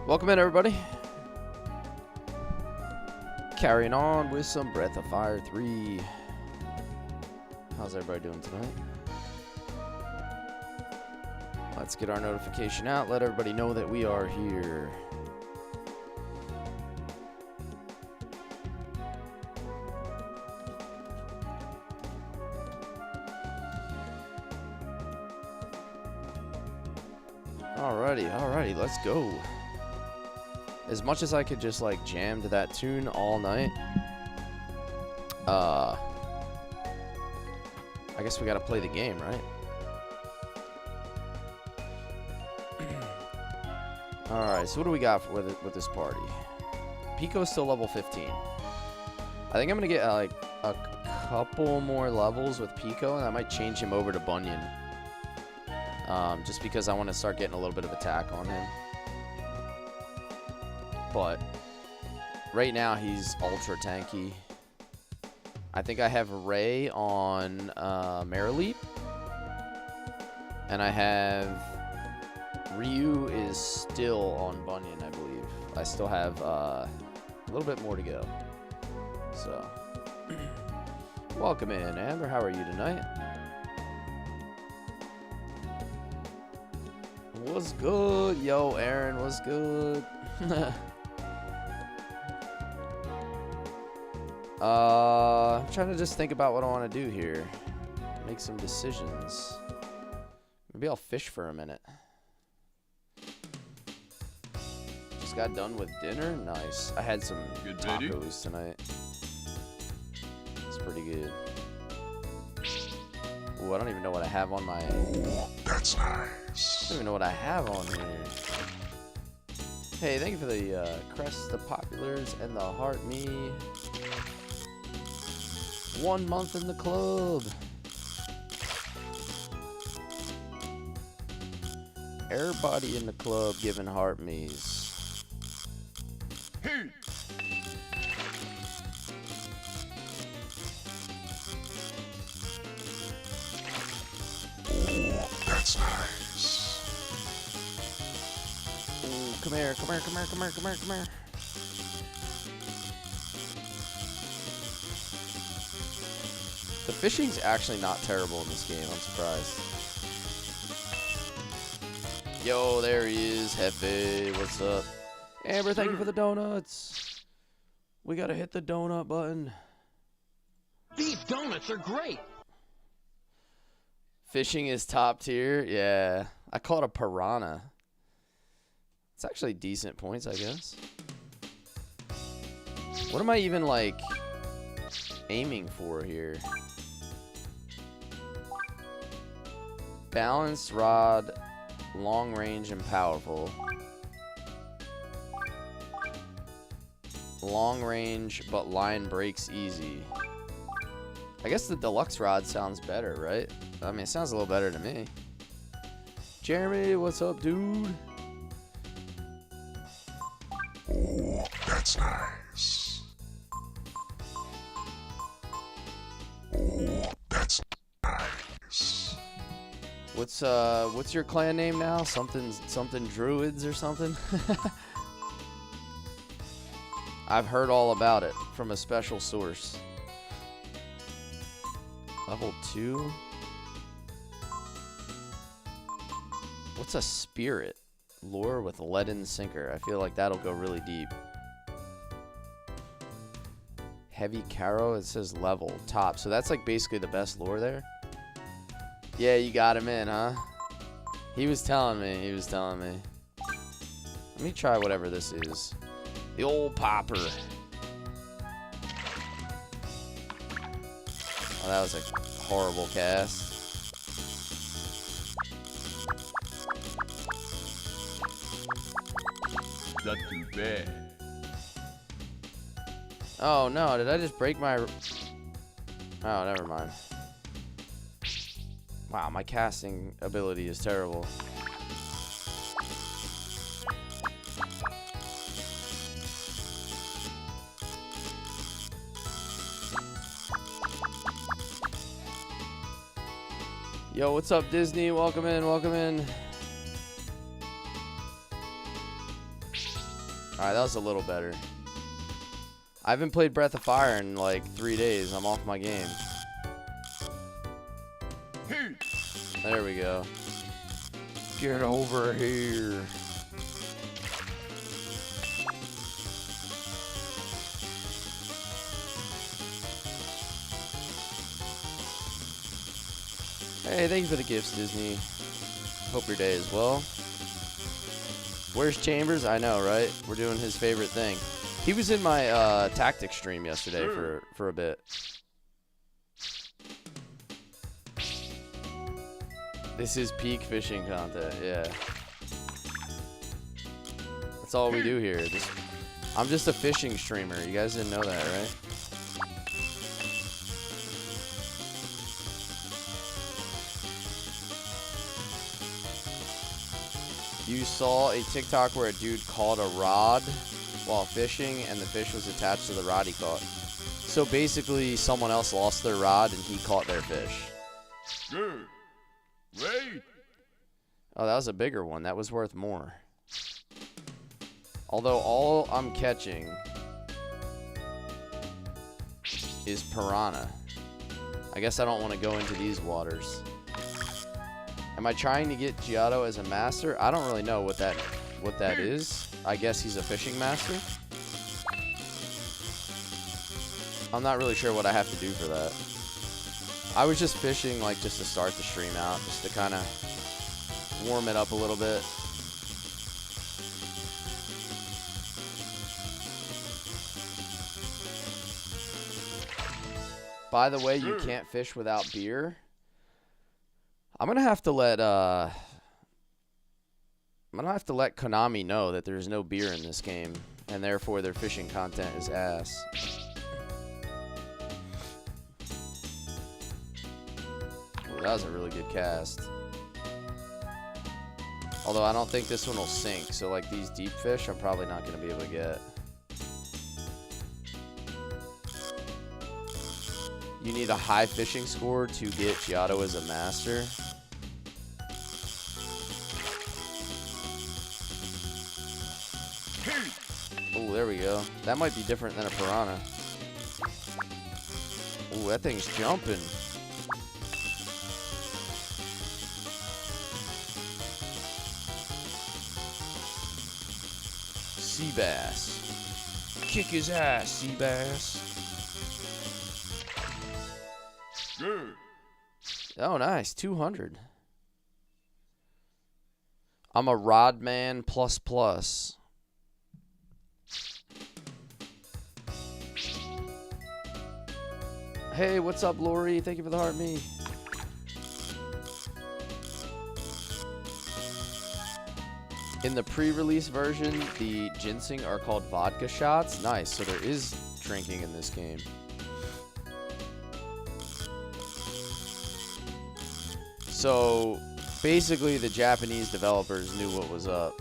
Welcome in, everybody. Carrying on with some Breath of Fire 3. How's everybody doing tonight? Let's get our notification out. Let everybody know that we are here. Alrighty, let's go. As much as I could just like jam to that tune all night, I guess we gotta play the game, right? Alright, so what do we got with this party? Pico's still level 15. I think I'm gonna get like a couple more levels with Pico, and I might change him over to Bunyan. Just because I want to start getting a little bit of attack on him. But right now he's ultra tanky. I think I have Ray on Marileap. And I have Ryu is still on Bunyan, I believe. I still have a little bit more to go. So, welcome in, Amber. How are you tonight? What's good? Yo, Aaron, what's good? I'm trying to just think about what I want to do here. Make some decisions. Maybe I'll fish for a minute. Just got done with dinner. Nice. I had some good tacos tonight. It's pretty good. Ooh, I don't even know what I have on my... That's nice. I don't even know what I have on here. Hey, thank you for the crest, the populars, and the heart me. 1 month in the club. Everybody in the club giving heart me's. Hey. That's nice. Ooh, come here. The fishing's actually not terrible in this game. I'm surprised. Yo, there he is, Hefe. What's up? Amber, thank you for the donuts. We gotta hit the donut button. These donuts are great. Fishing is top tier. Yeah. I caught a piranha. It's actually decent points, I guess. What am I even, like, aiming for here? Balanced rod, long range, and powerful. Long range, but line breaks easy. I guess the deluxe rod sounds better, right? I mean, it sounds a little better to me. Jeremy, what's up, dude? Oh, that's nice. Oh, that's nice. What's your clan name now? Something druids or something? I've heard all about it from a special source. Level 2? What's a spirit? Lure with leaden sinker. I feel like that'll go really deep. Heavy Caro, it says level. Top. So that's like basically the best lure there. Yeah, you got him in, huh? He was telling me. Let me try whatever this is. The old popper. Oh, that was a horrible cast. Not too bad. Oh no, did I just break my... Oh, never mind. Wow, my casting ability is terrible. Yo, what's up, Disney? Welcome in, welcome in. Alright, that was a little better. I haven't played Breath of Fire in like 3 days. I'm off my game. There we go. Get over here. Hey, thank you for the gifts, Disney. Hope your day is well. Where's Chambers? I know, right? We're doing his favorite thing. He was in my tactics stream yesterday for a bit. This is peak fishing content, yeah. That's all we do here. I'm just a fishing streamer. You guys didn't know that, right? You saw a TikTok where a dude caught a rod while fishing and the fish was attached to the rod he caught. So basically someone else lost their rod and he caught their fish. Good. Wait. Oh, that was a bigger one. That was worth more. Although all I'm catching is piranha. I guess I don't want to go into these waters. Am I trying to get Giotto as a master? I don't really know what that is. I guess he's a fishing master. I'm not really sure what I have to do for that. I was just fishing like just to start the stream out, just to kind of warm it up a little bit. By the way, you can't fish without beer. I'm gonna have to let Konami know that there's no beer in this game, and therefore their fishing content is ass. Ooh, that was a really good cast. Although I don't think this one will sink, so like these deep fish, I'm probably not gonna be able to get. You need a high fishing score to get Giotto as a master. Oh, there we go. That might be different than a piranha. Oh, that thing's jumping. Sea bass. Kick his ass, sea bass. Good. Oh, nice. 200. I'm a Rodman ++. Hey, what's up, Lori? Thank you for the heart, me. In the pre-release version, the ginseng are called vodka shots. Nice. So there is drinking in this game. So basically the Japanese developers knew what was up.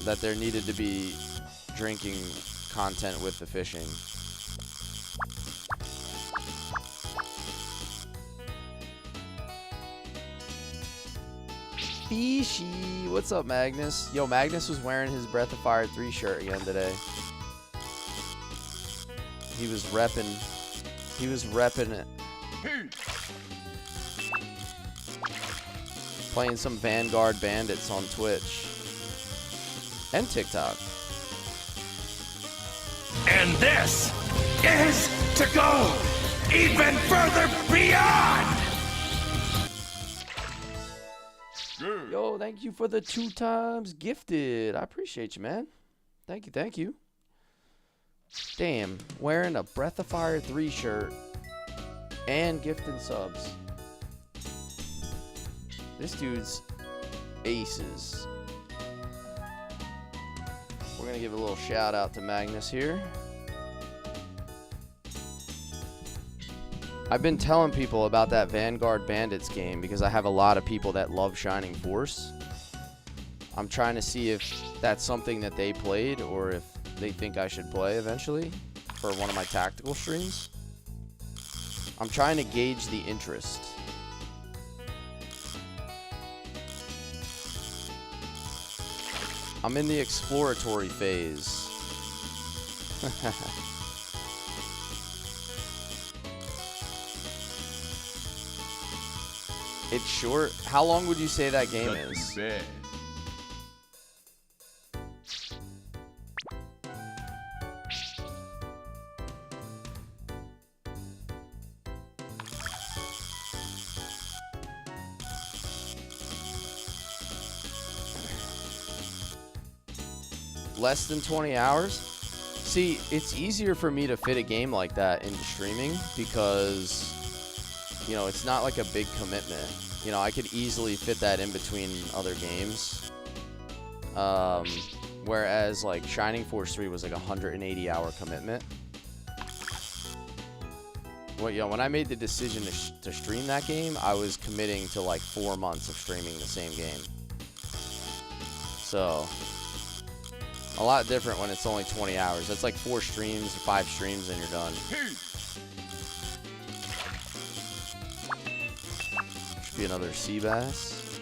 That there needed to be drinking content with the fishing. Fishy. What's up, Magnus? Yo, Magnus was wearing his Breath of Fire 3 shirt again today. He was repping it. Playing some Vanguard Bandits on Twitch. And TikTok. And this is to go even further beyond! Yo, thank you for the 2 times gifted. I appreciate you, man. Thank you, thank you. Damn, wearing a Breath of Fire 3 shirt and gifting subs. This dude's aces. We're gonna give a little shout out to Magnus here. I've been telling people about that Vanguard Bandits game because I have a lot of people that love Shining Force. I'm trying to see if that's something that they played or if they think I should play eventually for one of my tactical streams. I'm trying to gauge the interest. I'm in the exploratory phase. It's short. How long would you say that game Not is? too bad. Less than 20 hours? See, it's easier for me to fit a game like that into streaming because, you know, it's not like a big commitment. You know, I could easily fit that in between other games. Whereas, like, Shining Force 3 was like a 180-hour commitment. Well, you know, when I made the decision to stream that game, I was committing to like 4 months of streaming the same game. So, a lot different when it's only 20 hours. That's like 4 streams, 5 streams, and you're done. Should be another sea bass.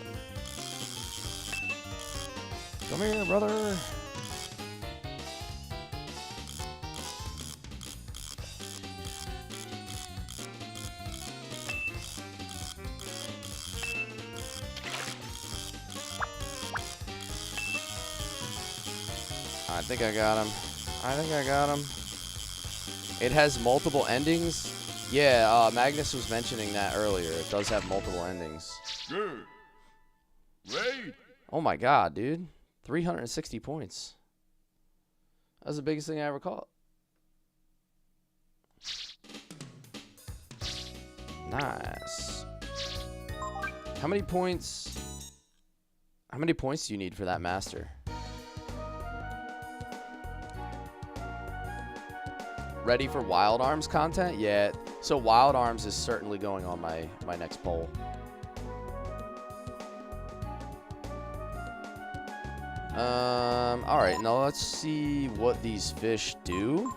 Come here, brother. I think I got him. I think I got him. It has multiple endings. Yeah, Magnus was mentioning that earlier. It does have multiple endings. Good. Great. Oh my god, dude. 360 points. That was the biggest thing I ever caught. Nice. How many points? How many points do you need for that master? Ready for Wild Arms content? Yeah. So Wild Arms is certainly going on my next poll. All right. Now let's see what these fish do.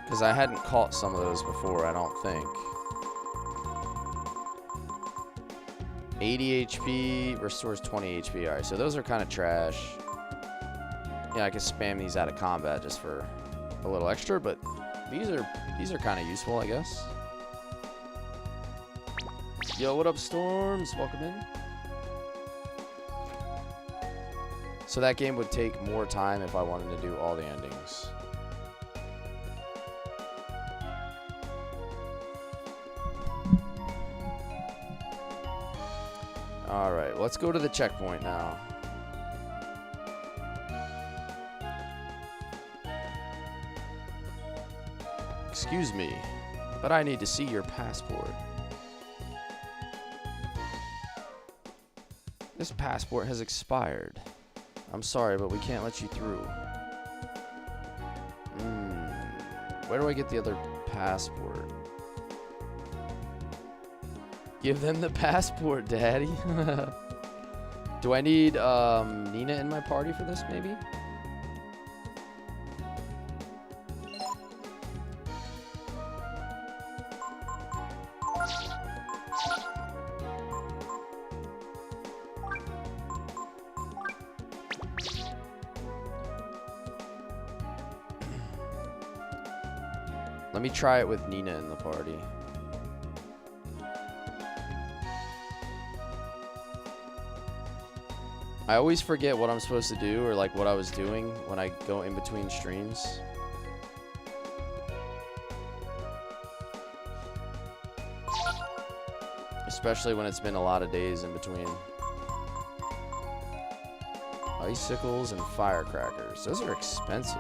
Because I hadn't caught some of those before, I don't think. 80 HP restores 20 HP. All right. So those are kind of trash. Yeah, I can spam these out of combat just for a little extra, but these are kind of useful, I guess. Yo, what up, Storms? Welcome in. So that game would take more time if I wanted to do all the endings. All right, let's go to the checkpoint now. Excuse me, but I need to see your passport. This passport has expired. I'm sorry, but we can't let you through. Where do I get the other passport? Give them the passport, Daddy. Do I need Nina in my party for this, maybe? Let me try it with Nina in the party. I always forget what I'm supposed to do or like what I was doing when I go in between streams. Especially when it's been a lot of days in between. Icicles and firecrackers. Those are expensive.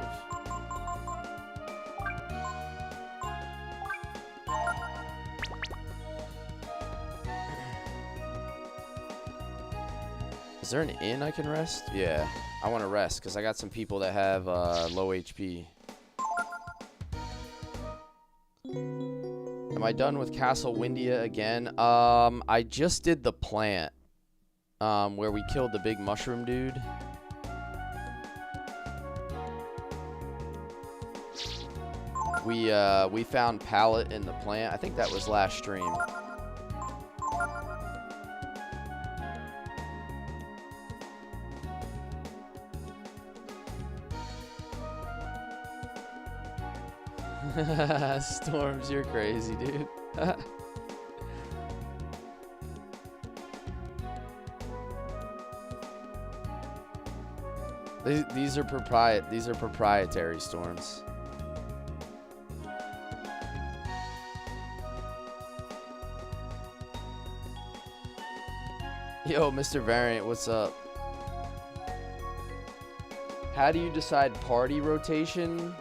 Is there an inn I can rest? Yeah, I want to rest because I got some people that have low HP. Am I done with Castle Windia again? I just did the plant where we killed the big mushroom dude. We found Pallet in the plant. I think that was last stream. Storms, you're crazy, dude. These are proprietary storms. Yo, Mr. Variant, what's up? How do you decide party rotation?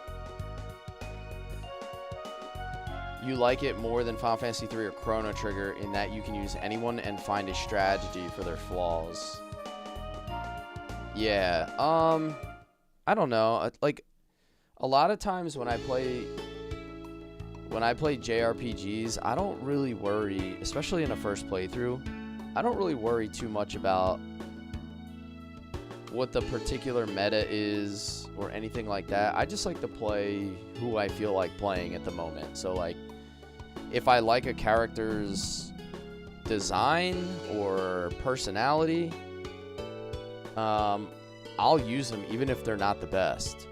You like it more than Final Fantasy 3 or Chrono Trigger in that you can use anyone and find a strategy for their flaws. Yeah, I don't know. Like, a lot of times when I play JRPGs, I don't really worry, especially in a first playthrough, I don't really worry too much about what the particular meta is or anything like that. I just like to play who I feel like playing at the moment. So, like, if I like a character's design or personality, I'll use them even if they're not the best.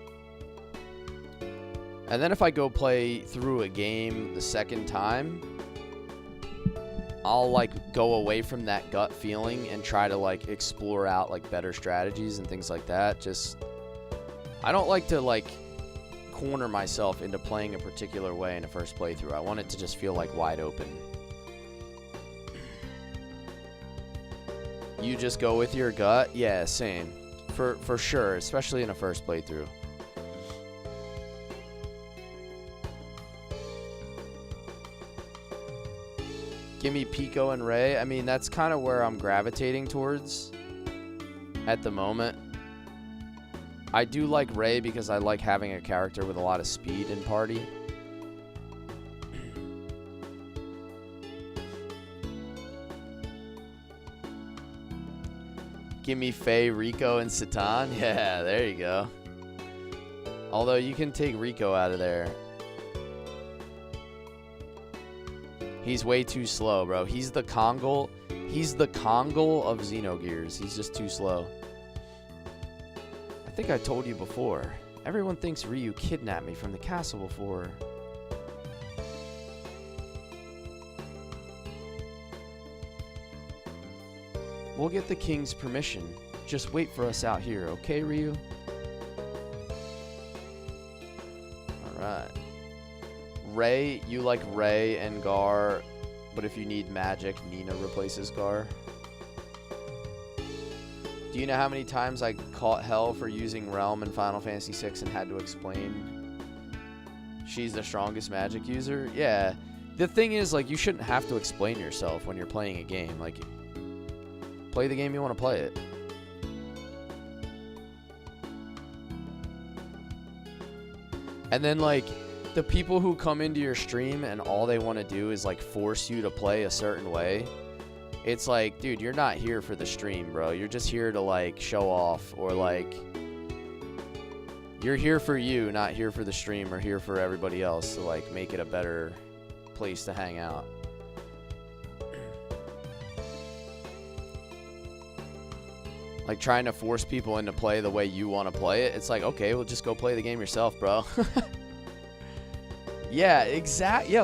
And then if I go play through a game the second time, I'll like go away from that gut feeling and try to like explore out like better strategies and things like that. Just, I don't like to like corner myself into playing a particular way in a first playthrough. I want it to just feel like wide open. You just go with your gut? Yeah, same. For sure, especially in a first playthrough. Give me Pico and Ray. I mean, that's kind of where I'm gravitating towards at the moment. I do like Ray because I like having a character with a lot of speed in party. Give me Faye, Rico, and Satan. Yeah, there you go. Although you can take Rico out of there. He's way too slow, bro. He's the Kongol. He's the Kongol of Xenogears. He's just too slow. I think I told you before. Everyone thinks Ryu kidnapped me from the castle before. We'll get the king's permission. Just wait for us out here, okay, Ryu? Alright. Ray, you like Ray and Gar, but if you need magic, Nina replaces Gar. Do you know how many times I caught hell for using Realm in Final Fantasy VI and had to explain she's the strongest magic user? Yeah. The thing is, like, you shouldn't have to explain yourself when you're playing a game. Like, play the game you want to play it. And then, like, the people who come into your stream and all they want to do is, like, force you to play a certain way. It's like, dude, you're not here for the stream, bro. You're just here to, like, show off. Or, like, you're here for you, not here for the stream or here for everybody else to, like, make it a better place to hang out. Like, trying to force people into play the way you want to play it. It's like, okay, well, just go play the game yourself, bro. Yeah, exactly,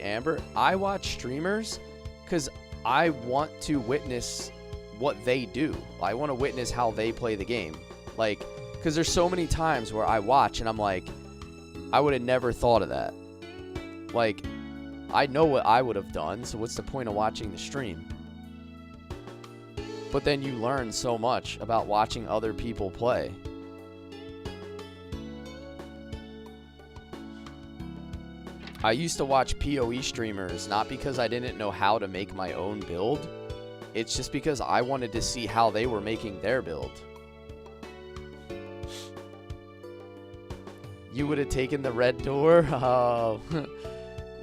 Amber. I watch streamers because I want to witness what they do. I want to witness how they play the game. Like, because there's so many times where I watch and I'm like, I would have never thought of that. Like, I know what I would have done, so what's the point of watching the stream? But then you learn so much about watching other people play. I used to watch PoE streamers, not because I didn't know how to make my own build. It's just because I wanted to see how they were making their build. You would have taken the red door? Oh.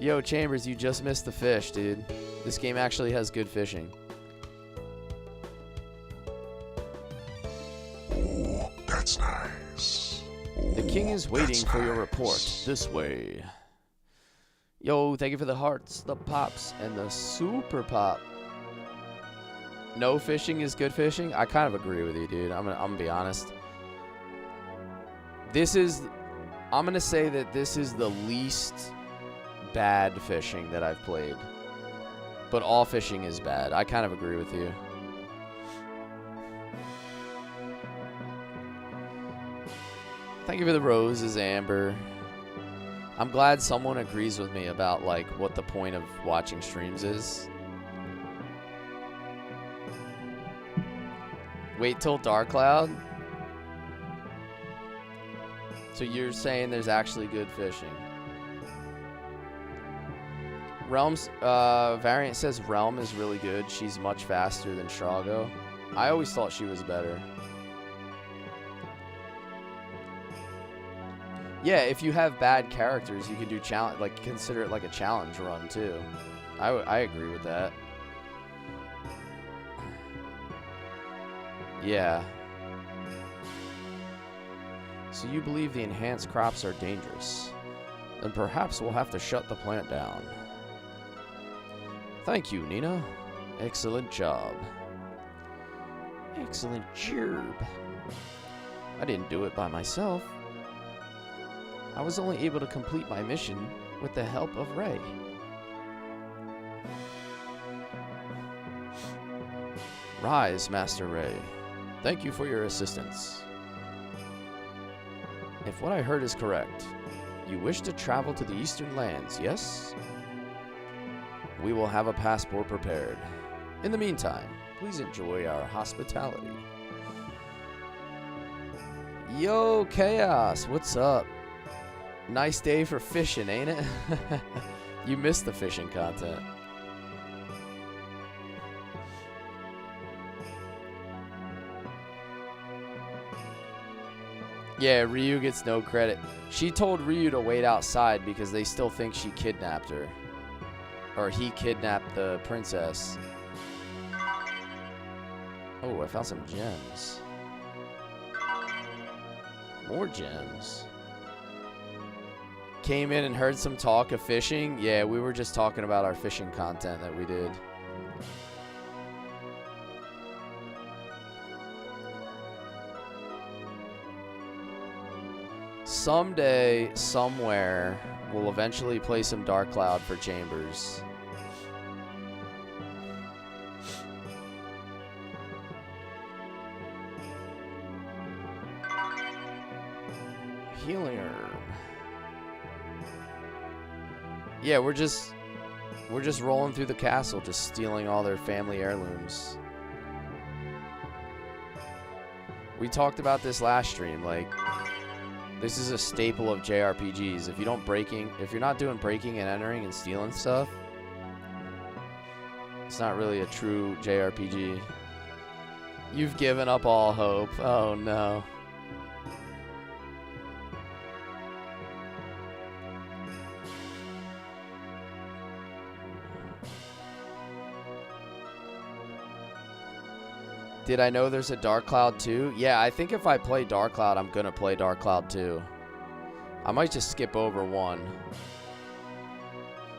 Yo, Chambers, you just missed the fish, dude. This game actually has good fishing. Oh, that's nice. The king is waiting for your report. This way. Yo, thank you for the hearts, the pops, and the super pop. No fishing is good fishing? I kind of agree with you, dude. I'm gonna be honest. This is I'm going to say that this is the least bad fishing that I've played. But all fishing is bad. I kind of agree with you. Thank you for the roses, Amber. I'm glad someone agrees with me about, like, what the point of watching streams is. Wait till Dark Cloud? So you're saying there's actually good fishing. Realms, Variant says Realm is really good. She's much faster than Strago. I always thought she was better. Yeah, if you have bad characters, you can do challenge, like consider it like a challenge run too. I agree with that. Yeah. So you believe the enhanced crops are dangerous? Then perhaps we'll have to shut the plant down. Thank you, Nina. Excellent job. Excellent job. I didn't do it by myself. I was only able to complete my mission with the help of Ray. Rise, Master Ray. Thank you for your assistance. If what I heard is correct, you wish to travel to the Eastern Lands, yes? We will have a passport prepared. In the meantime, please enjoy our hospitality. Yo, Chaos, what's up? Nice day for fishing, ain't it? You missed the fishing content. Yeah, Ryu gets no credit. She told Ryu to wait outside because they still think she kidnapped her. Or he kidnapped the princess. Oh, I found some gems. More gems. Came in and heard some talk of fishing. Yeah, we were just talking about our fishing content that we did. Someday, somewhere, we'll eventually play some Dark Cloud for Chambers. Healing herb. Yeah, we're just rolling through the castle, just stealing all their family heirlooms. We talked about this last stream, like, this is a staple of JRPGs. If you're not doing breaking and entering and stealing stuff, it's not really a true JRPG. You've given up all hope. Oh no. Did I know there's a Dark Cloud 2? Yeah, I think if I play Dark Cloud, I'm going to play Dark Cloud 2. I might just skip over 1.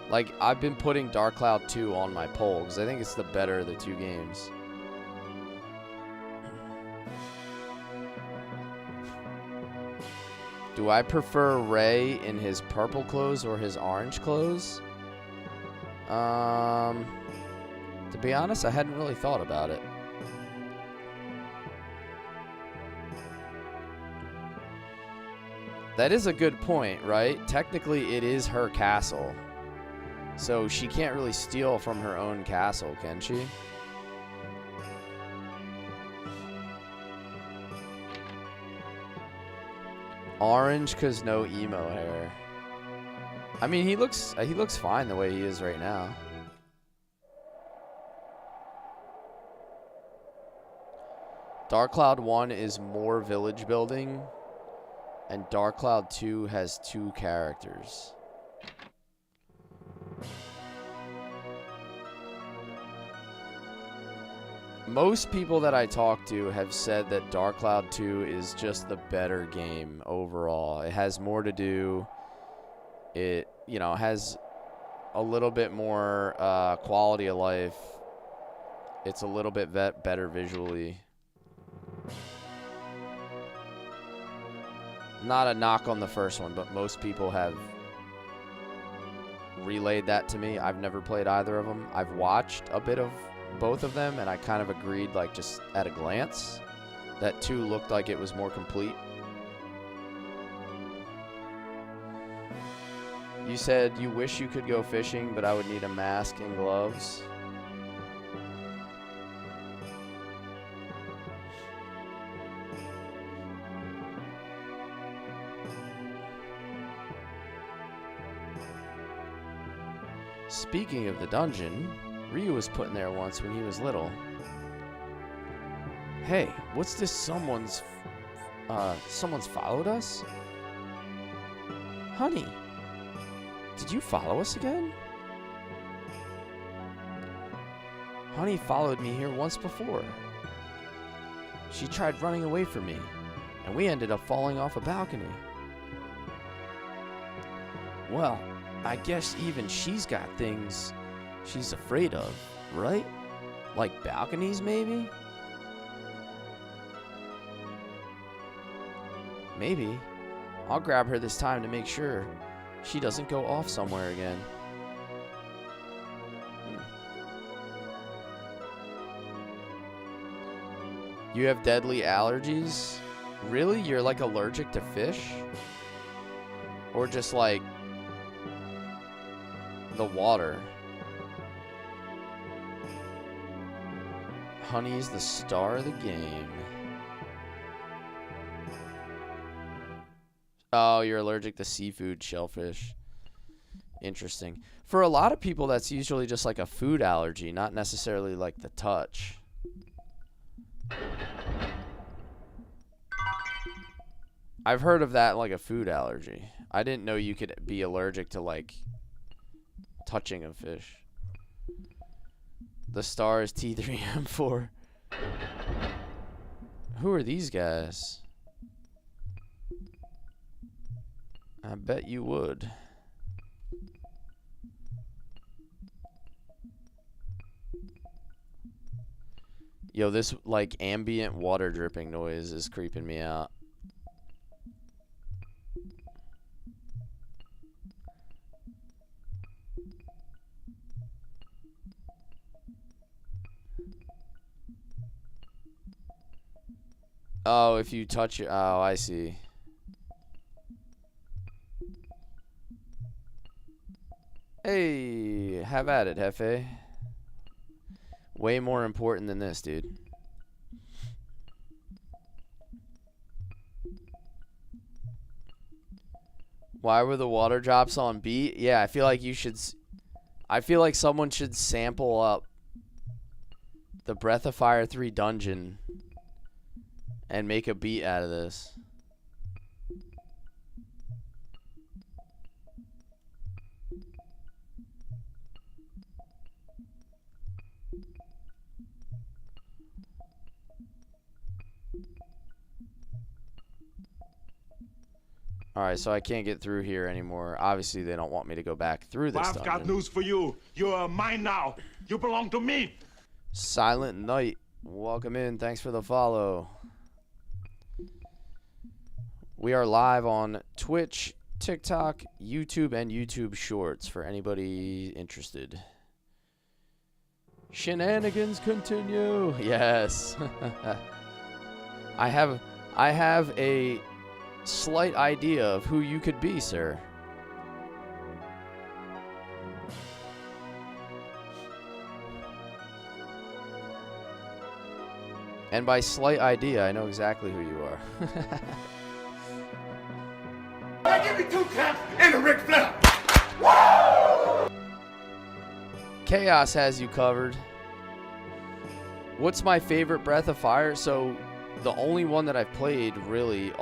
Like, I've been putting Dark Cloud 2 on my poll, because I think it's the better of the 2 games. Do I prefer Ray in his purple clothes or his orange clothes? To be honest, I hadn't really thought about it. That is a good point, right? Technically, it is her castle. So she can't really steal from her own castle, can she? Orange, cause no emo hair. I mean, he looks fine the way he is right now. Dark Cloud 1 is more village building. And Dark Cloud 2 has 2 characters. Most people that I talk to have said that Dark Cloud 2 is just the better game overall. It has more to do. It, you know, has a little bit more quality of life. It's a little bit better visually. not a knock on the first one, but most people have relayed that to me. I've never played either of them. I've watched a bit of both of them, and I kind of agreed, like, just at a glance, that 2 looked like it was more complete. You said you wish you could go fishing, but I would need a mask and gloves. Speaking of the dungeon, Ryu was put in there once when he was little. Hey, what's this? Someone's followed us? Honey, did you follow us again? Honey followed me here once before. She tried running away from me, and we ended up falling off a balcony. Well, I guess even she's got things she's afraid of, right? Like balconies, maybe? Maybe. I'll grab her this time to make sure she doesn't go off somewhere again. You have deadly allergies? Really? You're like allergic to fish? Or just like the water? Honey's the star of the game. Oh, you're allergic to seafood, shellfish. Interesting. For a lot of people, that's usually just like a food allergy, not necessarily like the touch. I've heard of that like a food allergy. I didn't know you could be allergic to like touching a fish. The star is T3M4. Who are these guys? I bet you would. Yo, this like ambient water dripping noise is creeping me out. Oh, if you touch it. Oh, I see. Hey, have at it, Hefe. Way more important than this, dude. Why were the water drops on beat? Yeah, I feel like you should. I feel like someone should sample up the Breath of Fire 3 dungeon and make a beat out of this. Alright, so I can't get through here anymore. Obviously, they don't want me to go back through this I've dungeon. got news for you. You're mine now. You belong to me. Silent Knight, welcome in. Thanks for the follow. We are live on Twitch, TikTok, YouTube, and YouTube Shorts for anybody interested. Shenanigans continue. Yes. I have a slight idea of who you could be, sir. And by slight idea, I know exactly who you are. Give me 2 taps and a Ric Flair. Chaos has you covered. What's my favorite Breath of Fire? So the only one that I've played really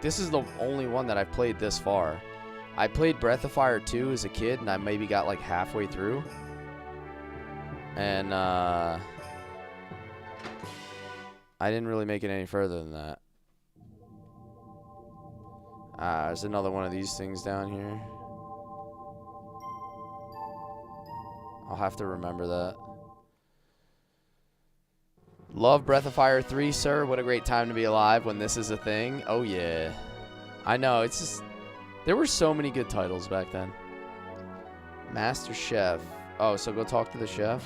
this is the only one that I've played this far. I played Breath of Fire 2 as a kid, and I maybe got like halfway through. And I didn't really make it any further than that. There's another one of these things down here. I'll have to remember that. Love Breath of Fire 3, sir. What a great time to be alive when this is a thing. Oh, yeah. I know, it's just... There were so many good titles back then. Master Chef. Oh, so go talk to the chef?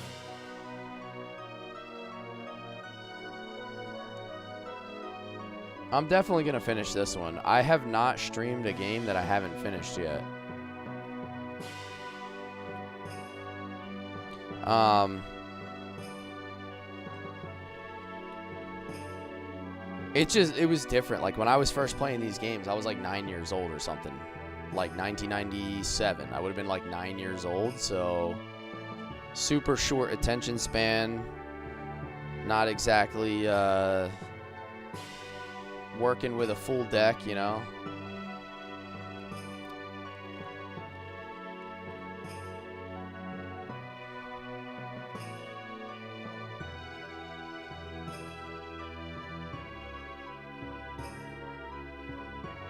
I'm definitely going to finish this one. I have not streamed a game that I haven't finished yet. It was different. Like, when I was first playing these games, I was like 9 years old or something. Like 1997. I would have been like 9 years old, so super short attention span. Not exactly working with a full deck, you know.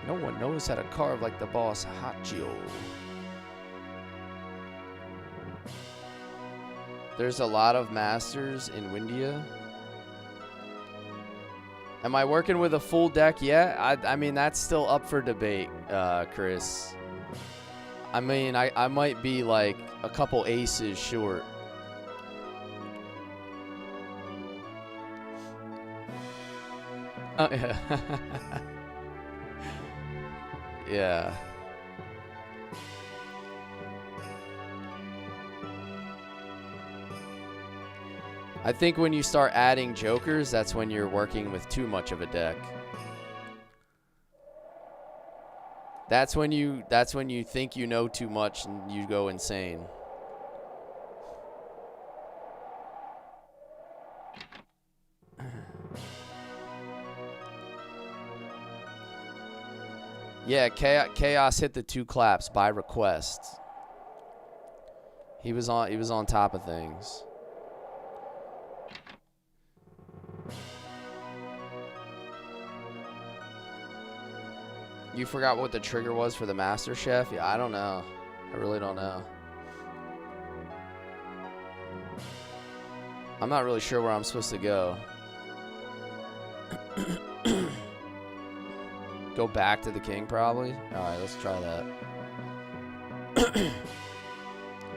No one knows how to carve like the boss Hachio. There's a lot of masters in Windia. Am I working with a full deck yet? I mean, that's still up for debate, Chris. I mean, I might be like a couple aces short. Oh, yeah. Yeah. I think when you start adding jokers, that's when you're working with too much of a deck. That's when you think you know too much and you go insane. Yeah, Chaos hit the 2 claps by request. He was on top of things. You forgot what the trigger was for the Master Chef? Yeah, I don't know. I really don't know. I'm not really sure where I'm supposed to go. Go back to the king, probably? Alright, let's try that.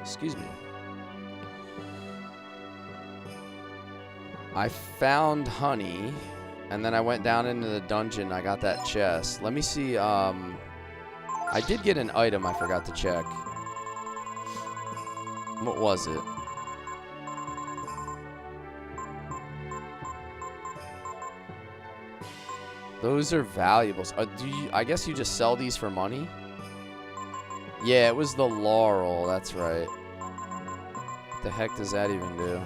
Excuse me. I found honey, and then I went down into the dungeon. I got that chest. Let me see. I did get an item I forgot to check. What was it? Those are valuables. I guess you just sell these for money? Yeah, it was the laurel. That's right. What the heck does that even do?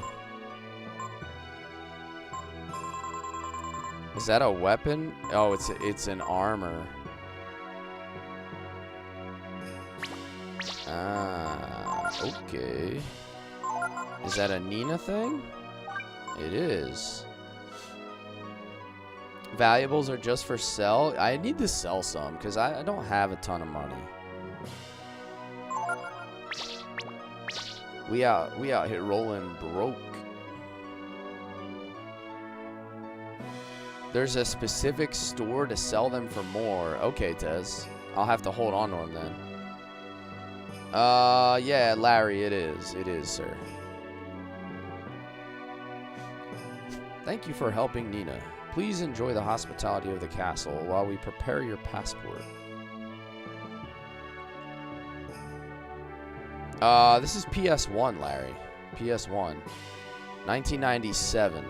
Is that a weapon? Oh, it's an armor. Ah, okay. Is that a Nina thing? It is. Valuables are just for sell. I need to sell some because I don't have a ton of money. We out here rolling broke. There's a specific store to sell them for more. Okay, Tez. I'll have to hold on to them then. Yeah, Larry, it is. It is, sir. Thank you for helping Nina. Please enjoy the hospitality of the castle while we prepare your passport. This is PS1, Larry. PS1. 1997.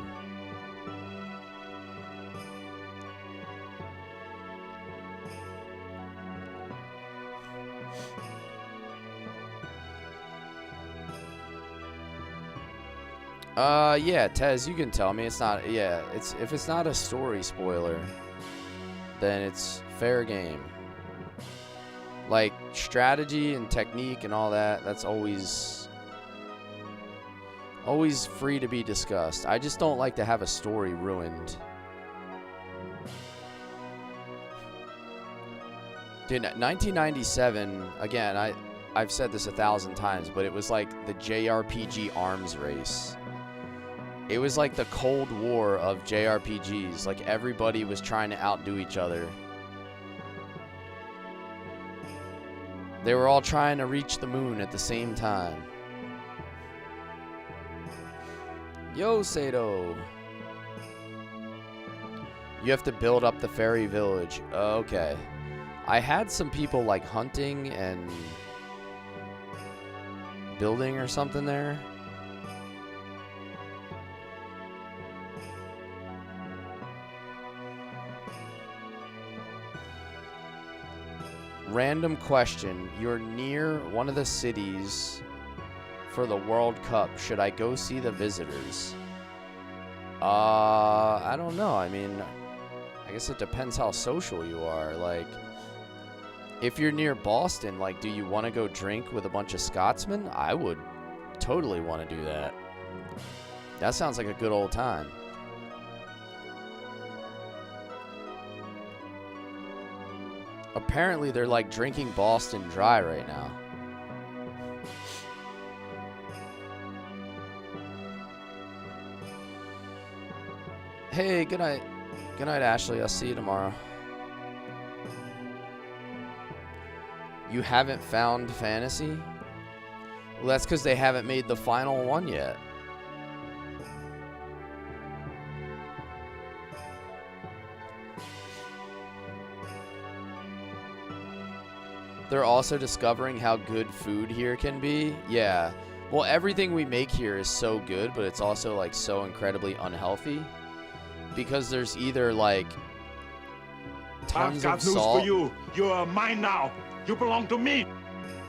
Yeah, Tez, you can tell me. It's not, yeah, if it's not a story spoiler, then it's fair game. Like, strategy and technique and all that, that's always free to be discussed. I just don't like to have a story ruined. Dude, 1997, again, I've said this 1,000 times, but it was like the JRPG arms race. It was like the Cold War of JRPGs. Like, everybody was trying to outdo each other. They were all trying to reach the moon at the same time. Yo, Sato. You have to build up the fairy village. Okay. I had some people like hunting and building or something there. Random question. You're near one of the cities for the World Cup. Should I go see the visitors? I don't know. I mean, I guess it depends how social you are. Like, if you're near Boston, like, do you want to go drink with a bunch of Scotsmen? I would totally want to do that. That sounds like a good old time. Apparently, they're like drinking Boston dry right now. Hey, good night. Good night, Ashley. I'll see you tomorrow. You haven't found Fantasy? Well, that's because they haven't made the final one yet. They're also discovering how good food here can be. Yeah. Well, everything we make here is so good, but it's also like so incredibly unhealthy. Because there's either like tons I've got of news salt. for you. You are mine now. You belong to me.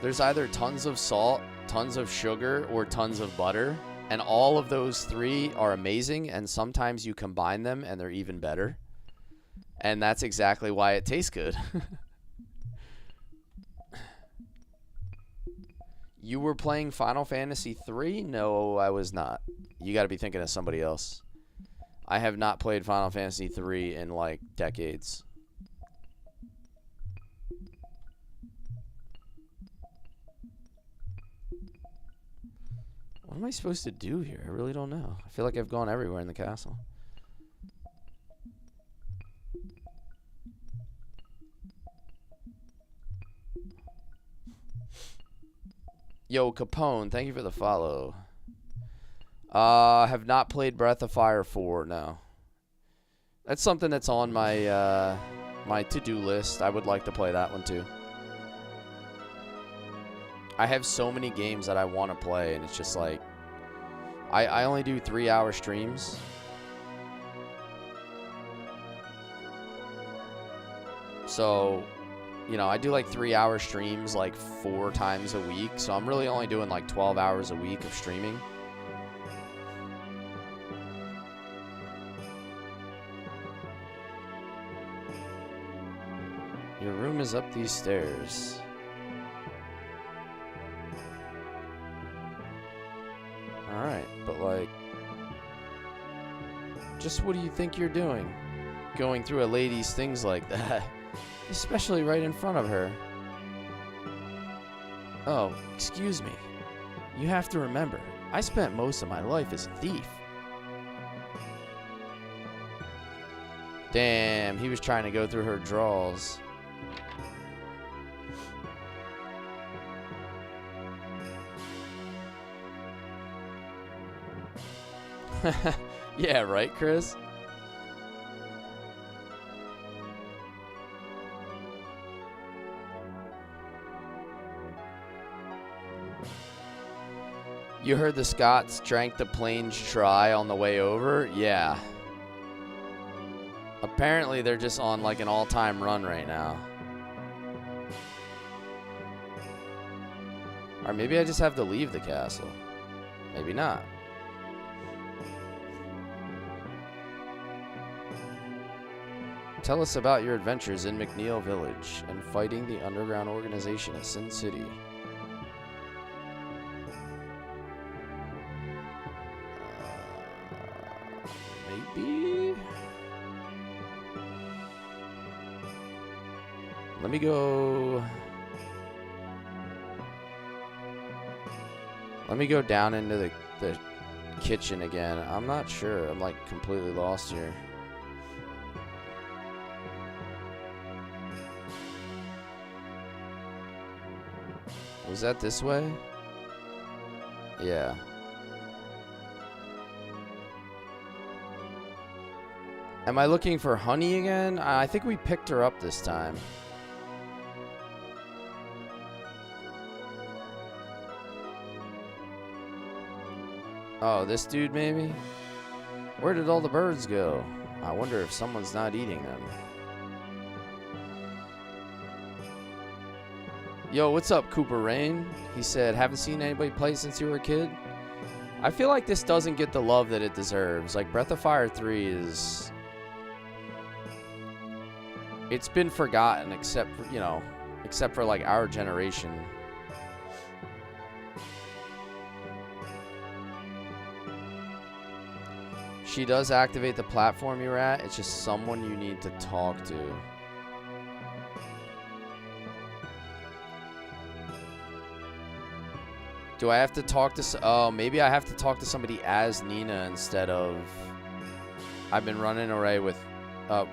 There's either tons of salt, tons of sugar, or tons of butter. And all of those three are amazing. And sometimes you combine them and they're even better. And that's exactly why it tastes good. You were playing Final Fantasy 3? No, I was not. You got to be thinking of somebody else. I have not played Final Fantasy 3 in like decades. What am I supposed to do here? I really don't know. I feel like I've gone everywhere in the castle. Yo, Capone, thank you for the follow. Have not played Breath of Fire 4, no. That's something that's on my my to-do list. I would like to play that one too. I have so many games that I want to play, and it's just like I only do 3-hour streams. So, you know, I do like 3-hour streams like 4 times a week. So I'm really only doing like 12 hours a week of streaming. Your room is up these stairs. Alright, but like, just what do you think you're doing? Going through a lady's things like that. Especially right in front of her. Oh, excuse me. You have to remember, I spent most of my life as a thief. Damn, he was trying to go through her drawers. Yeah, right, Chris? You heard the Scots drank the Plains Dry on the way over? Yeah. Apparently they're just on like an all-time run right now. Or maybe I just have to leave the castle. Maybe not. Tell us about your adventures in McNeil Village and fighting the underground organization at Sin City. Maybe? Let me go... Let me go down into the kitchen again. I'm not sure. I'm like completely lost here. Was that this way? Yeah. Am I looking for Honey again? I think we picked her up this time. Oh, this dude maybe? Where did all the birds go? I wonder if someone's not eating them. Yo, what's up, Cooper Rain? He said, haven't seen anybody play since you were a kid? I feel like this doesn't get the love that it deserves. Like, Breath of Fire 3 is... It's been forgotten except for, you know, except for, like, our generation. She does activate the platform you're at. It's just someone you need to talk to. Do I have to talk to... Oh, maybe I have to talk to somebody as Nina instead of... I've been running array with...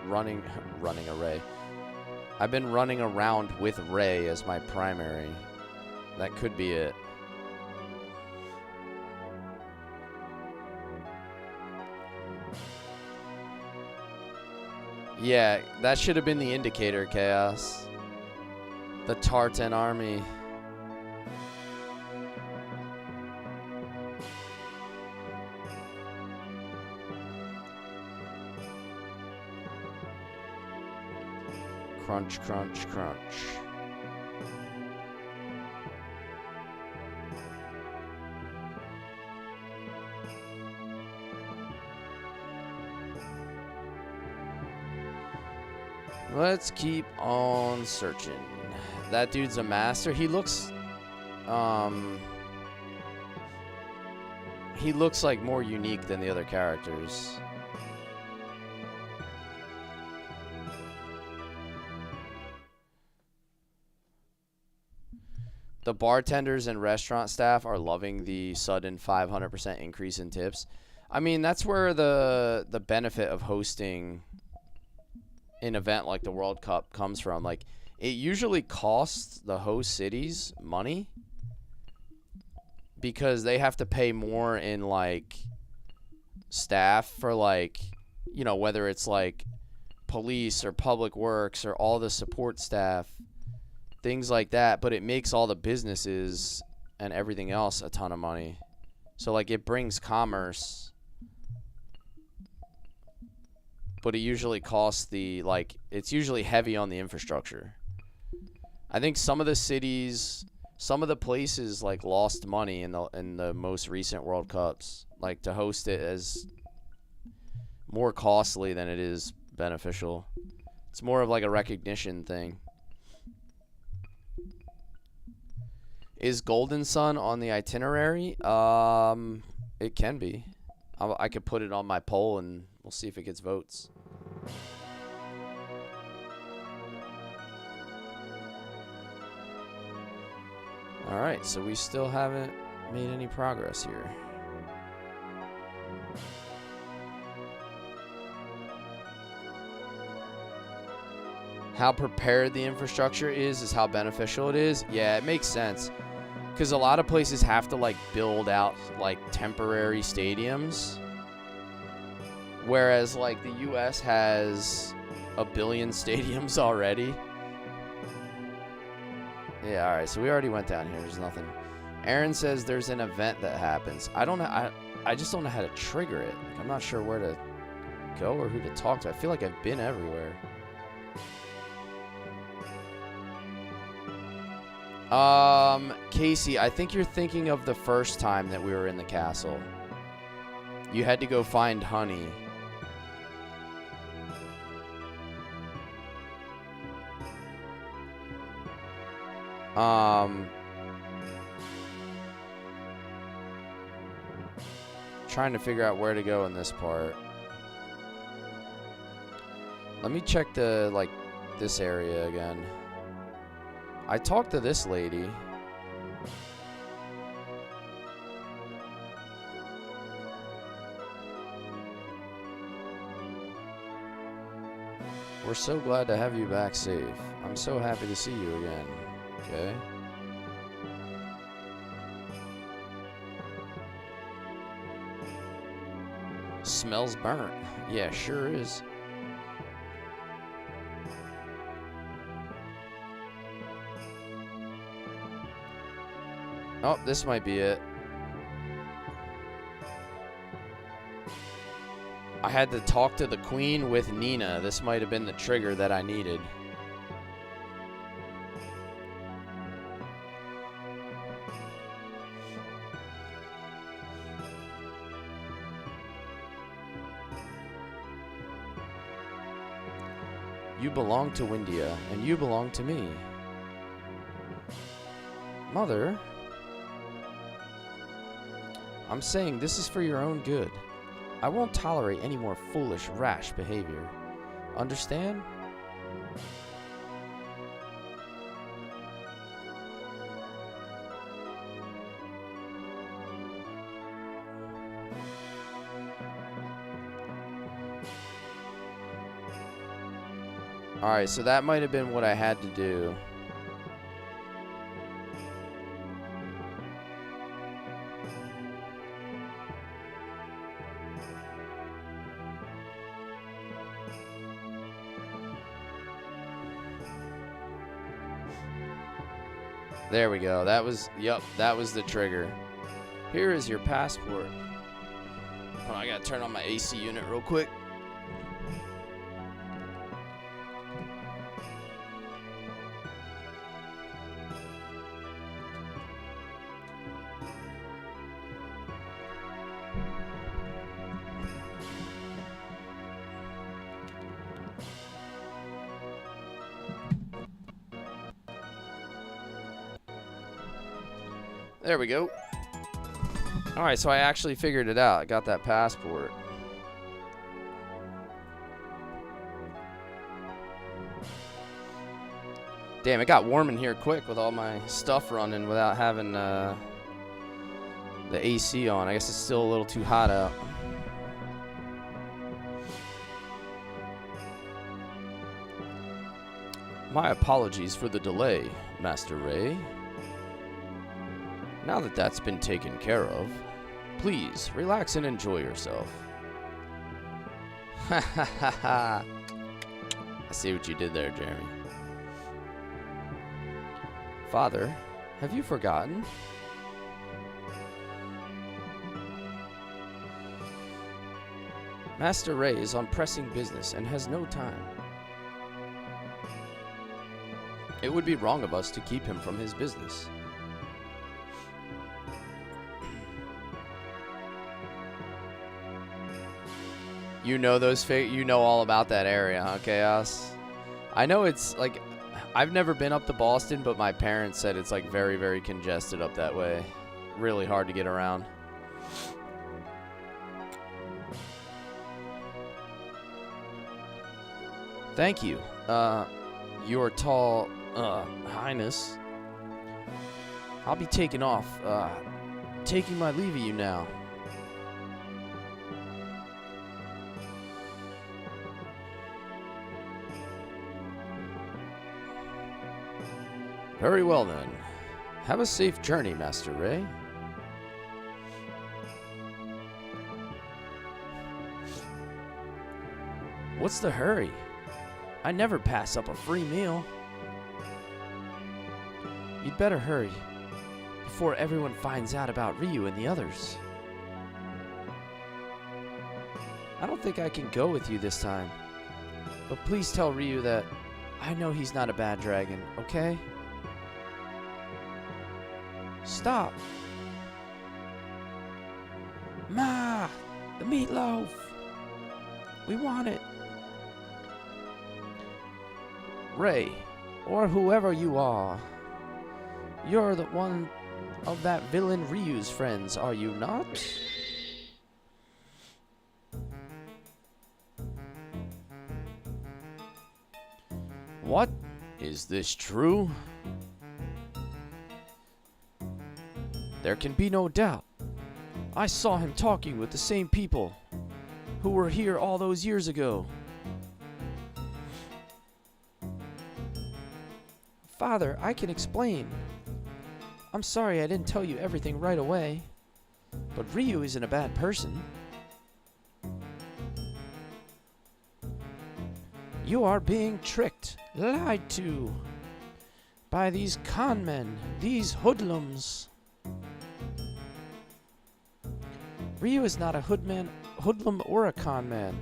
running array. I've been running around with Ray as my primary. That could be it. Yeah, that should have been the indicator, Chaos. The Tartan army. Crunch, crunch, crunch. Let's keep on searching. That dude's a master. He looks like more unique than the other characters. The bartenders and restaurant staff are loving the sudden 500% increase in tips. I mean, that's where the benefit of hosting an event like the World Cup comes from. Like, it usually costs the host cities money because they have to pay more in, like, staff for, like, you know, whether it's like police or public works or all the support staff, things like that. But it makes all the businesses and everything else a ton of money. So, like, it brings commerce, but it usually costs the, like, it's usually heavy on the infrastructure. I think some of the cities, some of the places, like, lost money in the most recent World Cups. Like, to host it as more costly than it is beneficial. It's more of like a recognition thing. Is Golden Sun on the itinerary? It can be. I could put it on my poll and we'll see if it gets votes. Alright, so we still haven't made any progress here. How prepared the infrastructure is how beneficial it is. Yeah, it makes sense. Because a lot of places have to, like, build out, like, temporary stadiums. Whereas, like, the U.S. has 1 billion stadiums already. Yeah, alright, so we already went down here. There's nothing. Aaron says there's an event that happens. I don't know. I just don't know how to trigger it. Like, I'm not sure where to go or who to talk to. I feel like I've been everywhere. Casey, I think you're thinking of the first time that we were in the castle. You had to go find honey. Trying to figure out where to go in this part. Let me check the, like, this area again. I talked to this lady. We're so glad to have you back safe. I'm so happy to see you again. Okay. Smells burnt. Yeah, sure is. Oh, this might be it. I had to talk to the queen with Nina. This might have been the trigger that I needed. You belong to Windia, and you belong to me. Mother, I'm saying this is for your own good. I won't tolerate any more foolish, rash behavior. Understand? Alright, so that might have been what I had to do. There we go. That was, yep, that was the trigger. Here is your passport. Hold on, I gotta turn on my AC unit real quick. There we go. Alright, so I actually figured it out. I got that passport. Damn, it got warm in here quick with all my stuff running without having the AC on. I guess it's still a little too hot out. My apologies for the delay, Master Ray. Now that that's been taken care of, please relax and enjoy yourself. Ha ha ha ha. I see what you did there, Jeremy. Father, have you forgotten? Master Ray is on pressing business and has no time. It would be wrong of us to keep him from his business. You know you know all about that area, huh, Chaos? I know it's like, I've never been up to Boston, but my parents said it's like very, very congested up that way. Really hard to get around. Thank you, your tall, highness. I'll be taking off, taking my leave of you now. Very well, then. Have a safe journey, Master Ray. What's the hurry? I never pass up a free meal. You'd better hurry before everyone finds out about Ryu and the others. I don't think I can go with you this time, but please tell Ryu that I know he's not a bad dragon, okay? Stop. Ma, the meatloaf. We want it. Ray, or whoever you are, you're the one of that villain Ryu's friends, are you not? What? Is this true? There can be no doubt. I saw him talking with the same people who were here all those years ago. Father, I can explain. I'm sorry I didn't tell you everything right away, but Ryu isn't a bad person. You are being tricked, lied to, by these con men, these hoodlums. Ryu is not a hoodlum or a con man.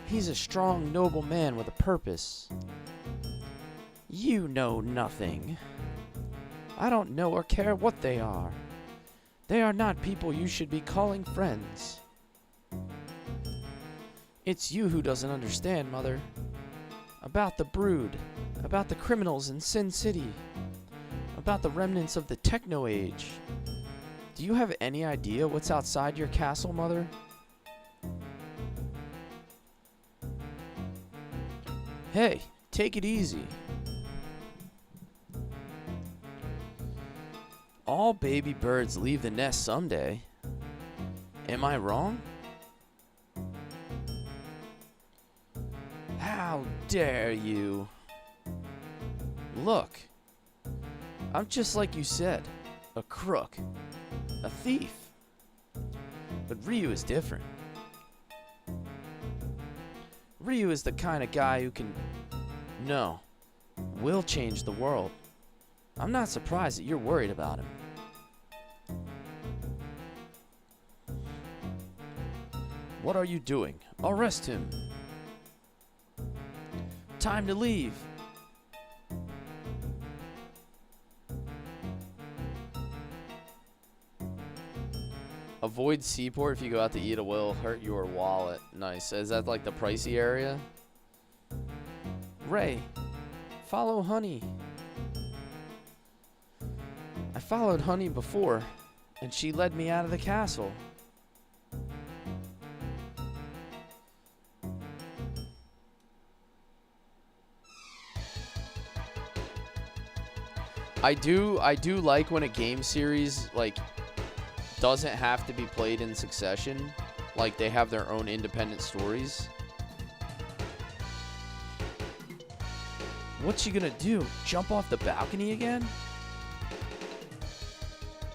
He's a strong, noble man with a purpose. You know nothing. I don't know or care what they are. They are not people you should be calling friends. It's you who doesn't understand, Mother. About the Brood. About the criminals in Sin City. About the remnants of the Techno Age. Do you have any idea what's outside your castle, Mother? Hey, take it easy. All baby birds leave the nest someday. Am I wrong? How dare you? Look, I'm just like you said, a crook, a thief. But Ryu is different. Ryu is the kind of guy who will change the world. I'm not surprised that you're worried about him. What are you doing? Arrest him. Time to leave. Avoid Seaport if you go out to eat. It will hurt your wallet. Nice. Is that like the pricey area? Ray, follow Honey. I followed Honey before, and she led me out of the castle. I do like when a game series like doesn't have to be played in succession. Like they have their own independent stories. What's she gonna do? Jump off the balcony again?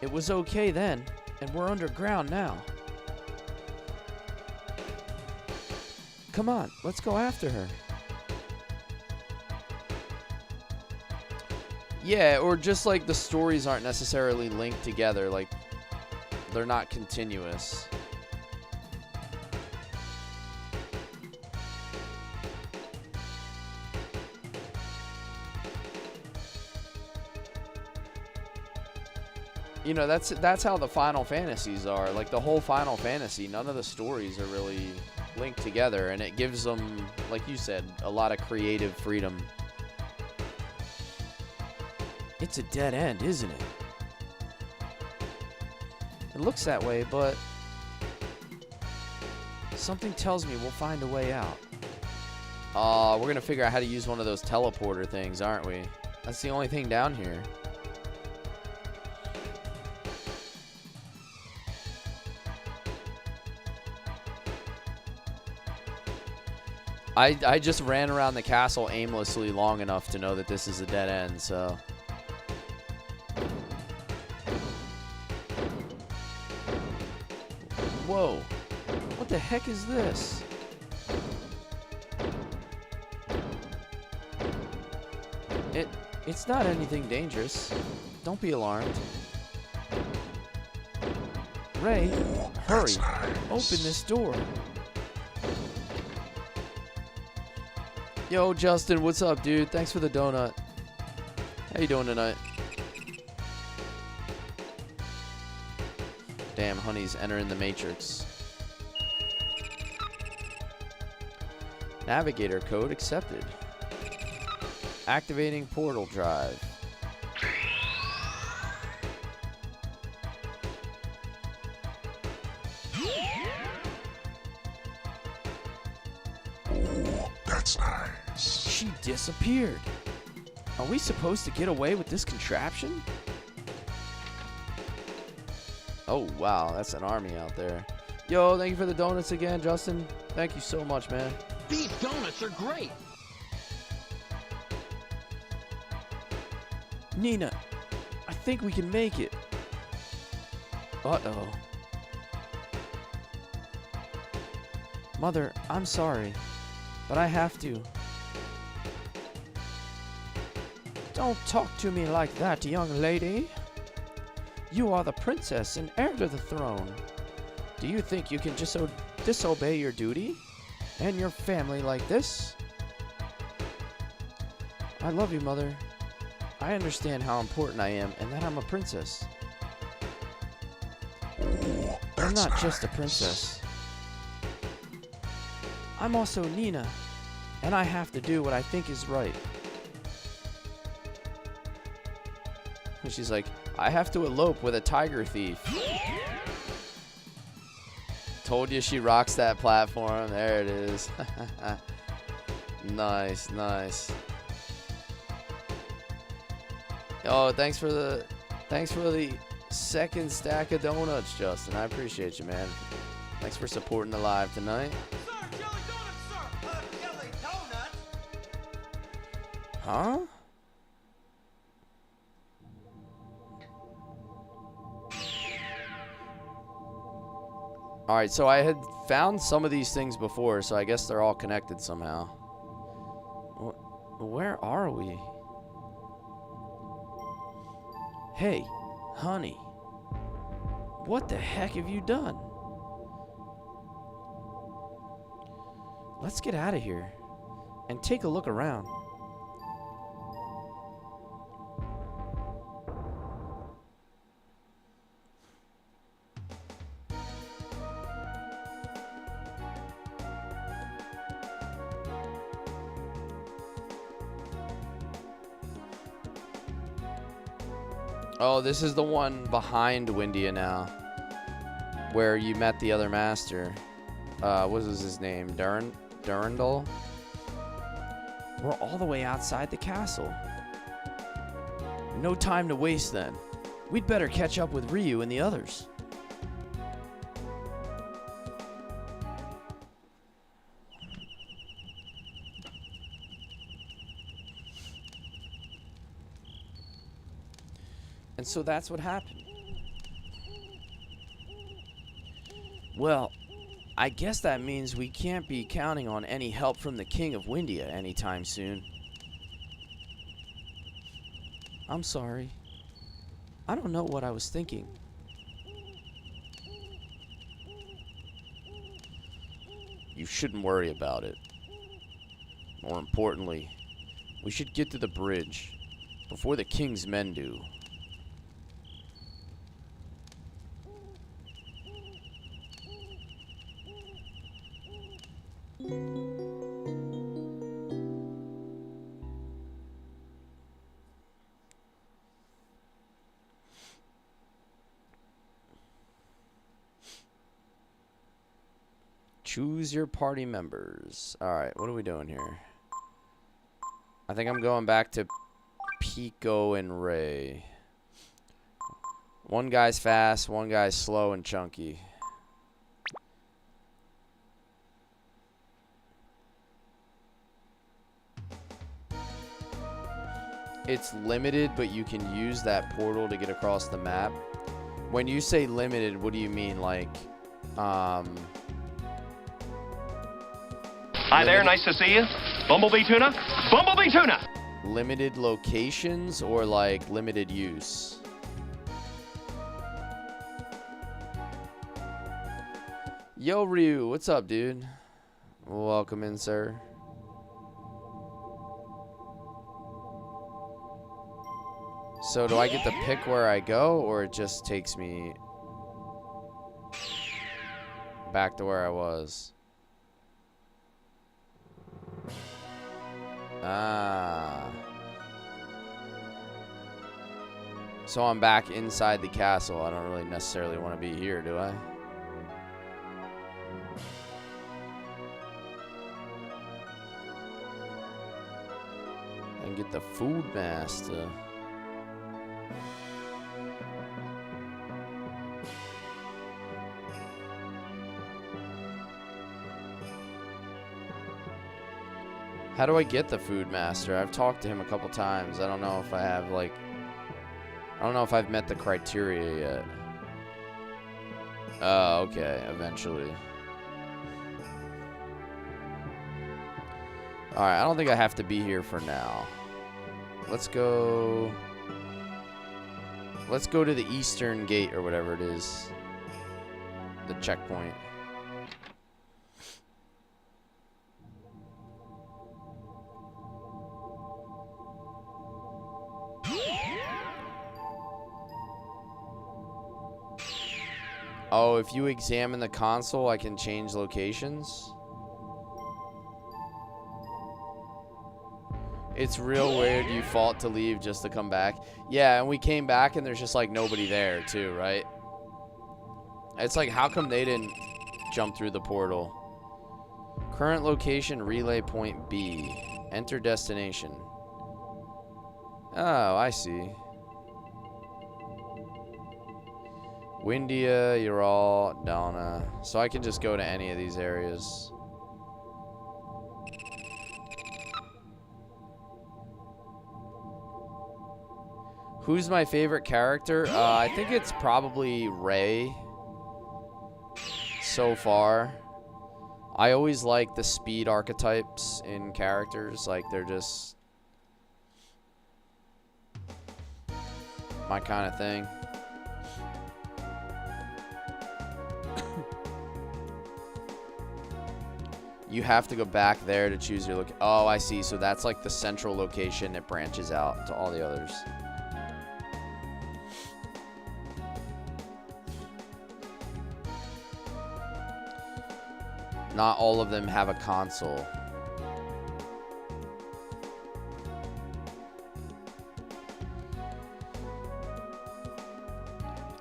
It was okay then, and we're underground now. Come on, let's go after her. Yeah, or just like the stories aren't necessarily linked together, like they're not continuous. You know, that's how the Final Fantasies are. Like the whole Final Fantasy, none of the stories are really linked together, and it gives them, like you said, a lot of creative freedom. It's a dead end, isn't it? It looks that way, but something tells me we'll find a way out. We're going to figure out how to use one of those teleporter things, aren't we? That's the only thing down here. I just ran around the castle aimlessly long enough to know that this is a dead end, so... Whoa. What the heck is this? It's not anything dangerous. Don't be alarmed. Ray, hurry. Open this door. Yo, Justin, what's up, dude? Thanks for the donut. How you doing tonight? Damn, Honey's entering the Matrix. Navigator code accepted. Activating portal drive. Ooh, that's nice. She disappeared. Are we supposed to get away with this contraption? Oh, wow, that's an army out there. Yo, thank you for the donuts again, Justin. Thank you so much, man. These donuts are great. Nina, I think we can make it. Uh-oh. Mother, I'm sorry. but I have to. Don't talk to me like that, young lady. You are the princess and heir to the throne. Do you think you can just disobey your duty and your family like this? I love you, Mother. I understand how important I am and that I'm a princess. Oh, I'm that's not just a nice. princess. I'm also Nina, and I have to do what I think is right. And she's like, I have to elope with a tiger thief. Told you she rocks that platform. There it is. Nice, nice. Oh, thanks for the second stack of donuts, Justin. I appreciate you, man. Thanks for supporting the live tonight. Sir, jelly donuts, sir! Jelly donuts? Huh? Alright, so I had found some of these things before, so I guess they're all connected somehow. Where are we? Hey, honey. What the heck have you done? Let's get out of here and take a look around. Oh, this is the one behind Windia now, where you met the other master. What was his name? Durandal? We're all the way outside the castle. No time to waste then. We'd better catch up with Ryu and the others. And so that's what happened. Well, I guess that means we can't be counting on any help from the King of Windia anytime soon. I'm sorry. I don't know what I was thinking. You shouldn't worry about it. More importantly, we should get to the bridge before the King's men do. Choose your party members. Alright, what are we doing here? I think I'm going back to Pico and Ray. One guy's fast, one guy's slow and chunky. It's limited, but you can use that portal to get across the map. When you say limited, what do you mean? Like, Hi there, nice to see you. Bumblebee tuna? Bumblebee tuna! limited locations or like limited use? Yo, Ryu, what's up, dude? Welcome in, sir. So do I get to pick where I go, or it just takes me back to where I was? Ah. So I'm back inside the castle. I don't really necessarily want to be here, do I? And get the food master. How do I get the food master? I've talked to him a couple times. I don't know if I have, like... I don't know if I've met the criteria yet. Oh, okay. Eventually. Alright, I don't think I have to be here for now. Let's go... Let's go to the eastern gate or whatever it is. The checkpoint. Oh, if you examine the console, I can change locations? It's real weird you fought to leave just to come back. Yeah, and we came back and there's just like nobody there too, right? It's like, how come they didn't jump through the portal? Current location, relay point B. Enter destination. Oh, I see. Windia, Ural, Donna. So I can just go to any of these areas. Who's my favorite character? I think it's probably Ray. So far. I always like the speed archetypes in characters. Like, they're just my kind of thing. You have to go back there to choose your location. Oh, I see. So that's like the central location. It branches out to all the others. Not all of them have a console.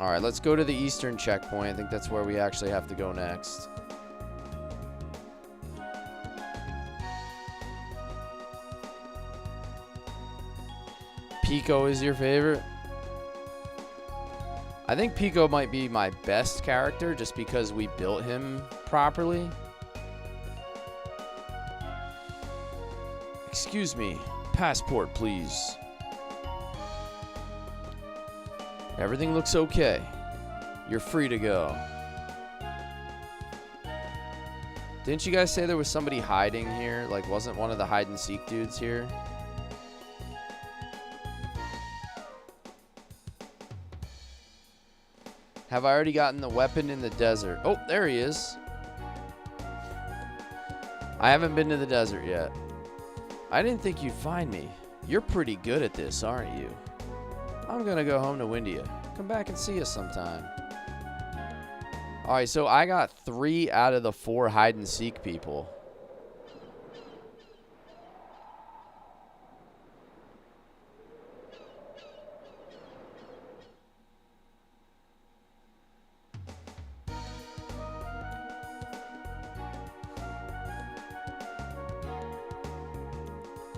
Alright, let's go to the eastern checkpoint. I think that's where we actually have to go next. Pico is your favorite? I think Pico might be my best character just because we built him properly. Excuse me. Passport, please. Everything looks okay. You're free to go. Didn't you guys say there was somebody hiding here? Like, wasn't one of the hide and seek dudes here? Have I already gotten the weapon in the desert? Oh, there he is. I haven't been to the desert yet. I didn't think you'd find me. You're pretty good at this, aren't you? I'm gonna go home to Windia. Come back and see us sometime. Alright, so I got 3 out of the 4 hide and seek people.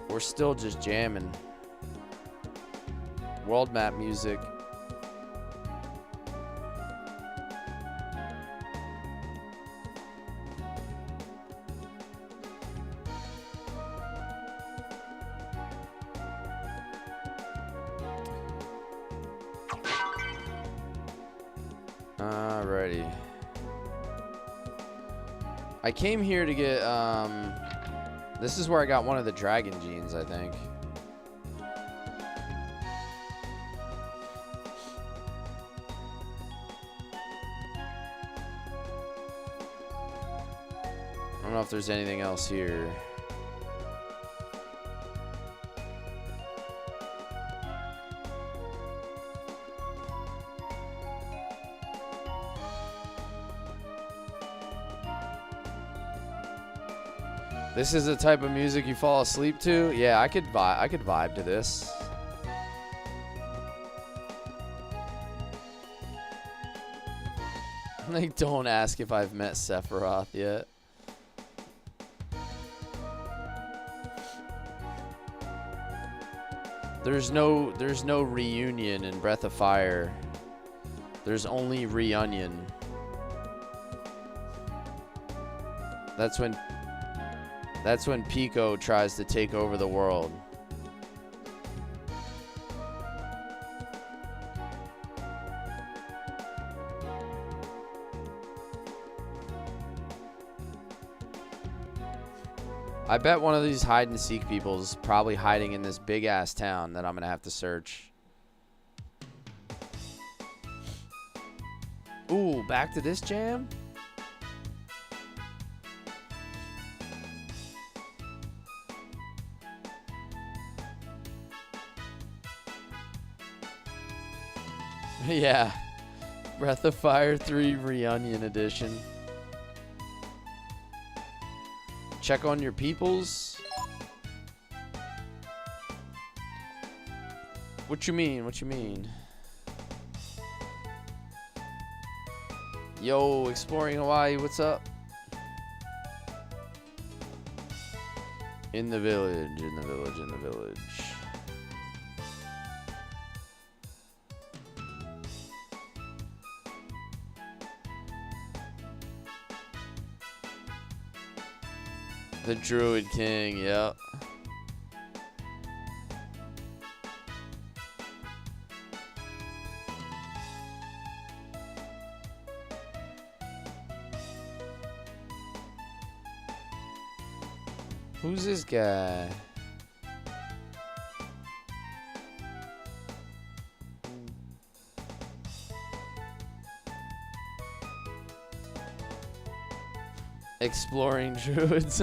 We're still just jamming. World map music. Alrighty. I came here to get, this is where I got one of the dragon genes, I think. I don't know if there's anything else here. This is the type of music you fall asleep to? Yeah, I could vibe to this. Like, don't ask if I've met Sephiroth yet. There's no reunion in Breath of Fire. There's only reunion. That's when Pico tries to take over the world. I bet one of these hide and seek people is probably hiding in this big ass town that I'm gonna have to search. Ooh, back to this jam? Yeah. Breath of Fire 3 Reunion Edition. Check on your peoples. What you mean? What you mean? Yo, exploring Hawaii, what's up? In the village, in the village, in the village. The Druid King, yep. Who's this guy? Exploring druids.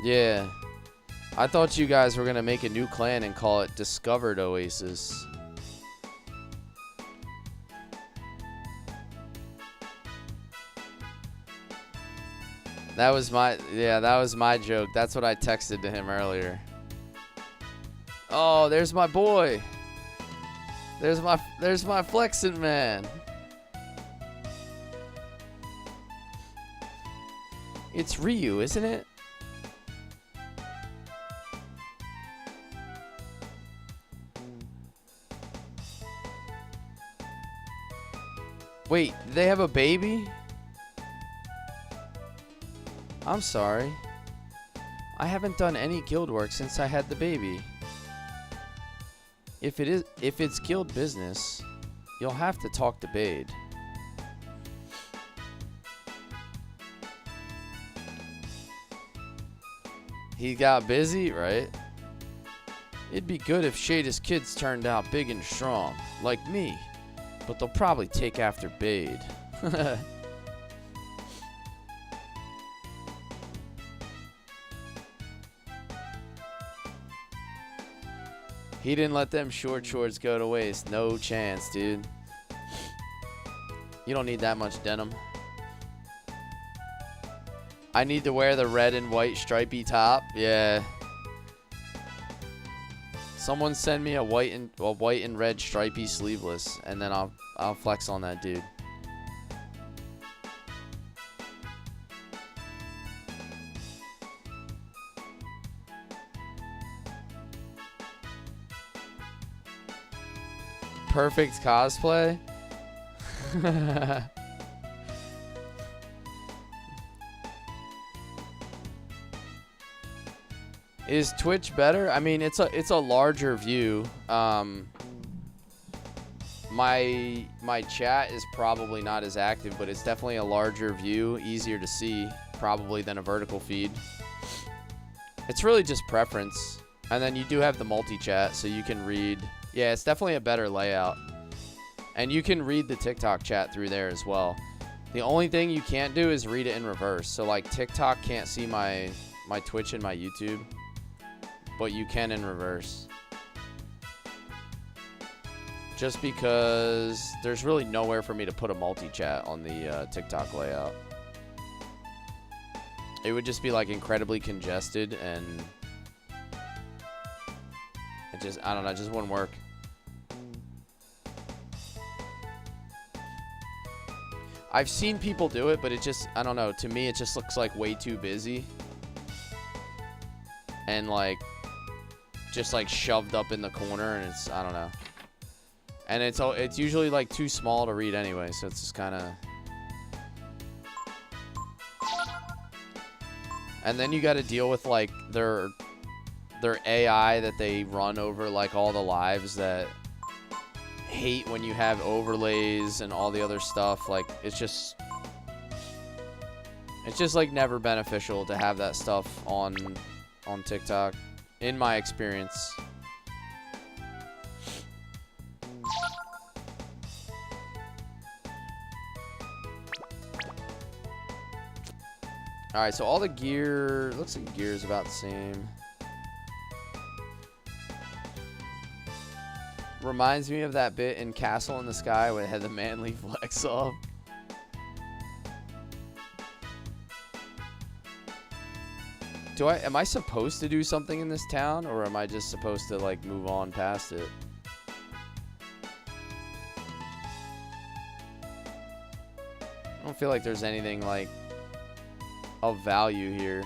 Yeah. I thought you guys were gonna make a new clan and call it Discovered Oasis. That was my joke. That's what I texted to him earlier. Oh, there's my boy. There's my flexing man. It's Ryu, isn't it? Wait, did they have a baby? I'm sorry. I haven't done any guild work since I had the baby. If it's guild business, you'll have to talk to Bade. He got busy, right? It'd be good if Shada's kids turned out big and strong, like me. But they'll probably take after Bade. He didn't let them short shorts go to waste. No chance, dude. You don't need that much denim. I need to wear the red and white stripy top. Yeah. Someone send me a white and red stripy sleeveless, and then I'll flex on that dude. Perfect cosplay. Is Twitch better? I mean, it's a larger view. My chat is probably not as active, but it's definitely a larger view, easier to see probably than a vertical feed. It's really just preference. And then you do have the multi-chat, so you can read. Yeah, it's definitely a better layout. And you can read the TikTok chat through there as well. The only thing you can't do is read it in reverse. So like TikTok can't see my Twitch and my YouTube, but you can in reverse. Just because there's really nowhere for me to put a multi-chat on the TikTok layout. It would just be like incredibly congested, and it just, I don't know, it just wouldn't work. I've seen people do it, but it just, I don't know, to me it just looks like way too busy. And like, just like shoved up in the corner, and it's, I don't know. And it's usually like too small to read anyway, so it's just kind of. And then you got to deal with like their AI that they run over like all the lives that hate when you have overlays and all the other stuff. Like it's It's just like never beneficial to have that stuff on TikTok, in my experience. All right, so all the gear, looks like gear is about the same. Reminds me of that bit in Castle in the Sky where it had the manly flex off. Am I supposed to do something in this town, or am I just supposed to like move on past it? I don't feel like there's anything like of value here.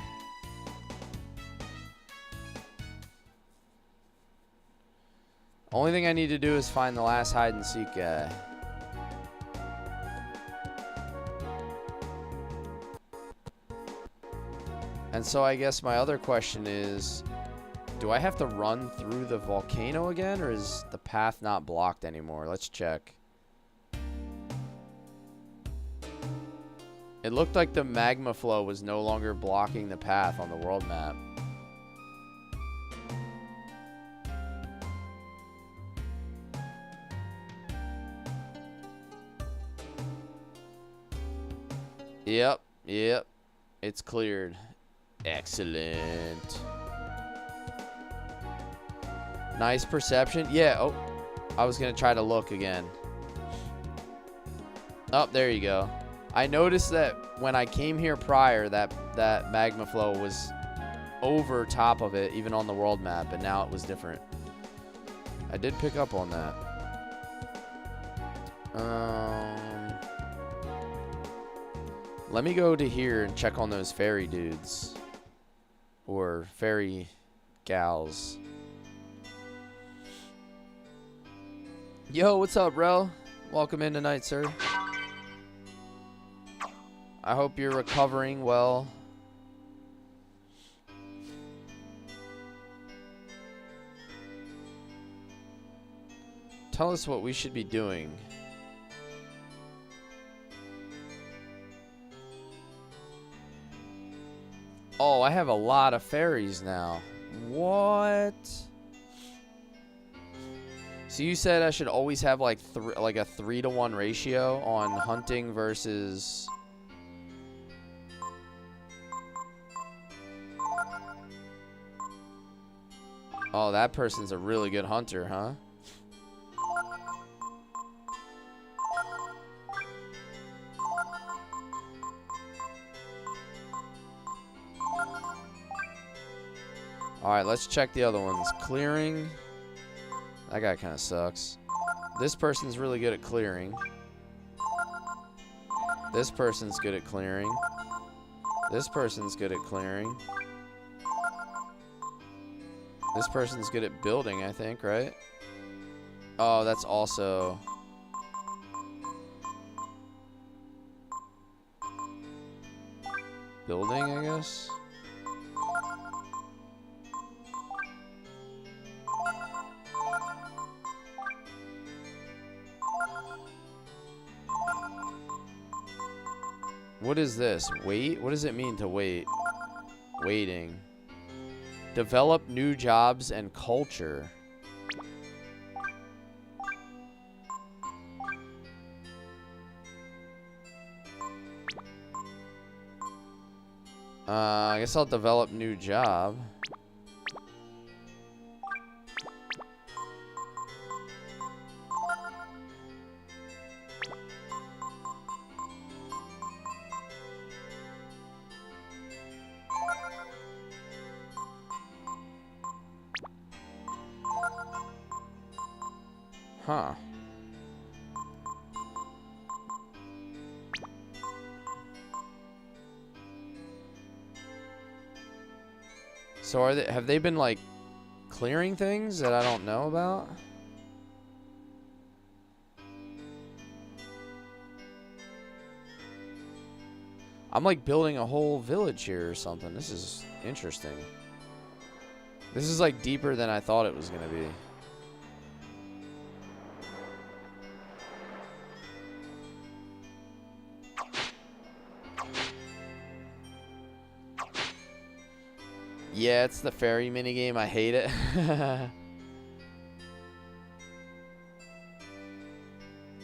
Only thing I need to do is find the last hide and seek guy. And so I guess my other question is, do I have to run through the volcano again, or is the path not blocked anymore? Let's check. It looked like the magma flow was no longer blocking the path on the world map. Yep. It's cleared. Excellent. Nice perception. Yeah, oh. I was going to try to look again. Oh, there you go. I noticed that when I came here prior, that magma flow was over top of it, even on the world map, and now it was different. I did pick up on that. Let me go to here and check on those fairy dudes. Or fairy gals. Yo, what's up, bro? Welcome in tonight, sir. I hope you're recovering well. Tell us what we should be doing. Oh, I have a lot of fairies now. What? So you said I should always have like a 3-to-1 ratio on hunting versus... Oh, that person's a really good hunter, huh? Alright, let's check the other ones. Clearing. That guy kind of sucks. This person's really good at clearing. This person's good at clearing. This person's good at clearing. This person's good at building, I think, right? Oh, that's also... building, I guess? What is this? Wait? What does it mean to wait? Waiting. Develop new jobs and culture. I guess I'll develop new job. Huh. So have they been like clearing things that I don't know about? I'm like building a whole village here or something. This is interesting. This is like deeper than I thought it was gonna be. Yeah, it's the fairy minigame. I hate it.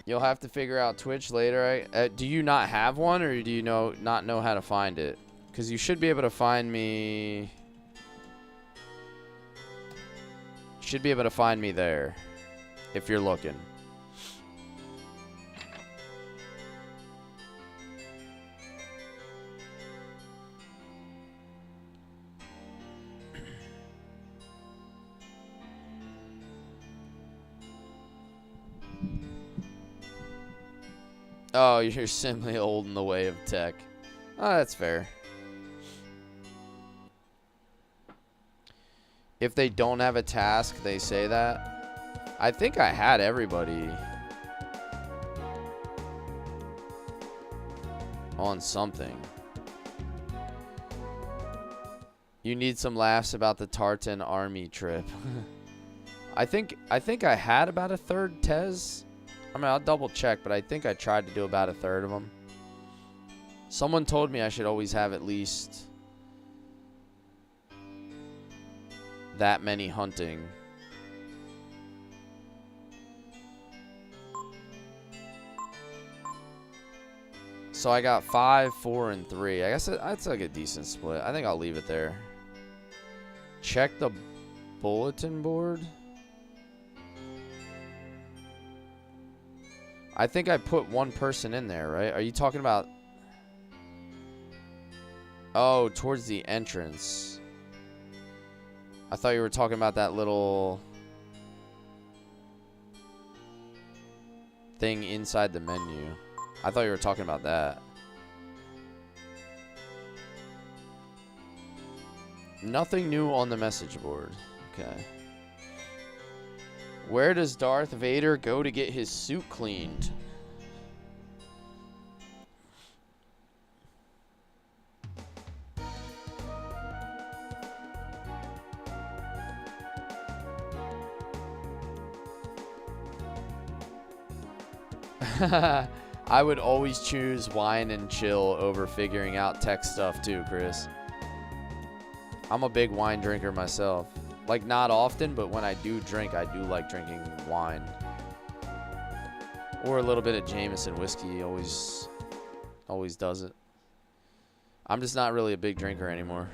You'll have to figure out Twitch later. Do you not have one, or do you not know how to find it? Because you should be able to find me. You should be able to find me there if you're looking. Oh, you're simply old in the way of tech. Oh, that's fair. If they don't have a task, they say that. I think I had everybody on something. You need some laughs about the Tartan army trip. I think I had about a third Tez. I mean, I'll double check, but I think I tried to do about a third of them. Someone told me I should always have at least that many hunting. So I got 5, 4, and 3. I guess that's like a decent split. I think I'll leave it there. Check the bulletin board. I think I put one person in there, right? Are you talking about... Oh, towards the entrance. I thought you were talking about that little thing inside the menu. I thought you were talking about that. Nothing new on the message board. Okay. Where does Darth Vader go to get his suit cleaned? I would always choose wine and chill over figuring out tech stuff too, Chris. I'm a big wine drinker myself. Like, not often, but when I do drink, I do like drinking wine. Or a little bit of Jameson whiskey. Always does it. I'm just not really a big drinker anymore.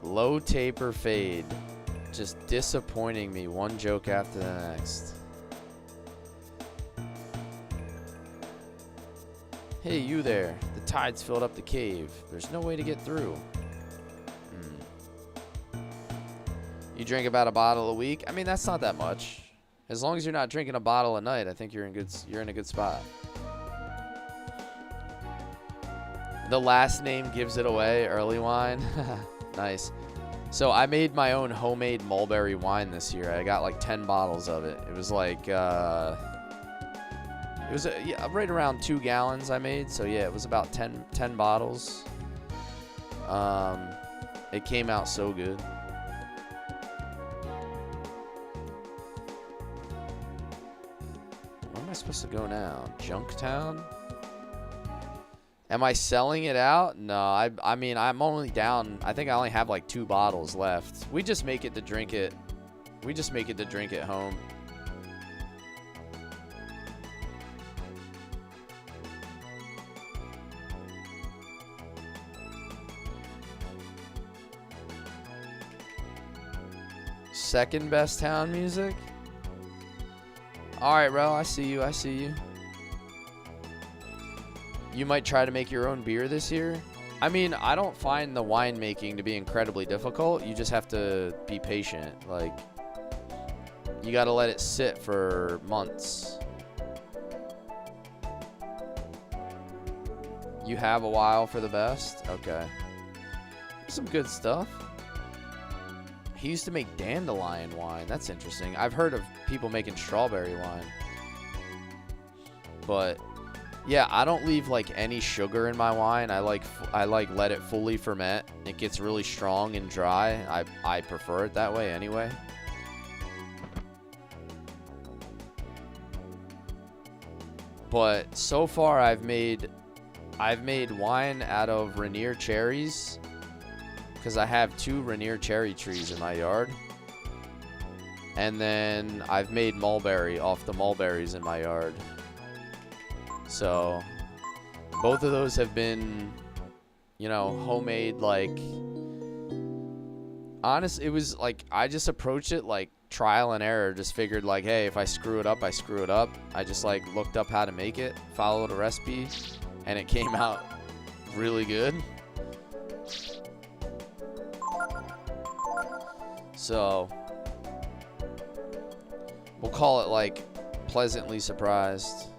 Low taper fade. Just disappointing me one joke after the next. Hey, you there. The tide's filled up the cave. There's no way to get through. You drink about a bottle a week? I mean, that's not that much. As long as you're not drinking a bottle a night, I think you're in a good spot. The last name gives it away. Early wine. Nice. So I made my own homemade mulberry wine this year. I got like 10 bottles of it. It was like... It was right around 2 gallons I made. So yeah, it was about 10 bottles. It came out so good. Where am I supposed to go now? Junktown? Am I selling it out? No, I mean, I'm only down. I think I only have like 2 bottles left. We just make it to drink it. We just make it to drink at home. Second best town music? Alright, bro. I see you. I see you. You might try to make your own beer this year. I mean, I don't find the wine making to be incredibly difficult. You just have to be patient. Like, you got to let it sit for months. You have a while for the best? Okay. Some good stuff. He used to make dandelion wine. That's interesting. I've heard of people making strawberry wine. But yeah, I don't leave like any sugar in my wine. I like let it fully ferment. It gets really strong and dry. I prefer it that way anyway. But so far I've made I've made wine out of Rainier cherries because I have 2 Rainier cherry trees in my yard. And then I've made mulberry off the mulberries in my yard. So both of those have been, you know, homemade, like, honest. It was like, I just approached it like trial and error. Just figured like, hey, if I screw it up, I screw it up. I just like looked up how to make it, followed a recipe, and it came out really good. So we'll call it like pleasantly surprised.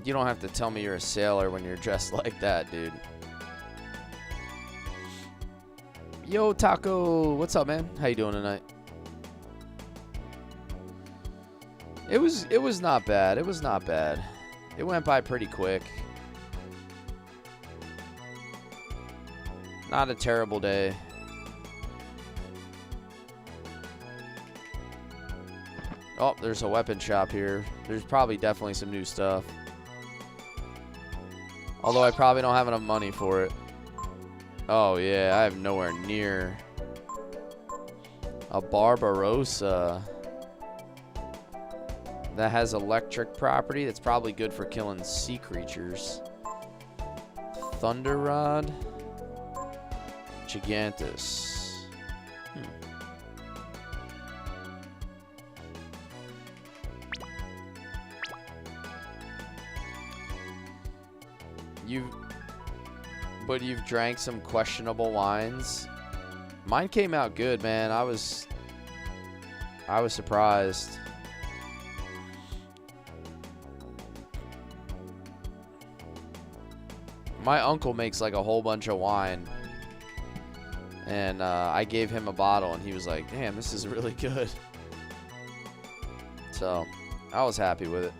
You don't have to tell me you're a sailor when you're dressed like that, dude. Yo, Taco. What's up, man? How you doing tonight? It was not bad. It was not bad. It went by pretty quick. Not a terrible day. Oh, there's a weapon shop here. There's probably definitely some new stuff. Although I probably don't have enough money for it. Oh, yeah, I have nowhere near a Barbarossa that has electric property. That's probably good for killing sea creatures. Thunder Rod. Gigantus. You've drank some questionable wines. Mine came out good, man. I was surprised. My uncle makes like a whole bunch of wine, and I gave him a bottle, and he was like, "Damn, this is really good." So I was happy with it.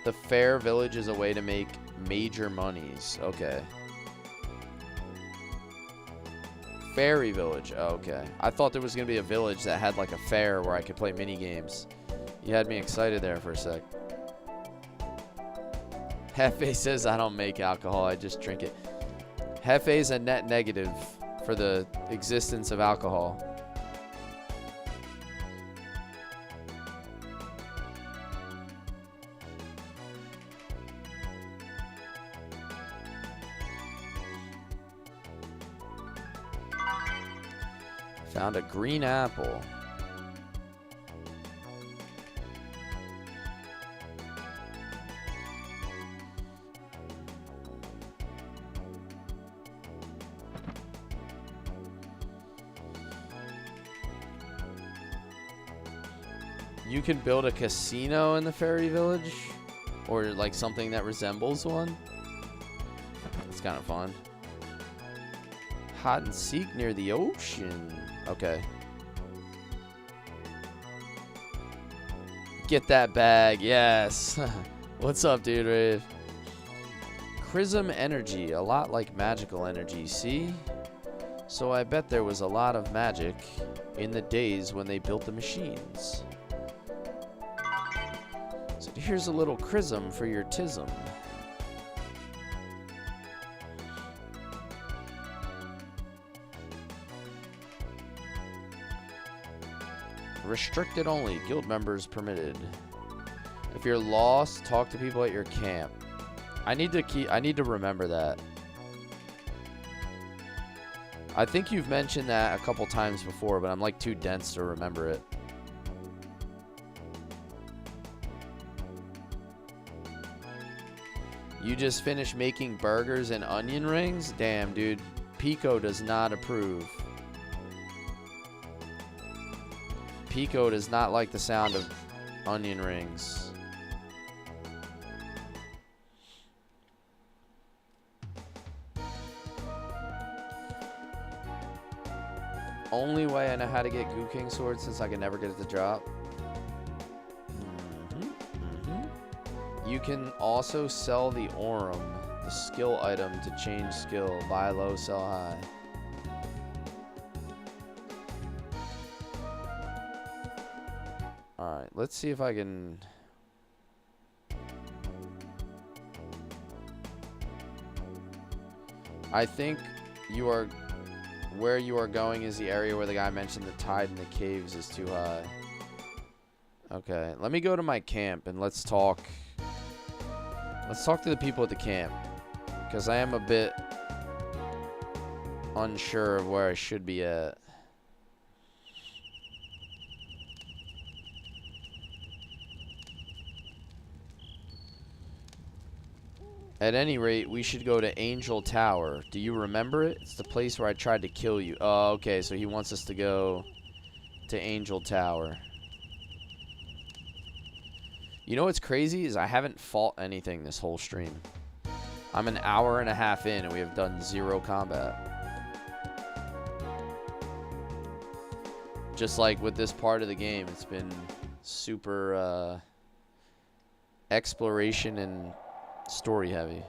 The Fair Village is a way to make major monies. Okay. Fairy Village. Oh, okay. I thought there was going to be a village that had like a fair where I could play mini games. You had me excited there for a sec. Hefe says I don't make alcohol. I just drink it. Hefe's a net negative for the existence of alcohol. Found a green apple. You can build a casino in the fairy village, or like something that resembles one. It's kind of fun. Hide and seek near the ocean. Okay. Get that bag. Yes. What's up, dude? Rave. Chrysm energy. A lot like magical energy. See? So I bet there was a lot of magic in the days when they built the machines. So here's a little chrysm for your tism. Restricted only. Guild members permitted. If you're lost, talk to people at your camp. I need to remember that. I think you've mentioned that a couple times before, but I'm like too dense to remember it. You just finished making burgers and onion rings? Damn, dude. Pico does not approve. Pico does not like the sound of onion rings. only way I know how to get Goo King Sword since I can never get it to drop. You can also sell the Aurum, the skill item to change skill. Buy low, sell high. Alright, let's see if I can... I think you are... Where you are going is the area where the guy mentioned the tide in the caves is too high. Okay, let me go to my camp and let's talk... Let's talk to the people at the camp. Because I am a bit... unsure of where I should be at. At any rate, we should go to Angel Tower. Do you remember it? It's the place where I tried to kill you. Oh, okay, so he wants us to go to Angel Tower. You know what's crazy is I haven't fought anything this whole stream. I'm an hour and a half in and we have done 0 combat. Just like with this part of the game, it's been super exploration and story heavy.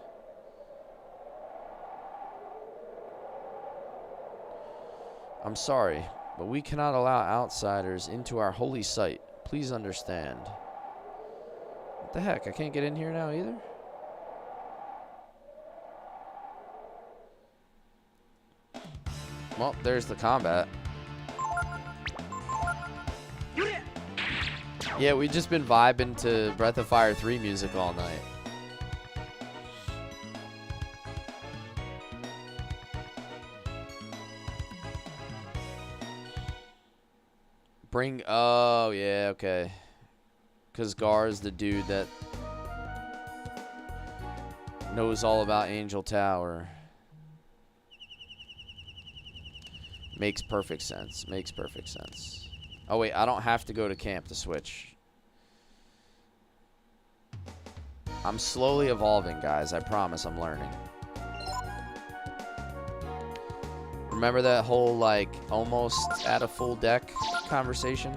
I'm sorry, but we cannot allow outsiders into our holy site. Please understand. What the heck? I can't get in here now either? Well, there's the combat. Yeah, we've just been vibing to Breath of Fire 3 music all night. Oh, yeah, okay. Because Gar's the dude that knows all about Angel Tower. Makes perfect sense. Makes perfect sense. Oh, wait, I don't have to go to camp to switch. I'm slowly evolving, guys. I promise I'm learning. Remember that whole, like, almost at a full deck conversation?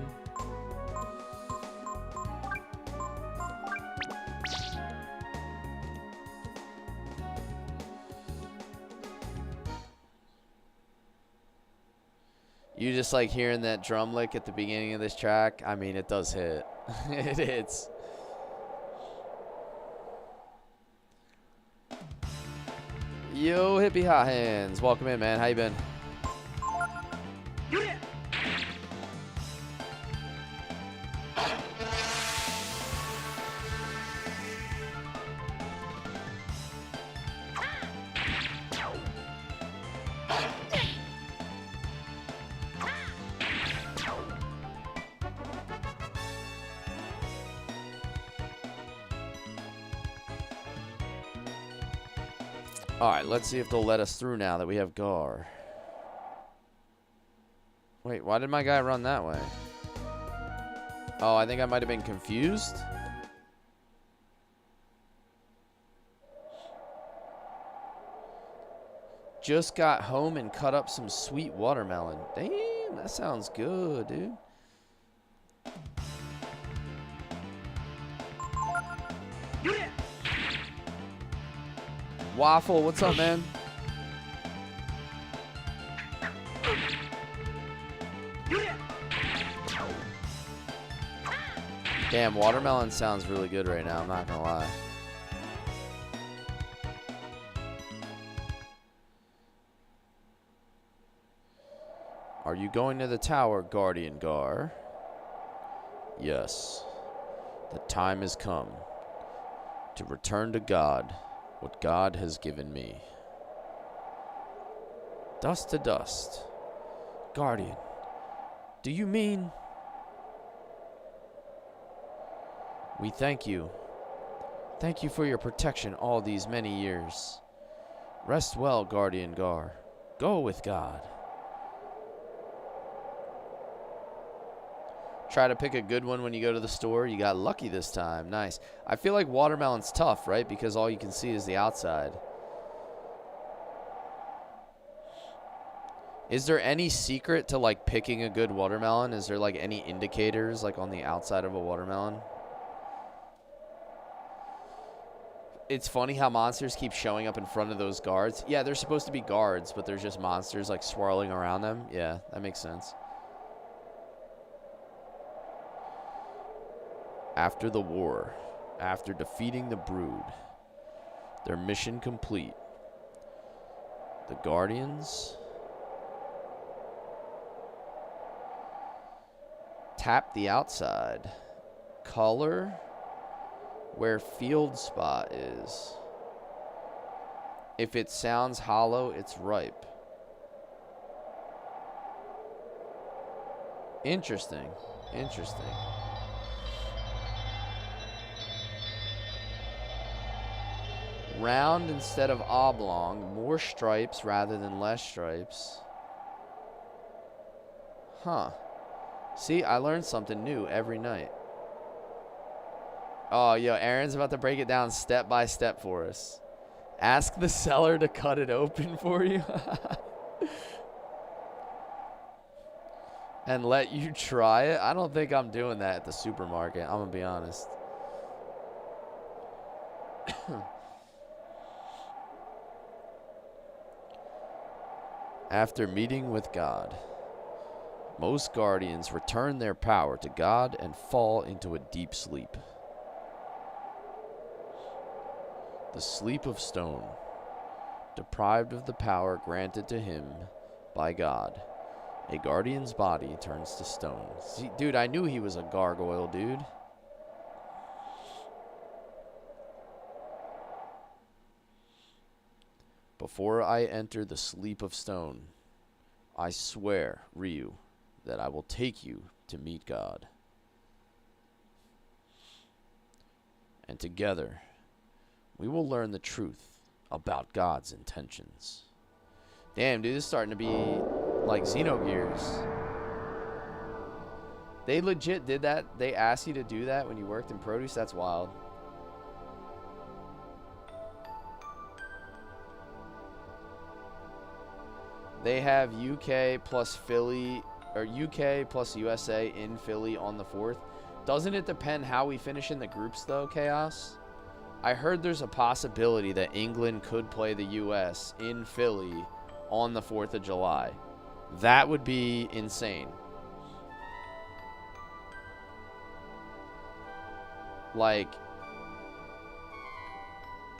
You just like hearing that drum lick at the beginning of this track? I mean, it does hit. It hits. Yo, hippie hot hands. Welcome in, man. How you been? Alright, let's see if they'll let us through now that we have Gar. Wait, why did my guy run that way? Oh, I think I might have been confused. Just got home and cut up some sweet watermelon. Damn, that sounds good, dude. Waffle, what's up, man? Damn, watermelon sounds really good right now, I'm not gonna lie. Are you going to the tower, Guardian Gar? Yes. The time has come to return to God what God has given me. Dust to dust. Guardian, do you mean? We thank you. Thank you for your protection all these many years. Rest well, Guardian Gar. Go with God. Try to pick a good one when you go to the store. You got lucky this time. Nice. I feel like watermelon's tough, right? Because all you can see is the outside. Is there any secret to like picking a good watermelon? Is there like any indicators like on the outside of a watermelon? It's funny how monsters keep showing up in front of those guards. Yeah, they're supposed to be guards, but there's just monsters like swirling around them. Yeah, that makes sense. After the war, after defeating the Brood, their mission complete. The Guardians tap the outside. Color where field spot is. If it sounds hollow, it's ripe. Interesting. Interesting. Round instead of oblong. More stripes rather than less stripes. Huh. See, I learned something new every night. Oh, yo, Aaron's about to break it down step by step for us. Ask the seller to cut it open for you. And let you try it. I don't think I'm doing that at the supermarket. I'm going to be honest. After meeting with God, most guardians return their power to God and fall into a deep sleep. The sleep of stone, deprived of the power granted to him by God. A guardian's body turns to stone. See, dude, I knew he was a gargoyle, dude. Before I enter the sleep of stone, I swear, Ryu, that I will take you to meet God. And together, we will learn the truth about God's intentions. Damn, dude, this is starting to be like Xenogears. They legit did that? They asked you to do that when you worked in produce? That's wild. They have UK plus Philly, or UK plus USA in Philly on the 4th. Doesn't it depend how we finish in the groups, though, Chaos? I heard there's a possibility that England could play the US in Philly on the 4th of July. That would be insane. Like,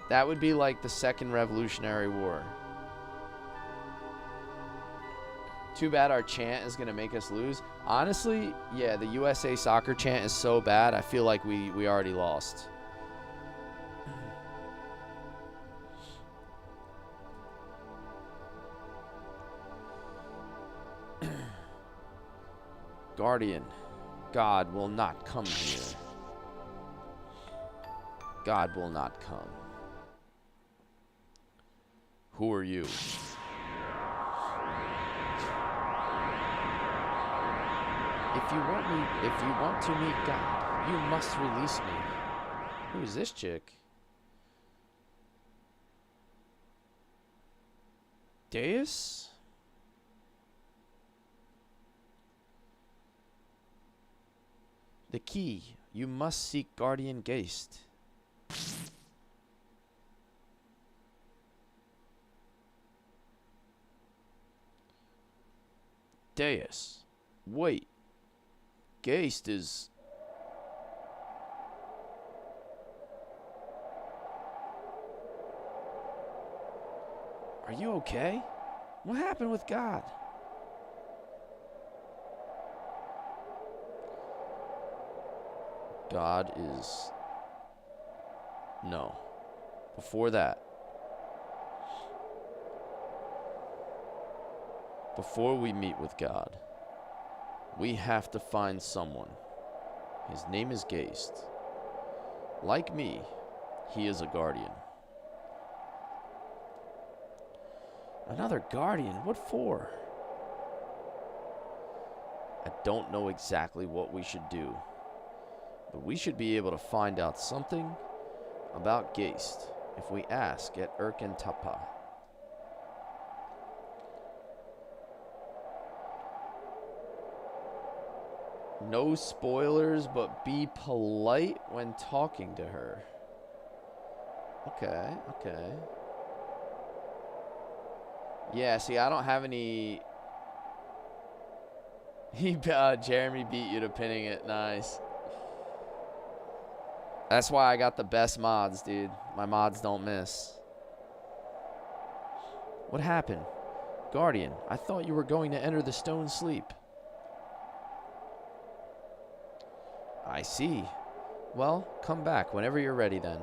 that would be like the Second Revolutionary War. Too bad our chant is going to make us lose. Honestly, yeah, the USA soccer chant is so bad, I feel like we already lost. Guardian, God will not come here. God will not come. Who are you? If you want to meet God, you must release me. Who is this chick? Deus? The key. You must seek Guardian Geist. Deus. Wait. Geist is... Are you okay? What happened with God? God is... No. Before that. Before we meet with God, we have to find someone. His name is Geist. Like me, he is a guardian. Another guardian? What for? I don't know exactly what we should do, but we should be able to find out something about Geist if we ask at Urken Tapa. No spoilers, but be polite when talking to her. Okay, okay. Yeah, see, I don't have any... Jeremy beat you to pinning it. Nice. That's why I got the best mods, dude. My mods don't miss. What happened? Guardian, I thought you were going to enter the stone sleep. I see. Well, come back whenever you're ready then.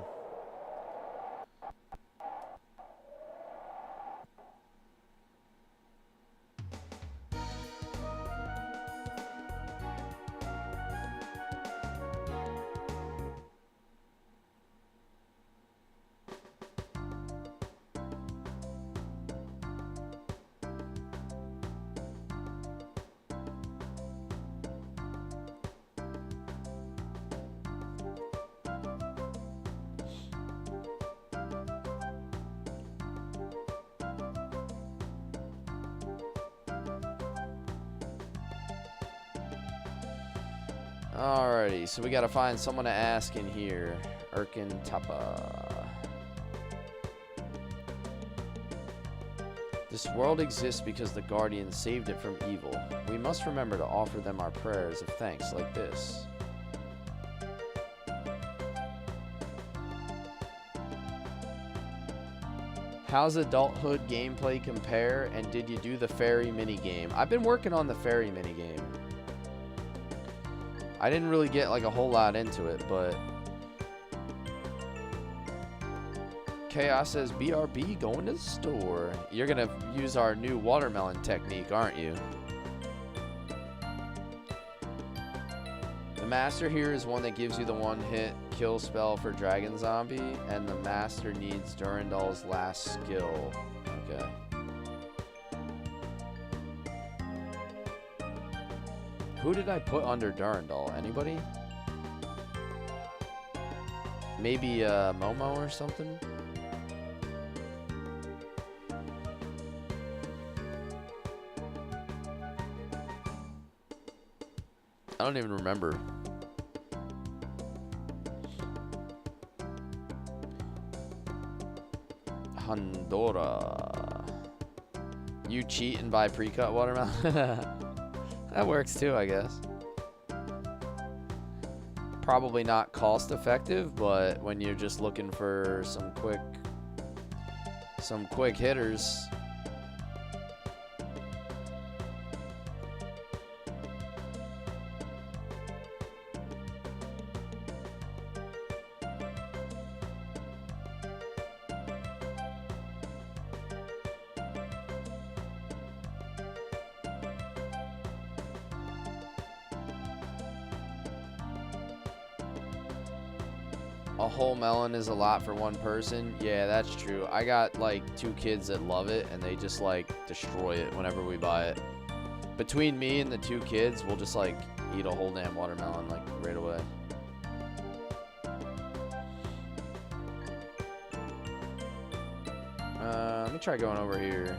Alrighty, so we gotta find someone to ask in here. Erkin Tapa. This world exists because the Guardians saved it from evil. We must remember to offer them our prayers of thanks like this. How's adulthood gameplay compare, and did you do the fairy minigame? I've been working on the fairy minigame. I didn't really get like a whole lot into it, but Chaos says BRB going to the store. You're gonna use our new watermelon technique, aren't you? The master here is one that gives you the one-hit kill spell for Dragon Zombie, and the master needs Durandal's last skill. Okay. Who did I put under Durandal? Anybody? Maybe Momo or something? I don't even remember. Honduras. You cheat and buy pre-cut watermelon? That works too, I guess. Probably not cost effective, but when you're just looking for some quick hitters. A whole melon is a lot for one person. Yeah, that's true. I got like 2 kids that love it, and they just like destroy it whenever we buy it. Between me and the 2 kids, we'll just like eat a whole damn watermelon like right away. Let me try going over here.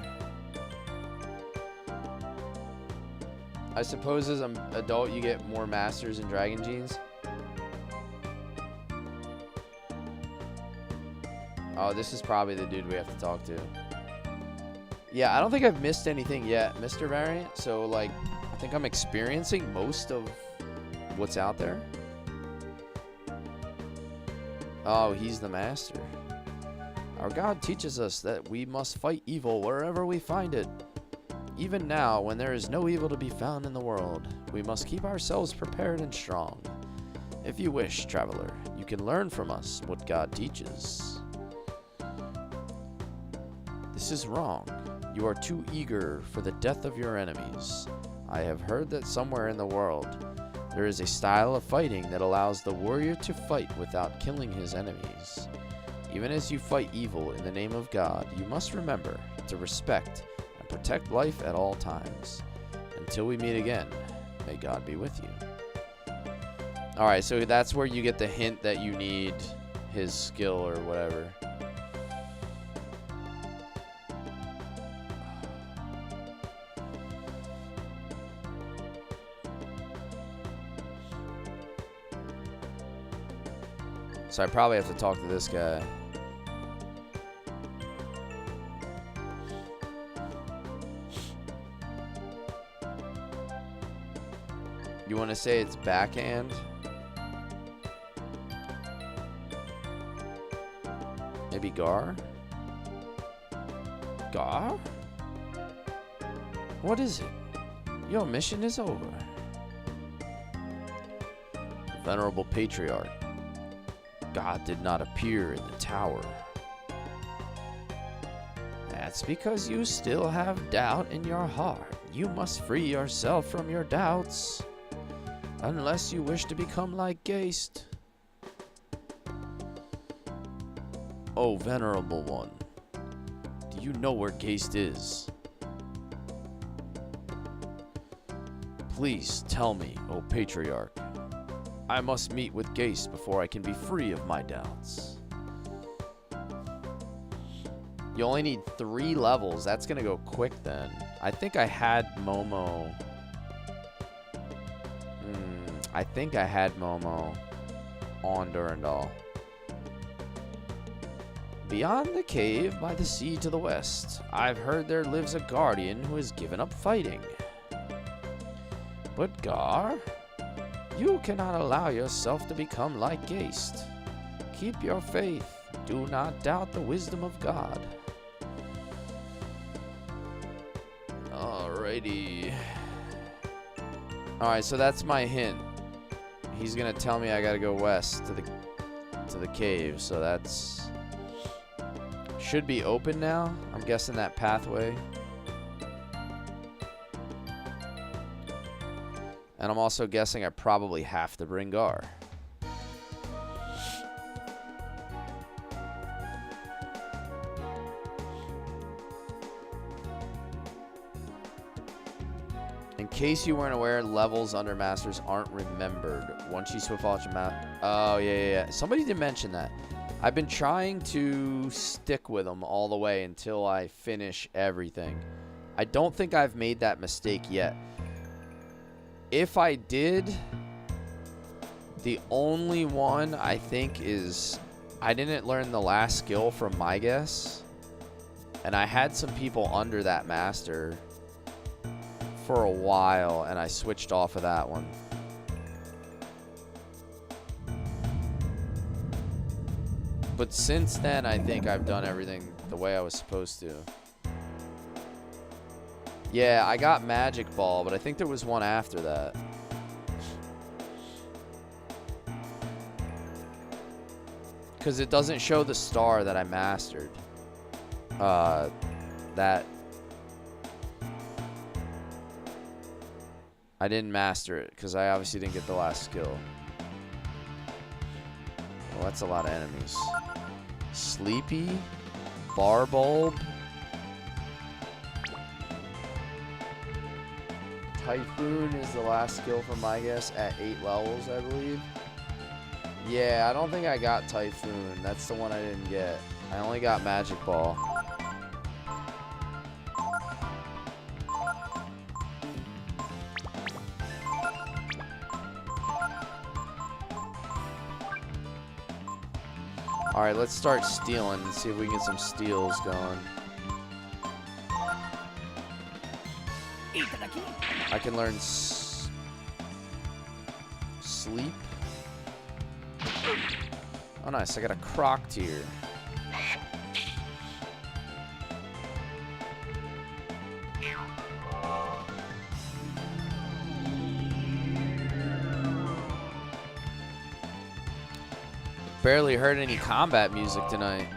I suppose as an adult you get more masters and dragon genes. Oh, this is probably the dude we have to talk to. Yeah, I don't think I've missed anything yet, Mr. Variant. So, like, I think I'm experiencing most of what's out there. Oh, he's the master. Our God teaches us that we must fight evil wherever we find it. Even now, when there is no evil to be found in the world, we must keep ourselves prepared and strong. If you wish, traveler, you can learn from us what God teaches. This is wrong. You are too eager for the death of your enemies. I have heard that somewhere in the world, there is a style of fighting that allows the warrior to fight without killing his enemies. Even as you fight evil in the name of God, you must remember to respect and protect life at all times. Until we meet again, may God be with you. Alright, so that's where you get the hint that you need his skill or whatever. So I probably have to talk to this guy. You want to say it's backhand? Maybe Gar? Gar? What is it? Your mission is over. Venerable Patriarch, God did not appear in the tower. That's because you still have doubt in your heart. You must free yourself from your doubts. Unless you wish to become like Geist. Oh, Venerable One, do you know where Geist is? Please tell me, O Patriarch. I must meet with Geist before I can be free of my doubts. You only need 3 levels. That's gonna go quick then. I think I had Momo. I think I had Momo on Durandal. Beyond the cave by the sea to the west, I've heard there lives a guardian who has given up fighting. But Gar, you cannot allow yourself to become like Geist. Keep your faith. Do not doubt the wisdom of God. Alrighty. Alright, so that's my hint. He's gonna tell me I gotta go west to the cave, so that's should be open now. I'm guessing that pathway. And I'm also guessing I probably have to bring Gar. In case you weren't aware, levels under Masters aren't remembered. Once you switch off your map. Oh, yeah. Somebody did mention that. I've been trying to stick with them all the way until I finish everything. I don't think I've made that mistake yet. If I did, the only one I think is I didn't learn the last skill from my guess. And I had some people under that master for a while, and I switched off of that one. But since then, I think I've done everything the way I was supposed to. Yeah, I got Magic Ball, but I think there was one after that. Because it doesn't show the star that I mastered. That... I didn't master it, because I obviously didn't get the last skill. Well, that's a lot of enemies. Sleepy. Barbulb. Typhoon is the last skill from my guess at 8 levels, I believe. Yeah, I don't think I got Typhoon. That's the one I didn't get. I only got Magic Ball. Alright, let's start stealing and see if we can get some steals going. I can learn sleep. Oh, nice. I got a Croc tier. Barely heard any combat music tonight.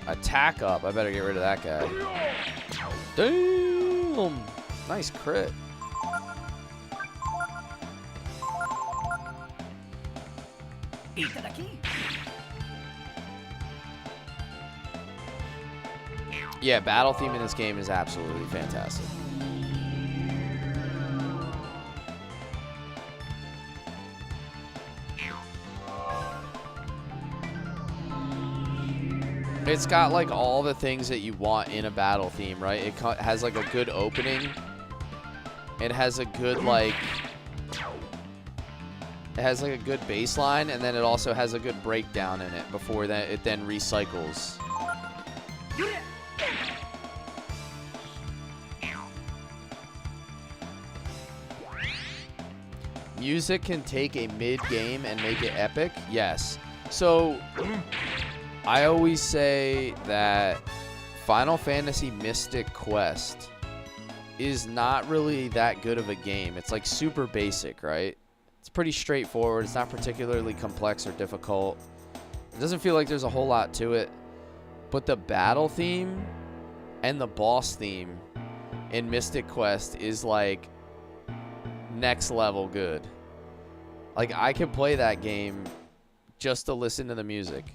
Attack up. I better get rid of that guy. Damn! Nice crit. Yeah, battle theme in this game is absolutely fantastic. It's got like all the things that you want in a battle theme, right? It has like a good opening. It has a good like... It has like a good bass line, and then it also has a good breakdown in it before that it then recycles. Music can take a mid-game and make it epic? Yes. So, I always say that Final Fantasy Mystic Quest is not really that good of a game. It's like super basic, right? It's pretty straightforward. It's not particularly complex or difficult. It doesn't feel like there's a whole lot to it. But the battle theme and the boss theme in Mystic Quest is like next level good. Like, I could play that game just to listen to the music.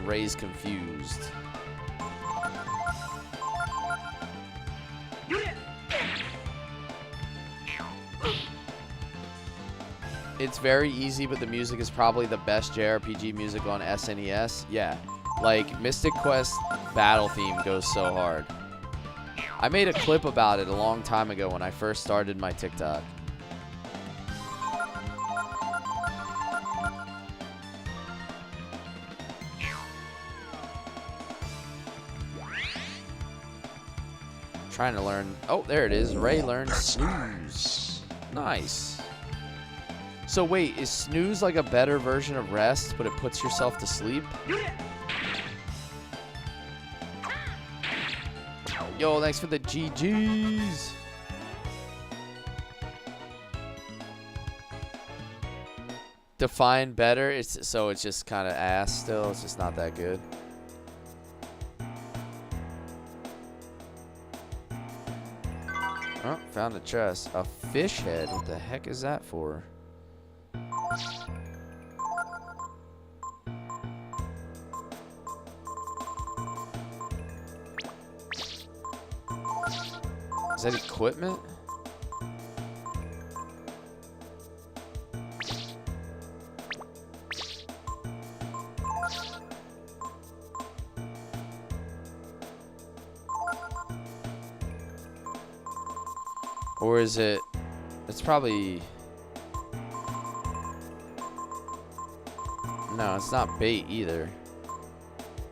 Ray's confused. It's very easy, but the music is probably the best JRPG music on SNES. Yeah, like Mystic Quest battle theme goes so hard. I made a clip about it a long time ago when I first started my TikTok. Trying to learn. Oh, there it is. Ray learned snooze. Nice. So wait, is snooze like a better version of rest, but it puts yourself to sleep? Yo, thanks for the GGs. Define better. It's just kind of ass still. It's just not that good. Oh, found a chest. A fish head. What the heck is that for? Is that equipment? Or is it... It's probably... No, it's not bait either.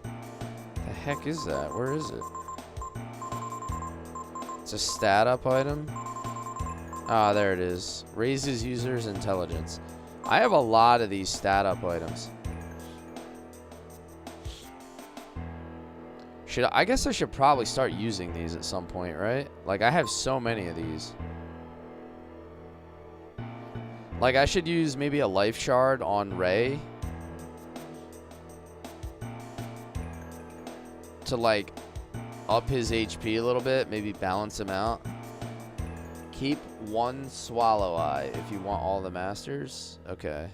The heck is that? Where is it? It's a stat up item. Ah, there it is. Raises users' intelligence. I have a lot of these stat up items. I guess I should probably start using these at some point, right? Like, I have so many of these. Like, I should use maybe a life shard on Ray to, like, up his HP a little bit, maybe balance him out. Keep one swallow eye if you want all the masters. Okay.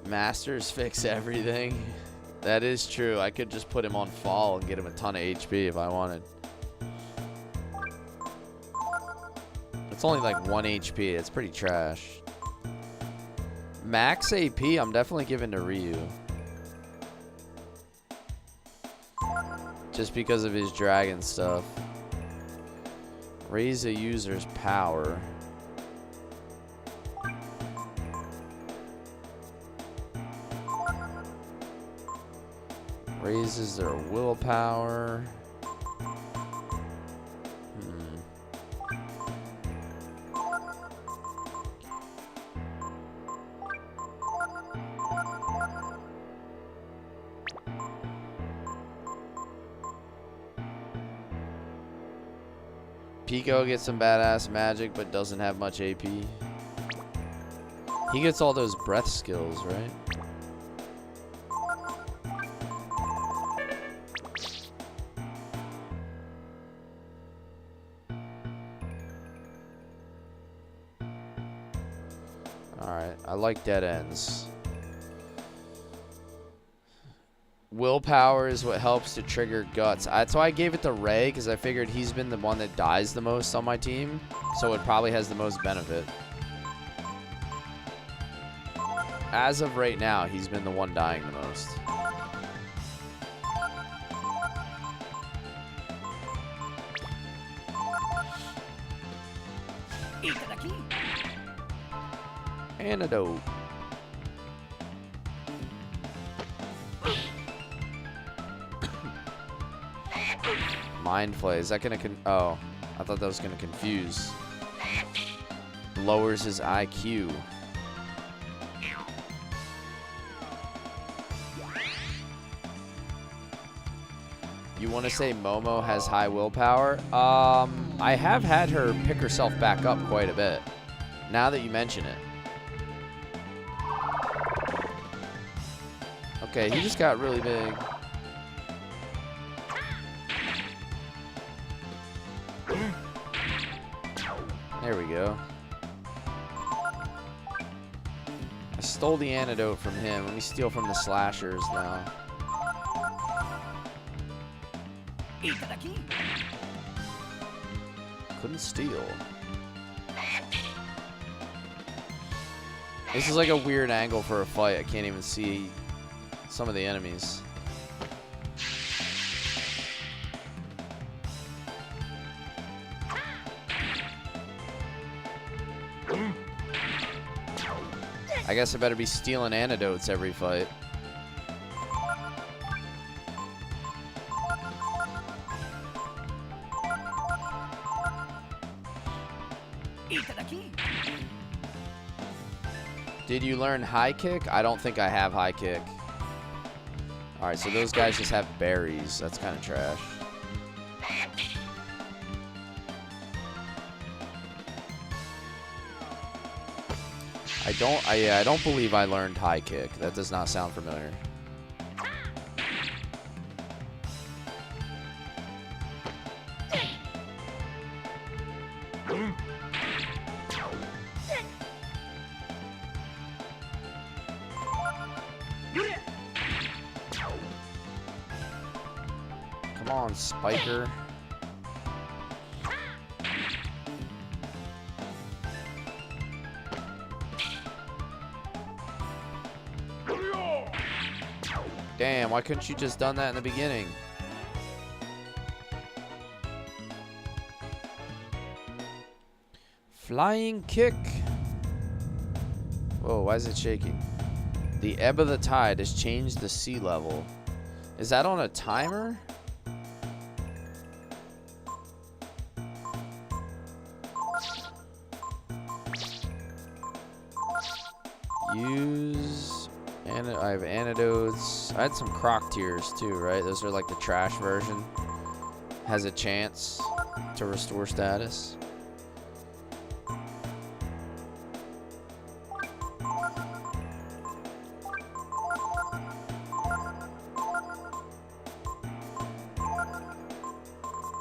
Masters fix everything. That is true. I could just put him on fall and get him a ton of HP if I wanted. It's only like 1 HP. It's pretty trash. Max AP, I'm definitely giving to Ryu. Just because of his dragon stuff. Raise a user's power. Raises their willpower. Pico gets some badass magic, but doesn't have much AP. He gets all those breath skills, right? Alright, I like dead ends. Willpower is what helps to trigger guts. That's why I gave it to Ray, because I figured he's been the one that dies the most on my team, so it probably has the most benefit. As of right now, he's been the one dying the most. Antidote. Mind Flay. Is that gonna oh, I thought that was gonna confuse. Lowers his IQ. You want to say Momo has high willpower? I have had her pick herself back up quite a bit. Now that you mention it. Okay, he just got really big. There we go. I stole the antidote from him. Let me steal from the slashers now. Couldn't steal. This is like a weird angle for a fight. I can't even see some of the enemies. I guess I better be stealing antidotes every fight. Did you learn high kick? I don't think I have high kick. Alright, so those guys just have berries. That's kind of trash. I don't believe I learned high kick. That does not sound familiar. Come on, Spiker. Damn, why couldn't you just done that in the beginning? Flying kick. Whoa, why is it shaking? The ebb of the tide has changed the sea level. Is that on a timer? Use... I have antidotes. I had some croc tears too, right? Those are like the trash version. Has a chance to restore status.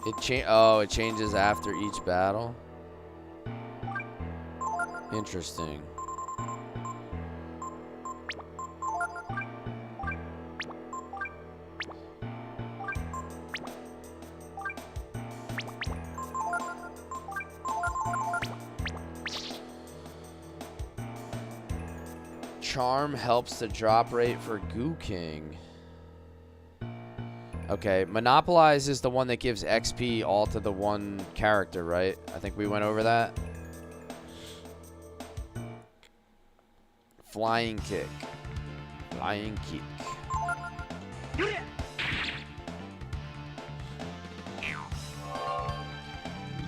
It changes after each battle. Interesting. Charm helps the drop rate for Goo King. Okay, Monopolize is the one that gives XP all to the one character, right? I think we went over that. Flying kick. Flying kick.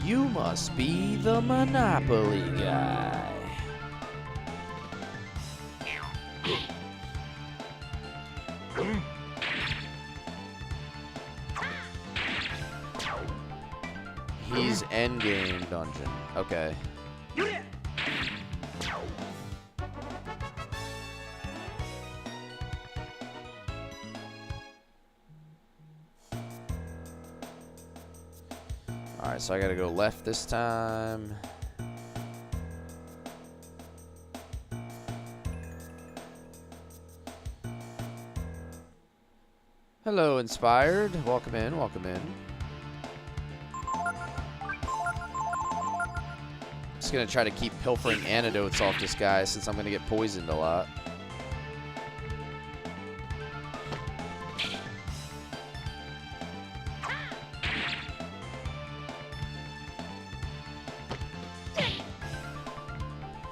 You must be the Monopoly guy. He's endgame dungeon. Okay. Alright, so I gotta go left this time. Hello, Inspired. Welcome in, welcome in. Just gonna try to keep pilfering antidotes off this guy since I'm gonna get poisoned a lot.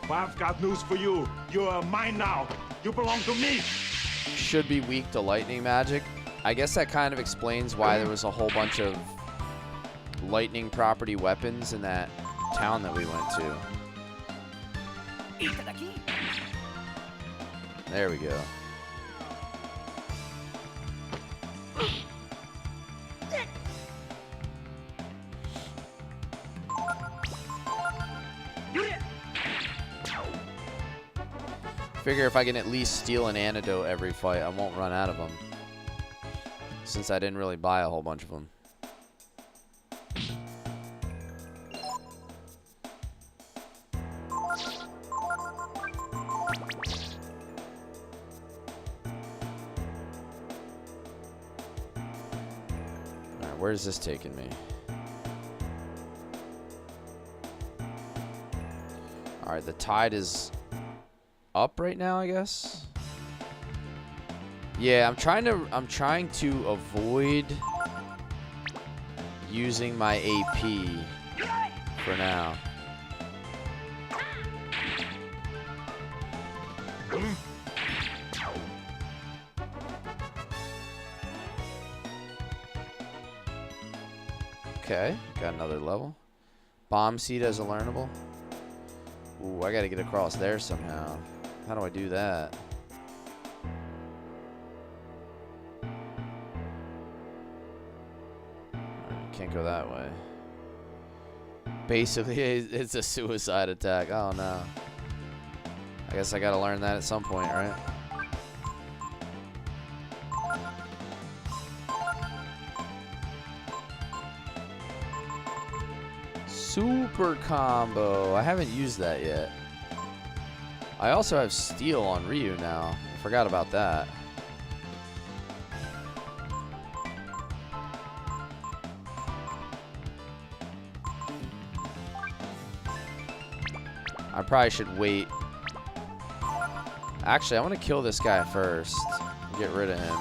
Well, I've got news for you. You're mine now. You belong to me. Should be weak to lightning magic. I guess that kind of explains why there was a whole bunch of lightning property weapons in that town that we went to. There we go. Figure if I can at least steal an antidote every fight, I won't run out of them. Since I didn't really buy a whole bunch of them. Alright, where's this taking me? Alright, the tide is up right now, I guess. Yeah, I'm trying to avoid using my AP for now. Okay, got another level. Bomb seed as a learnable. Ooh, I gotta get across there somehow. How do I do that? Can't go that way. Basically, it's a suicide attack. Oh no. I guess I gotta learn that at some point, right? Super combo. I haven't used that yet. I also have steel on Ryu now. I forgot about that. I probably should wait. Actually, I want to kill this guy first. Get rid of him.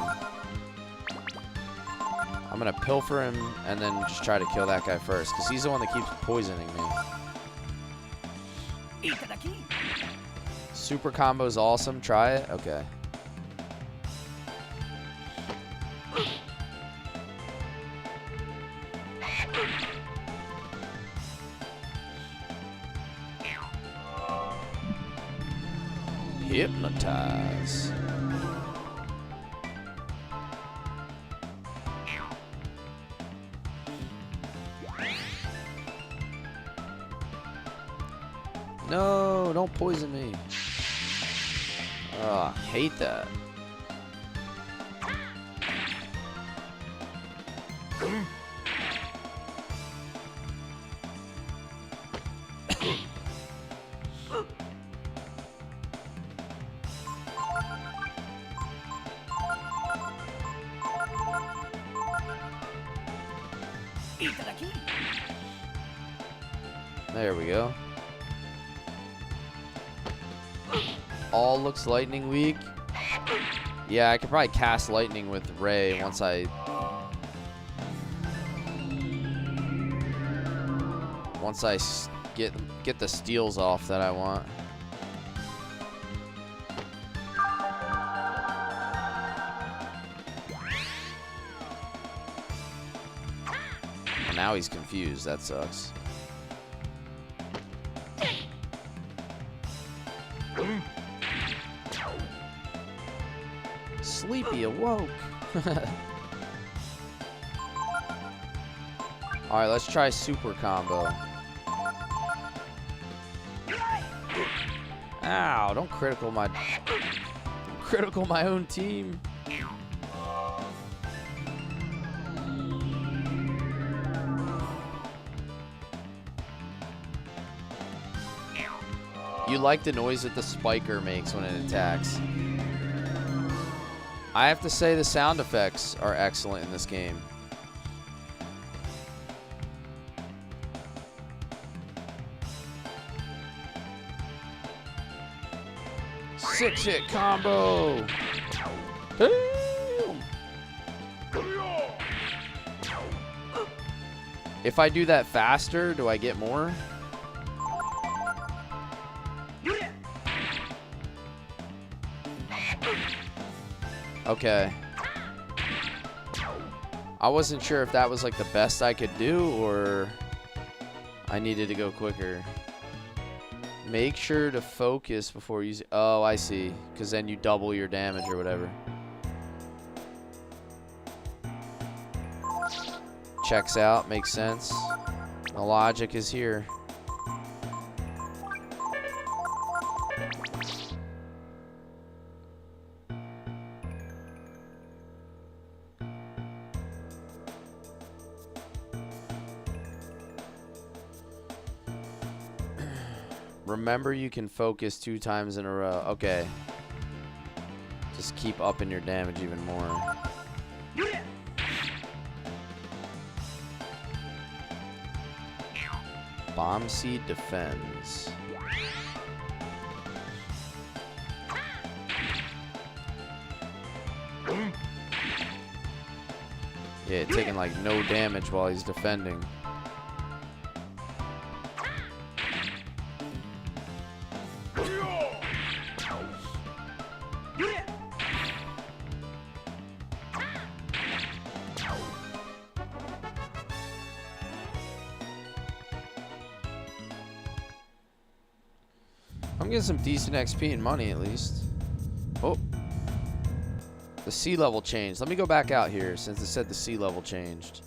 I'm going to pilfer him and then just try to kill that guy first. Because he's the one that keeps poisoning me. Super combo is awesome. Try it. Okay. Hypnotize. No, don't poison me. Oh, I hate that. There we go. All looks lightning weak. Yeah, I could probably cast lightning with Ray once I get the steals off that I want. Well, now he's confused. That sucks. Sleepy awoke. Alright, let's try super combo. Ow, don't critical my own team. You like the noise that the spiker makes when it attacks. I have to say the sound effects are excellent in this game. Six-hit combo. Boom. If I do that faster, do I get more? Okay. I wasn't sure if that was like the best I could do or I needed to go quicker. Make sure to focus before using... Oh, I see. Because then you double your damage or whatever. Checks out. Makes sense. The logic is here. Remember, you can focus 2 times in a row. Okay. Just keep upping your damage even more. Bomb Seed defends. Yeah, taking like no damage while he's defending. I'm getting some decent XP and money at least. Oh. The sea level changed. Let me go back out here since it said the sea level changed.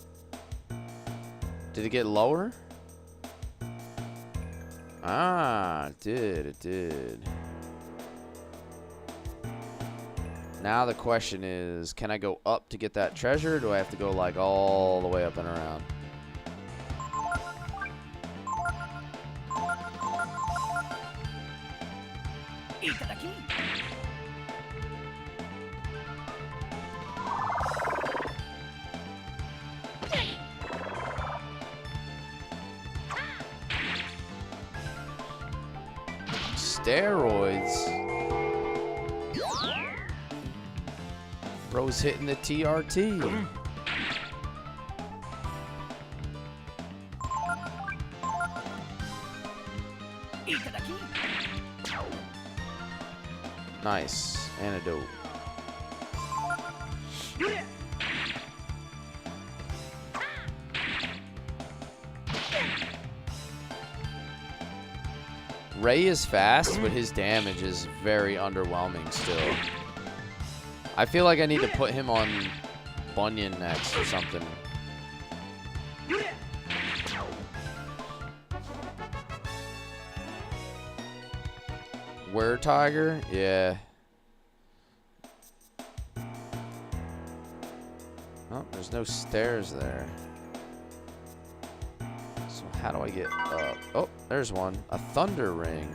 Did it get lower? Ah, it did. It did. Now the question is, can I go up to get that treasure, or do I have to go like all the way up and around? Steroids. Bro's hitting the TRT. Nice. Antidote. Ray is fast, but his damage is very underwhelming still. I feel like I need to put him on Bunyan next or something. Were Tiger? Yeah. Oh, there's no stairs there. So how do I get up? Oh, there's one. A thunder ring.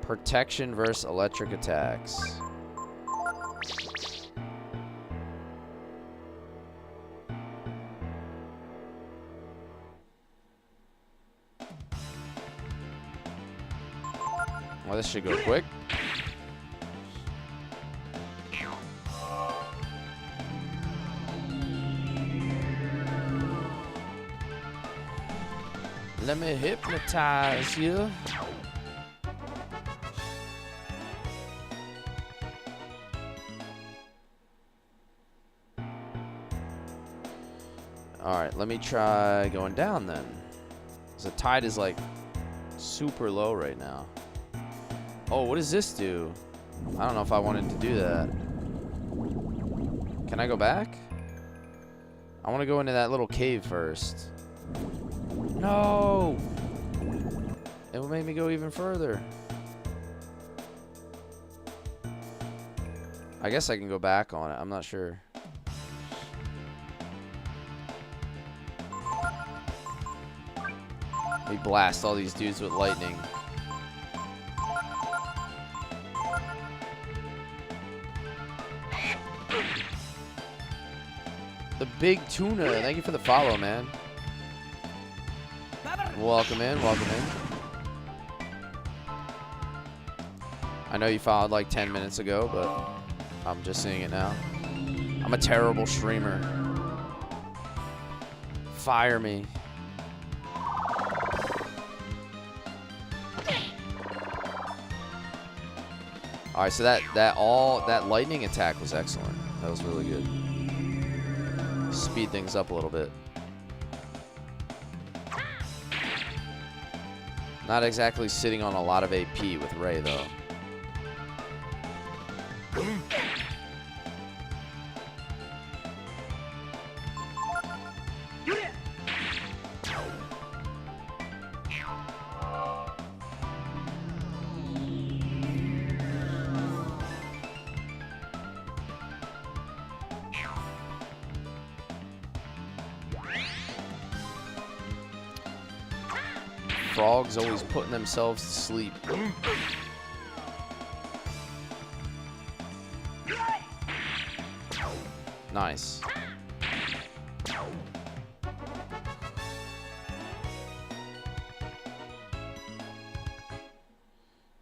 Protection versus electric attacks. Well, this should go quick. Let me hypnotize you. Alright, let me try going down then. Because the tide is like super low right now. Oh, what does this do? I don't know if I wanted to do that. Can I go back? I want to go into that little cave first. No! It will make me go even further. I guess I can go back on it. I'm not sure. We blast all these dudes with lightning. The big tuna. Thank you for the follow, man. Welcome in. Welcome in. I know you followed like 10 minutes ago, but I'm just seeing it now. I'm a terrible streamer. Fire me. All right, so that lightning attack was excellent. That was really good. Speed things up a little bit. Not exactly sitting on a lot of AP with Ray though. Frogs always putting themselves to sleep. Nice.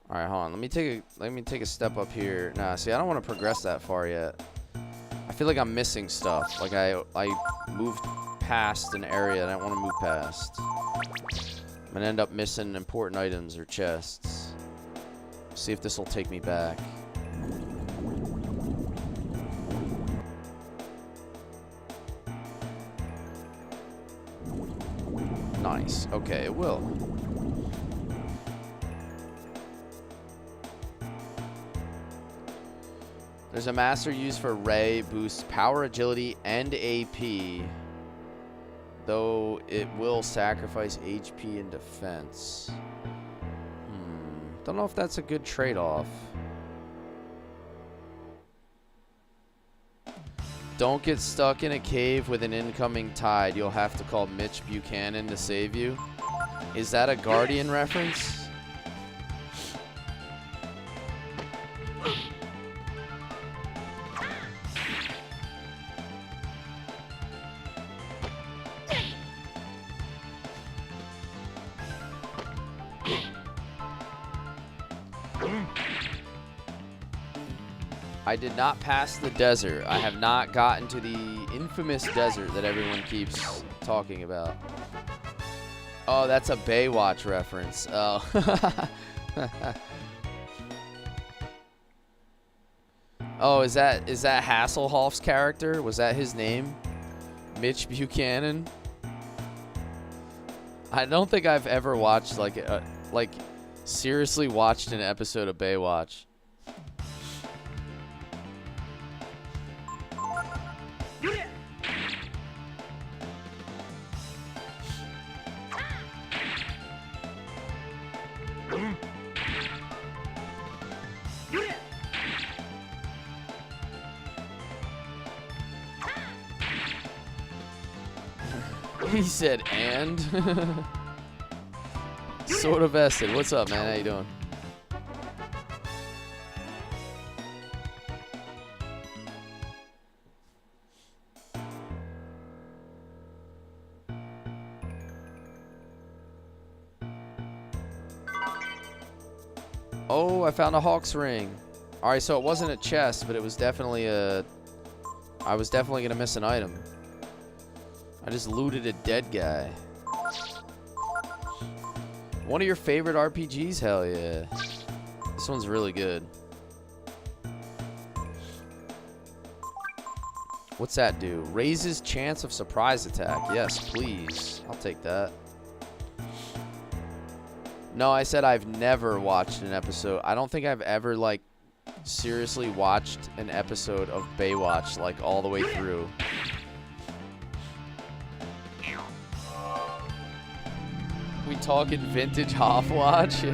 All right, hold on. Let me take a step up here. Nah, see, I don't want to progress that far yet. I feel like I'm missing stuff. Like I moved past an area that I don't want to move past. I'm gonna end up missing important items or chests. See if this will take me back. Nice. Okay, it will. There's a master used for Ray, boosts power, agility, and AP. Though it will sacrifice HP and defense. Don't know if that's a good trade-off. Don't get stuck in a cave with an incoming tide. You'll have to call Mitch Buchanan to save you. Is that a Guardian reference? I did not pass the desert. I have not gotten to the infamous desert that everyone keeps talking about. Oh, that's a Baywatch reference. Oh. Oh, is that Hasselhoff's character? Was that his name? Mitch Buchanan? I don't think I've ever watched like seriously watched an episode of Baywatch. He said, and? Sort of vested. What's up, man? How you doing? Oh, I found a Hawk's ring. Alright, so it wasn't a chest, but it was definitely a... I was definitely going to miss an item. I just looted a dead guy. One of your favorite RPGs? Hell yeah. This one's really good. What's that do? Raises chance of surprise attack. Yes, please. I'll take that. No, I said I've never watched an episode. I don't think I've ever, like, seriously watched an episode of Baywatch, like, all the way through. We talking vintage Hoffwatch?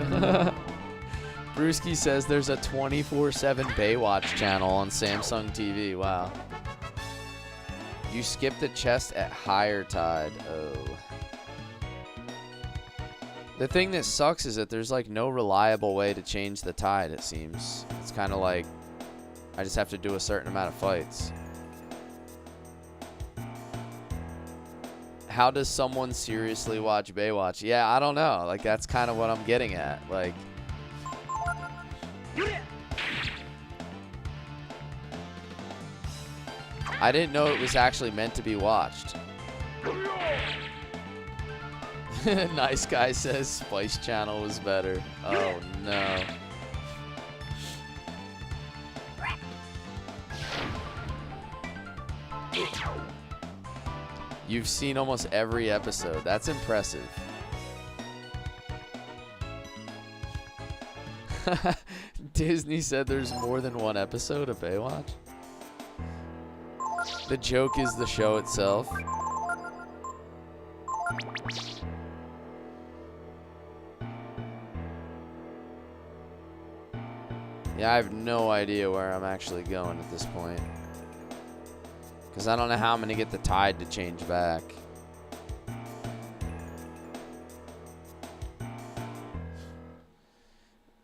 Brewski says there's a 24/7 Baywatch channel on Samsung TV. Wow. You skipped the chest at higher tide. Oh. The thing that sucks is that there's like no reliable way to change the tide, it seems. It's kind of like I just have to do a certain amount of fights. How does someone seriously watch Baywatch? Yeah, I don't know. Like, that's kind of what I'm getting at. Like, I didn't know it was actually meant to be watched. Nice guy says Spice Channel was better. Oh, no. You've seen almost every episode. That's impressive. Disney said there's more than one episode of Baywatch. The joke is the show itself. Yeah, I have no idea where I'm actually going at this point. Because I don't know how I'm going to get the tide to change back.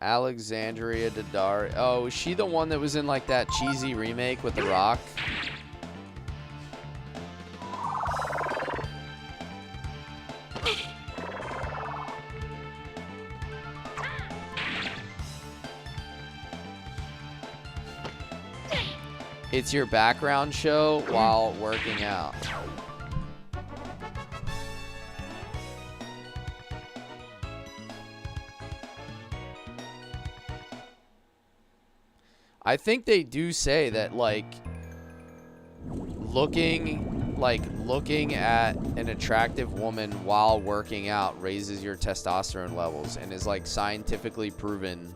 Alexandria Daddario. Oh, is she the one that was in like that cheesy remake with The Rock? It's your background show while working out. I think they do say that, like, looking at an attractive woman while working out raises your testosterone levels and is like scientifically proven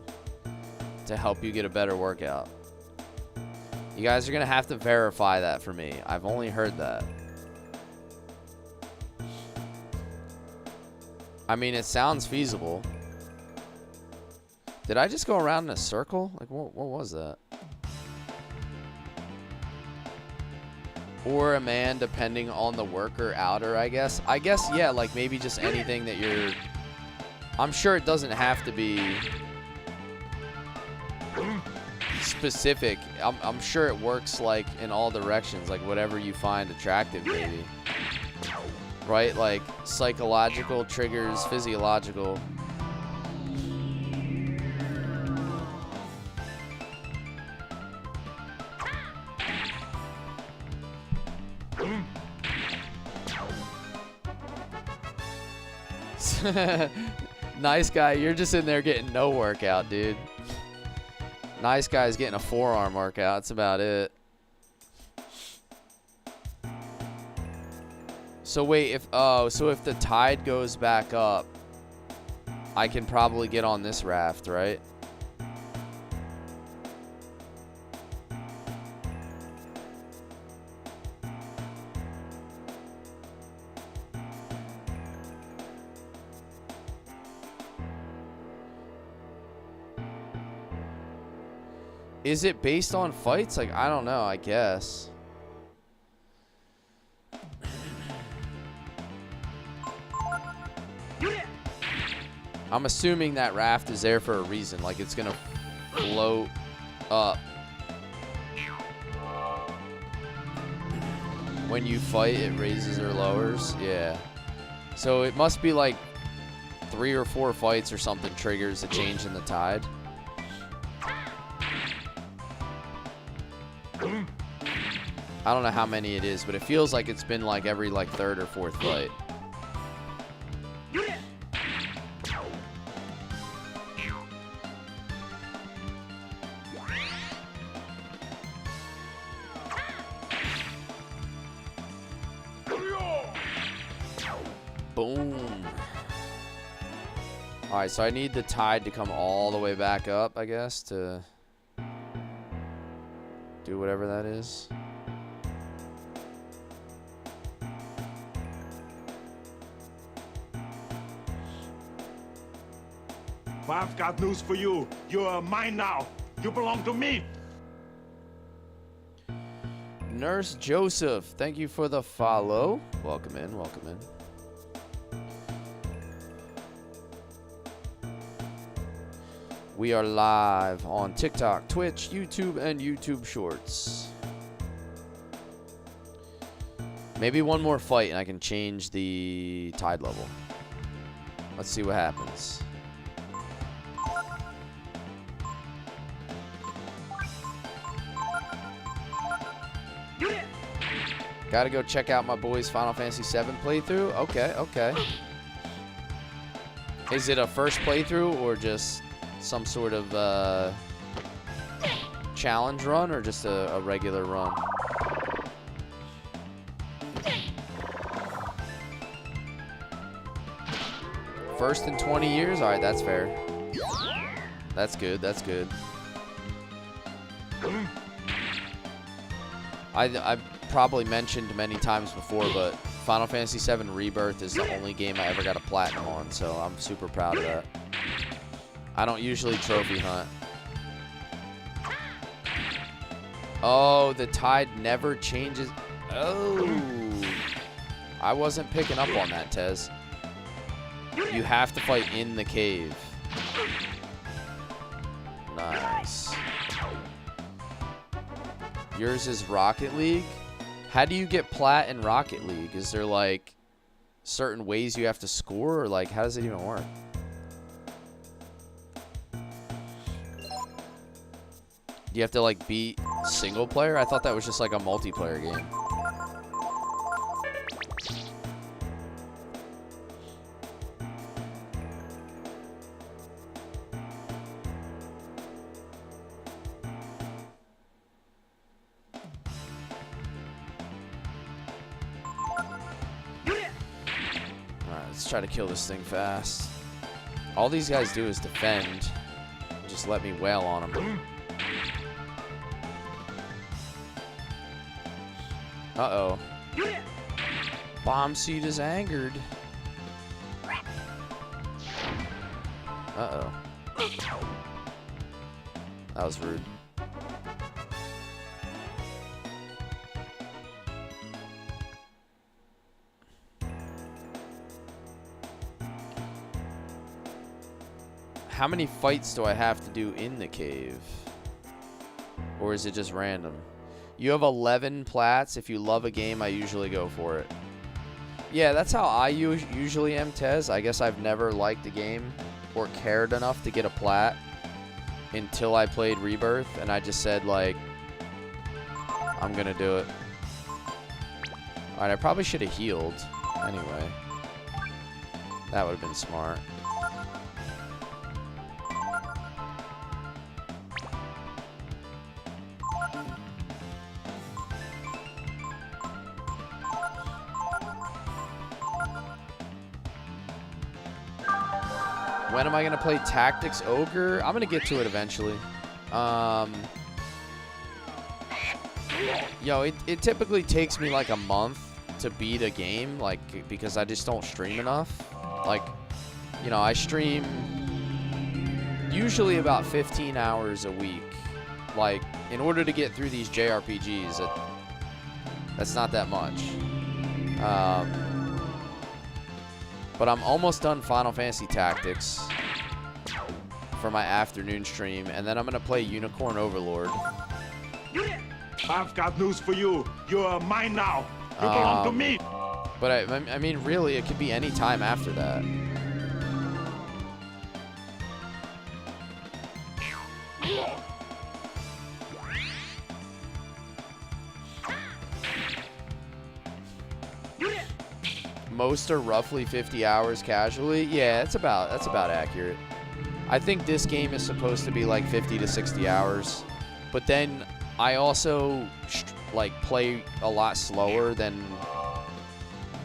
to help you get a better workout. You guys are going to have to verify that for me. I've only heard that. I mean, it sounds feasible. Did I just go around in a circle? Like, what was that? Or a man, depending on the worker outer, I guess. I guess, yeah, like maybe just anything that you're... I'm sure it doesn't have to be specific. I'm sure it works like in all directions, like whatever you find attractive, maybe. Right? Like psychological triggers physiological. Nice guy, you're just in there getting no workout, dude. Nice guy's getting a forearm workout. That's about it. So wait, so if the tide goes back up, I can probably get on this raft, right? Is it based on fights? Like, I don't know, I guess. I'm assuming that raft is there for a reason. Like, it's gonna float up. When you fight, it raises or lowers. Yeah. So it must be like 3 or 4 fights or something triggers a change in the tide. I don't know how many it is, but it feels like it's been like every like 3rd or 4th fight. Boom. Alright, so I need the tide to come all the way back up, I guess, to do whatever that is. But I've got news for you. You're mine now. You belong to me. Nurse Joseph, thank you for the follow. Welcome in, welcome in. We are live on TikTok, Twitch, YouTube, and YouTube Shorts. Maybe one more fight and I can change the tide level. Let's see what happens. Gotta go check out my boy's Final Fantasy VII playthrough. Okay, okay. Is it a first playthrough or just some sort of challenge run or just a regular run? First in 20 years? Alright, that's fair. That's good, that's good. I probably mentioned many times before, but Final Fantasy VII Rebirth is the only game I ever got a platinum on, so I'm super proud of that. I don't usually trophy hunt. Oh, the tide never changes. Oh. I wasn't picking up on that, Tez. You have to fight in the cave. Nice. Yours is Rocket League? How do you get plat in Rocket League? Is there like certain ways you have to score, or like how does it even work? Do you have to like beat single player? I thought that was just like a multiplayer game. Let's try to kill this thing fast. All these guys do is defend. Just let me wail on them. Uh-oh. Bomb Seed is angered. Uh-oh. That was rude. How many fights do I have to do in the cave? Or is it just random? You have 11 plats. If you love a game, I usually go for it. Yeah, that's how I usually am, Tez. I guess I've never liked a game or cared enough to get a plat until I played Rebirth, and I just said, like, I'm gonna do it. Alright, I probably should have healed anyway. That would have been smart. When am I going to play Tactics Ogre? I'm going to get to it eventually. Yo, it typically takes me like a month to beat a game, like, because I just don't stream enough. Like, you know, I stream usually about 15 hours a week. Like, in order to get through these JRPGs, that's not that much. But I'm almost done Final Fantasy Tactics for my afternoon stream, and then I'm going to play Unicorn Overlord. I've got news for you. You're mine now. You belong to me. But I mean, really, it could be any time after that. Most are roughly 50 hours casually. Yeah, that's about accurate. I think this game is supposed to be like 50 to 60 hours. But then I also like play a lot slower than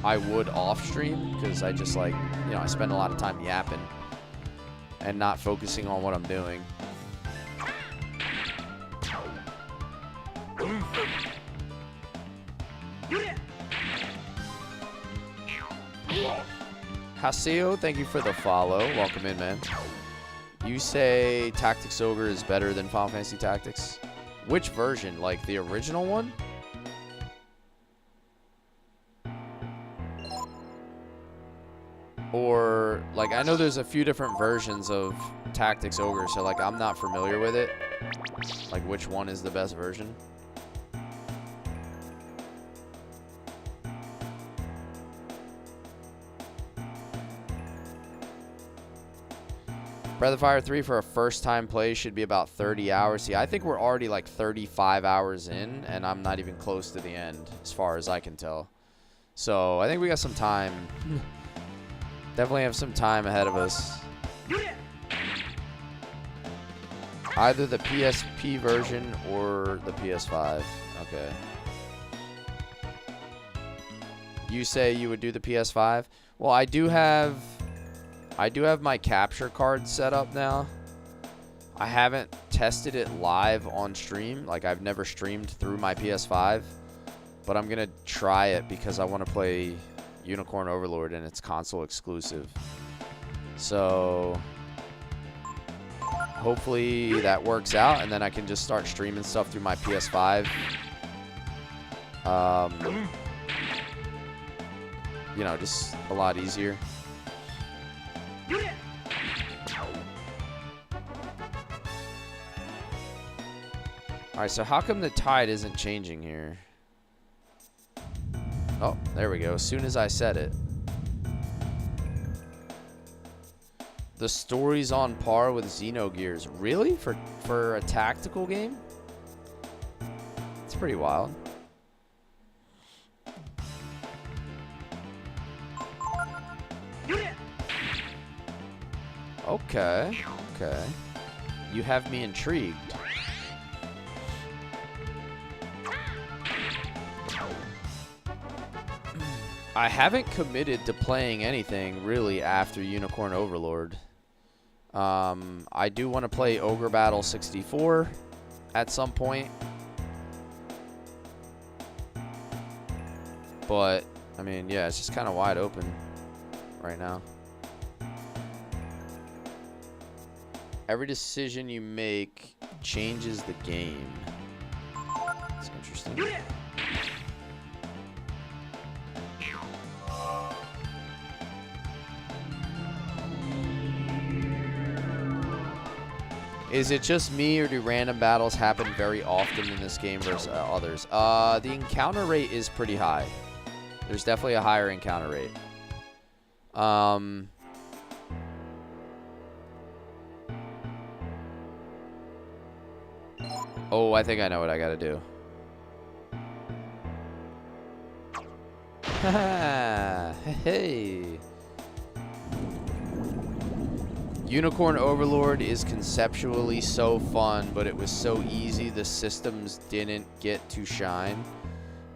I would off stream, because I just, like, you know, I spend a lot of time yapping and not focusing on what I'm doing. Haseo, thank you for the follow. Welcome in, man. You say Tactics Ogre is better than Final Fantasy Tactics? Which version? Like the original one? Or sure. Like, I know there's a few different versions of Tactics Ogre, so, like, I'm not familiar with it. Like, which one is the best version? Breath of Fire 3 for a first-time play should be about 30 hours. See, I think we're already like 35 hours in, and I'm not even close to the end, as far as I can tell. So, I think we got some time. Definitely have some time ahead of us. Either the PSP version or the PS5. Okay. You say you would do the PS5? Well, I do have my capture card set up now. I haven't tested it live on stream. Like, I've never streamed through my PS5. But I'm going to try it because I want to play Unicorn Overlord and it's console exclusive. So, hopefully that works out. And then I can just start streaming stuff through my PS5. You know, just a lot easier. Alright, so how come the tide isn't changing here? Oh, there we go. As soon as I said it. The story's on par with Xenogears. Really? For a tactical game? It's pretty wild. Okay. Okay. You have me intrigued. I haven't committed to playing anything really after Unicorn Overlord. I do want to play Ogre Battle 64 at some point. But, I mean, yeah, it's just kind of wide open right now. Every decision you make changes the game. That's interesting. Is it just me, or do random battles happen very often in this game versus others? The encounter rate is pretty high. There's definitely a higher encounter rate. Oh, I think I know what I gotta do. Hey. Unicorn Overlord is conceptually so fun, but it was so easy the systems didn't get to shine.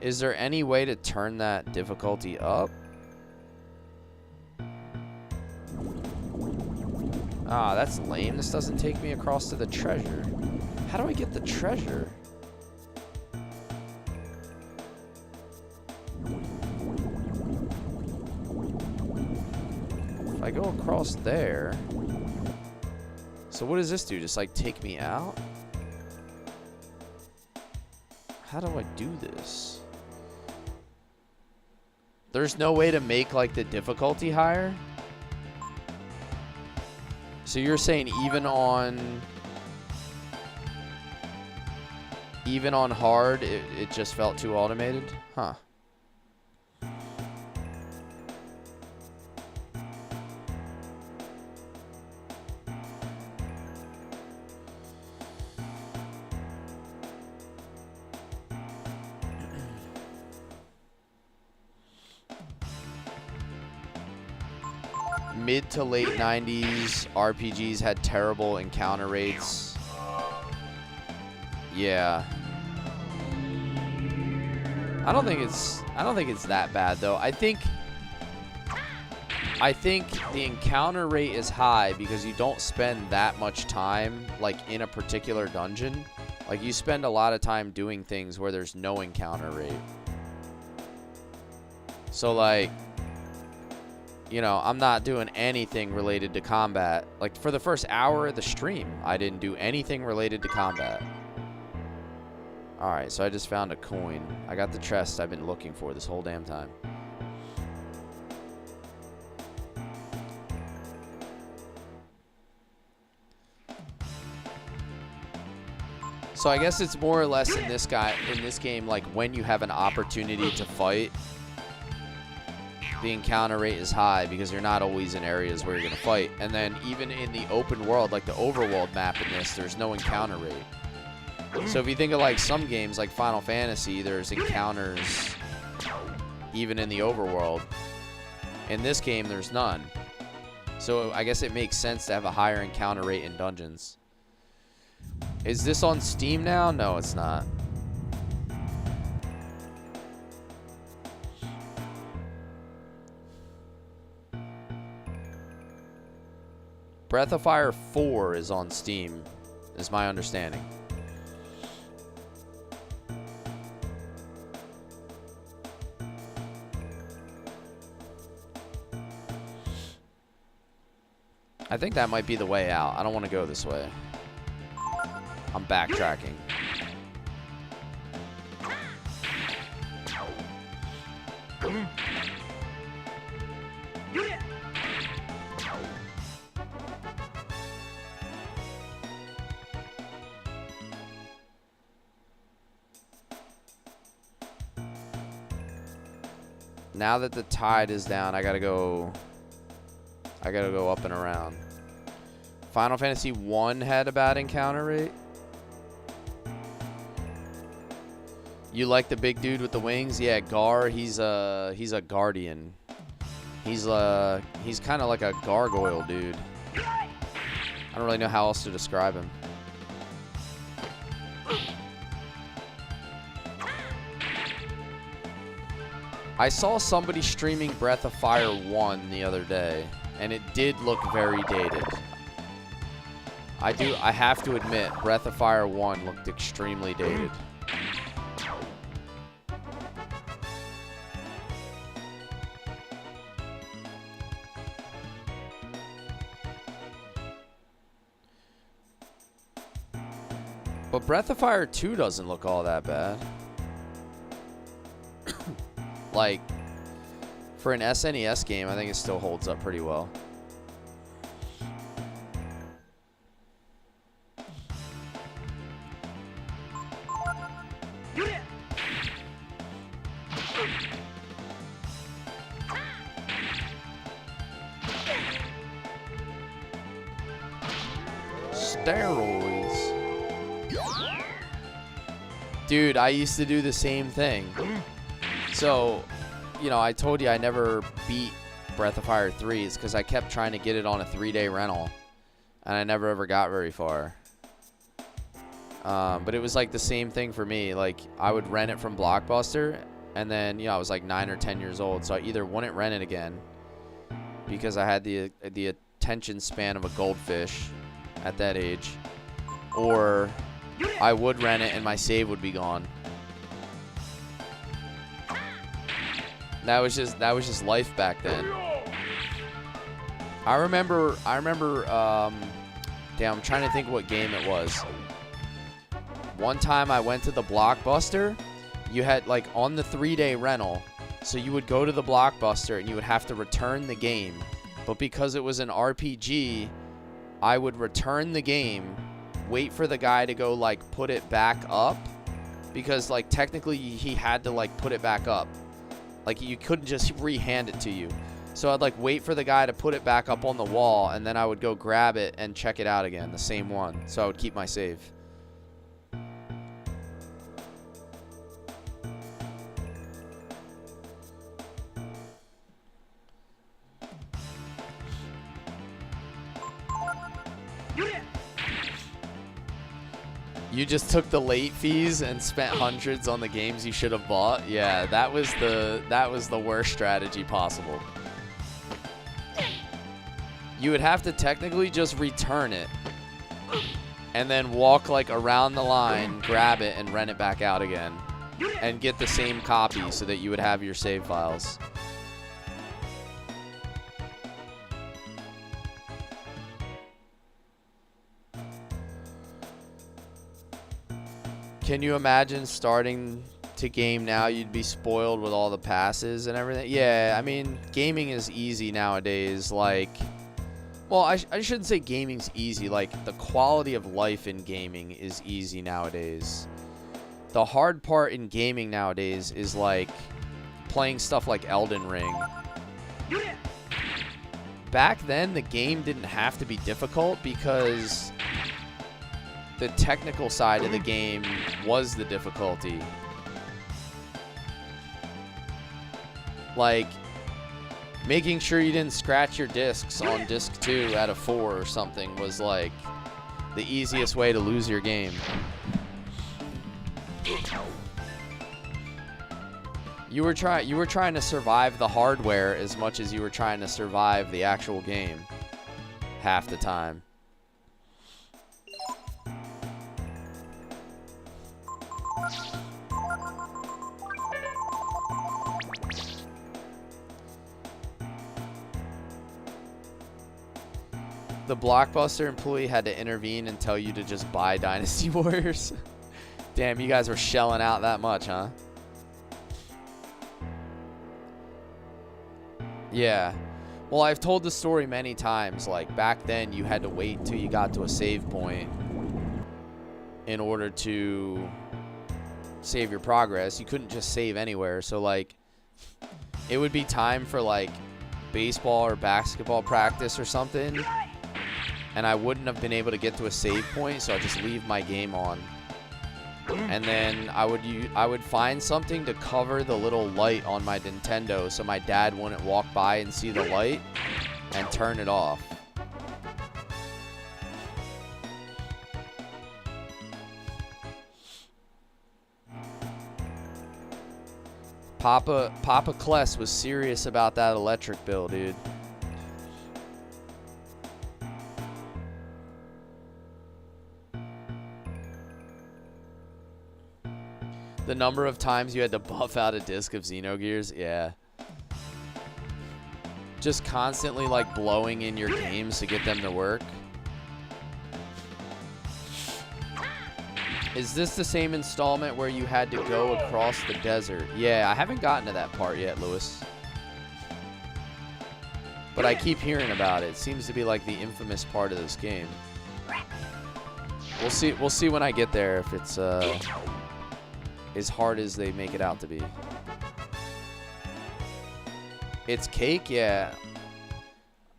Is there any way to turn that difficulty up? Ah, that's lame. This doesn't take me across to the treasure. How do I get the treasure? If I go across there... So what does this do? Just like take me out? How do I do this? There's no way to make like the difficulty higher? So you're saying even on hard it just felt too automated? Huh. Mid to late 90s RPGs had terrible encounter rates. Yeah. I don't think it's that bad though. I think the encounter rate is high because you don't spend that much time like in a particular dungeon. Like you spend a lot of time doing things where there's no encounter rate. So like, you know, I'm not doing anything related to combat. Like, for the first hour of the stream, I didn't do anything related to combat. Alright, so I just found a coin. I got the chest I've been looking for this whole damn time. So I guess it's more or less in this game, like when you have an opportunity to fight, the encounter rate is high because you're not always in areas where you're going to fight. And then even in the open world, like the overworld map in this, there's no encounter rate. So if you think of like some games like Final Fantasy, there's encounters even in the overworld. In this game, there's none. So I guess it makes sense to have a higher encounter rate in dungeons. Is this on Steam now? No, it's not. Breath of Fire 4 is on Steam, is my understanding. I think that might be the way out. I don't want to go this way. I'm backtracking. Now that the tide is down, I gotta go up and around. Final Fantasy 1 had a bad encounter rate. You like the big dude with the wings? Yeah, Gar, he's a guardian. He's kind of like a gargoyle dude. I don't really know how else to describe him. I saw somebody streaming Breath of Fire 1 the other day, and it did look very dated. I have to admit, Breath of Fire 1 looked extremely dated. But Breath of Fire 2 doesn't look all that bad. Like, for an SNES game, I think it still holds up pretty well. Steroids. Dude, I used to do the same thing. So, you know, I told you I never beat Breath of Fire 3. It's because I kept trying to get it on a 3-day rental, and I never ever got very far. But it was like the same thing for me. Like, I would rent it from Blockbuster, and then, you know, I was like 9 or 10 years old, so I either wouldn't rent it again because I had the attention span of a goldfish at that age, or I would rent it and my save would be gone. That was just life back then. I remember damn, I'm trying to think what game it was. One time I went to the Blockbuster. You had, like, on the 3-day rental, so you would go to the Blockbuster and you would have to return the game. But because it was an RPG, I would return the game, wait for the guy to go, like, put it back up, because, like, technically he had to, like, put it back up. Like, you couldn't just re-hand it to you. So I'd, like, wait for the guy to put it back up on the wall, and then I would go grab it and check it out again, the same one. So I would keep my save. You just took the late fees and spent hundreds on the games you should have bought. Yeah, that was the worst strategy possible. You would have to technically just return it and then walk, like, around the line, grab it, and rent it back out again, and get the same copy so that you would have your save files. Can you imagine starting to game now? You'd be spoiled with all the passes and everything. Yeah, I mean, gaming is easy nowadays. Like, Well, I shouldn't say gaming's easy. Like, the quality of life in gaming is easy nowadays. The hard part in gaming nowadays is, like, playing stuff like Elden Ring. Back then, the game didn't have to be difficult because the technical side of the game was the difficulty. Like, making sure you didn't scratch your discs on disc 2 out of 4 or something was, like, the easiest way to lose your game. You were trying to survive the hardware as much as you were trying to survive the actual game half the time. The Blockbuster employee had to intervene and tell you to just buy Dynasty Warriors. Damn, you guys were shelling out that much, huh? Yeah. Well, I've told the story many times. Like, back then, you had to wait until you got to a save point in order to save your progress. You couldn't just save anywhere. So, like, it would be time for, like, baseball or basketball practice or something, and I wouldn't have been able to get to a save point, so I'd just leave my game on. And then I would find something to cover the little light on my Nintendo so my dad wouldn't walk by and see the light and turn it off. Papa Kless was serious about that electric bill, dude. The number of times you had to buff out a disc of Xenogears, yeah. Just constantly, like, blowing in your games to get them to work. Is this the same installment where you had to go across the desert? Yeah, I haven't gotten to that part yet, Lewis. But I keep hearing about it. It seems to be like the infamous part of this game. We'll see when I get there if it's as hard as they make it out to be. It's cake, yeah.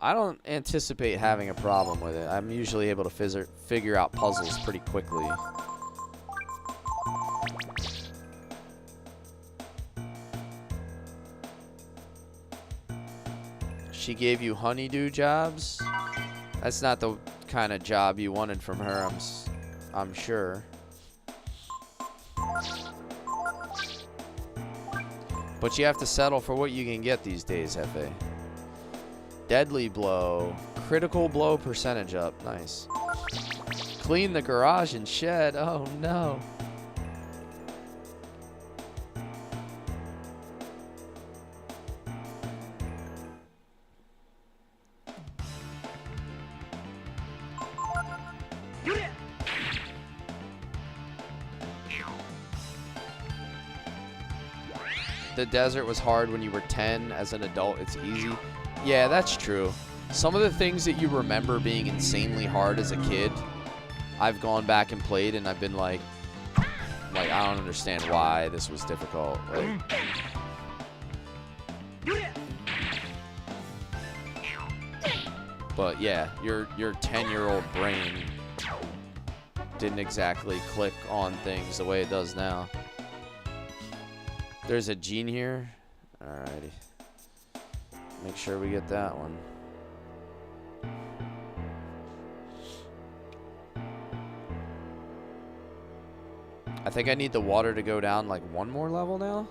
I don't anticipate having a problem with it. I'm usually able to figure out puzzles pretty quickly. She gave you honeydew jobs? That's not the kind of job you wanted from her, I'm sure. But you have to settle for what you can get these days, Hefe. Deadly blow. Critical blow percentage up. Nice. Clean the garage and shed. Oh, no. The desert was hard when you were 10. As an adult, it's easy. Yeah, that's true. Some of the things that you remember being insanely hard as a kid, I've gone back and played, and I've been like I don't understand why this was difficult. Like, but yeah, your 10-year-old brain didn't exactly click on things the way it does now. There's a gene here. Alrighty. Make sure we get that one. I think I need the water to go down like one more level now.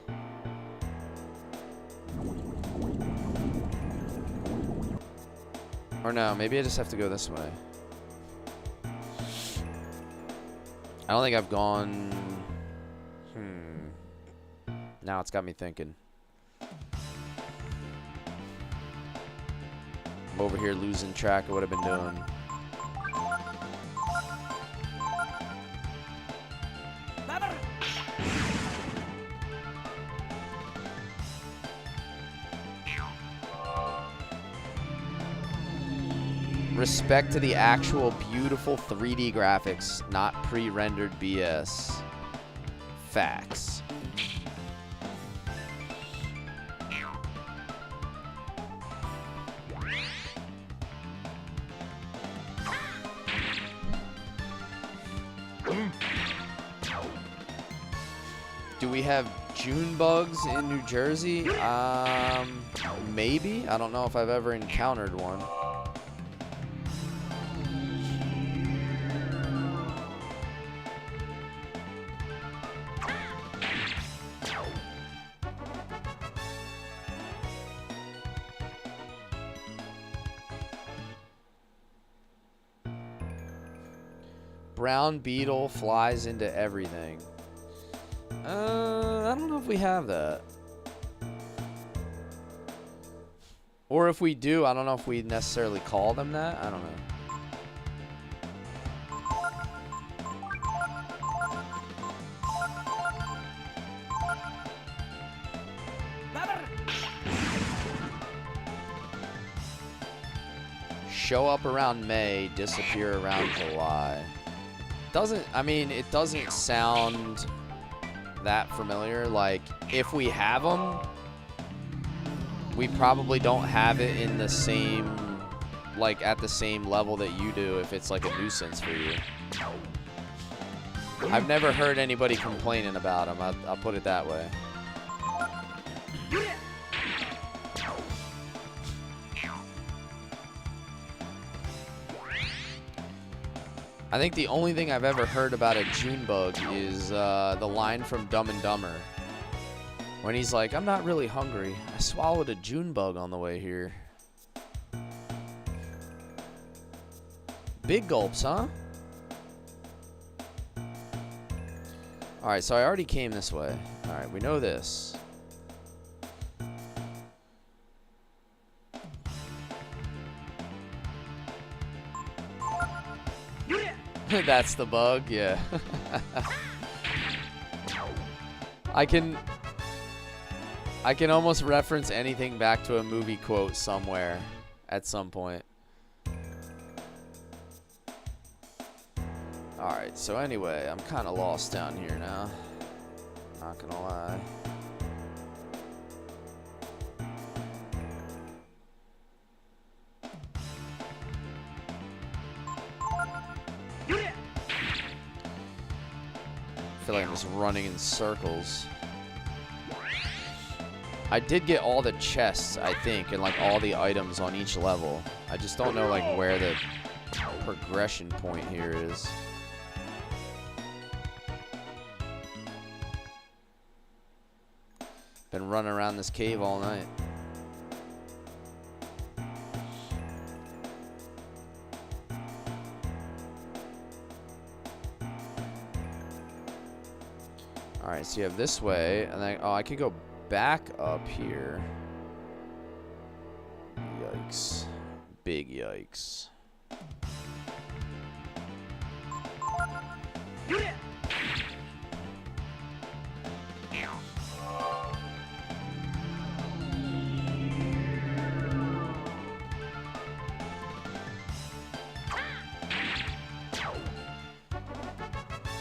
Or no, maybe I just have to go this way. I don't think I've gone... Now it's got me thinking. I'm over here losing track of what I've been doing. Respect to the actual beautiful 3D graphics, not pre-rendered BS. Facts. Do we have June bugs in New Jersey? Maybe. I don't know if I've ever encountered one. Brown beetle flies into everything. I don't know if we have that. Or if we do, I don't know if we necessarily call them that. I don't know. Show up around May, disappear around July. It doesn't sound that familiar. Like, if we have them, we probably don't have it in the same, like, at the same level that you do if it's like a nuisance for you. I've never heard anybody complaining about them. I'll put it that way. I think the only thing I've ever heard about a June bug is the line from Dumb and Dumber. When he's like, I'm not really hungry. I swallowed a June bug on the way here. Big gulps, huh? Alright, so I already came this way. Alright, we know this. That's the bug, yeah. I can almost reference anything back to a movie quote somewhere at some point. Alright, so anyway, I'm kind of lost down here now. Not gonna lie. I feel like I'm just running in circles. I did get all the chests, I think, and like all the items on each level. I just don't know like where the progression point here is. Been running around this cave all night. Alright, so you have this way, and then, oh, I could go back up here. Yikes. Big yikes.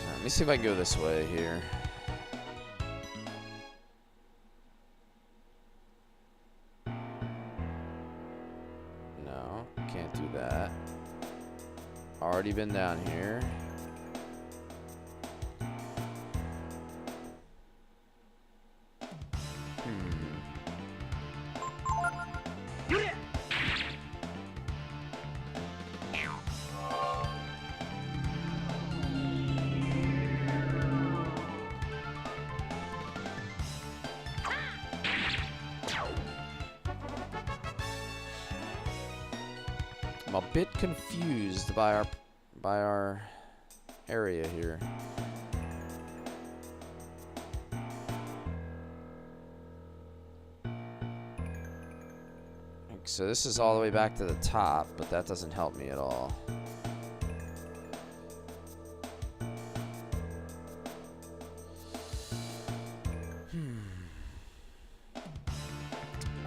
Let me see if I can go this way here. No, can't do that. Already been down here. I'm a bit confused by our area here. So this is all the way back to the top, but that doesn't help me at all.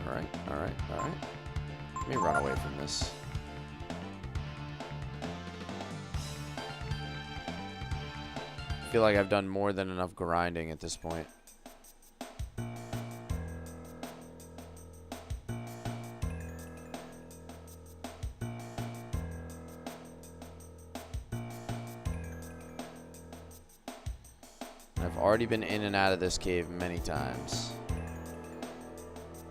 Alright. Let me run away from this. feel like I've done more than enough grinding at this point. I've already been in and out of this cave many times.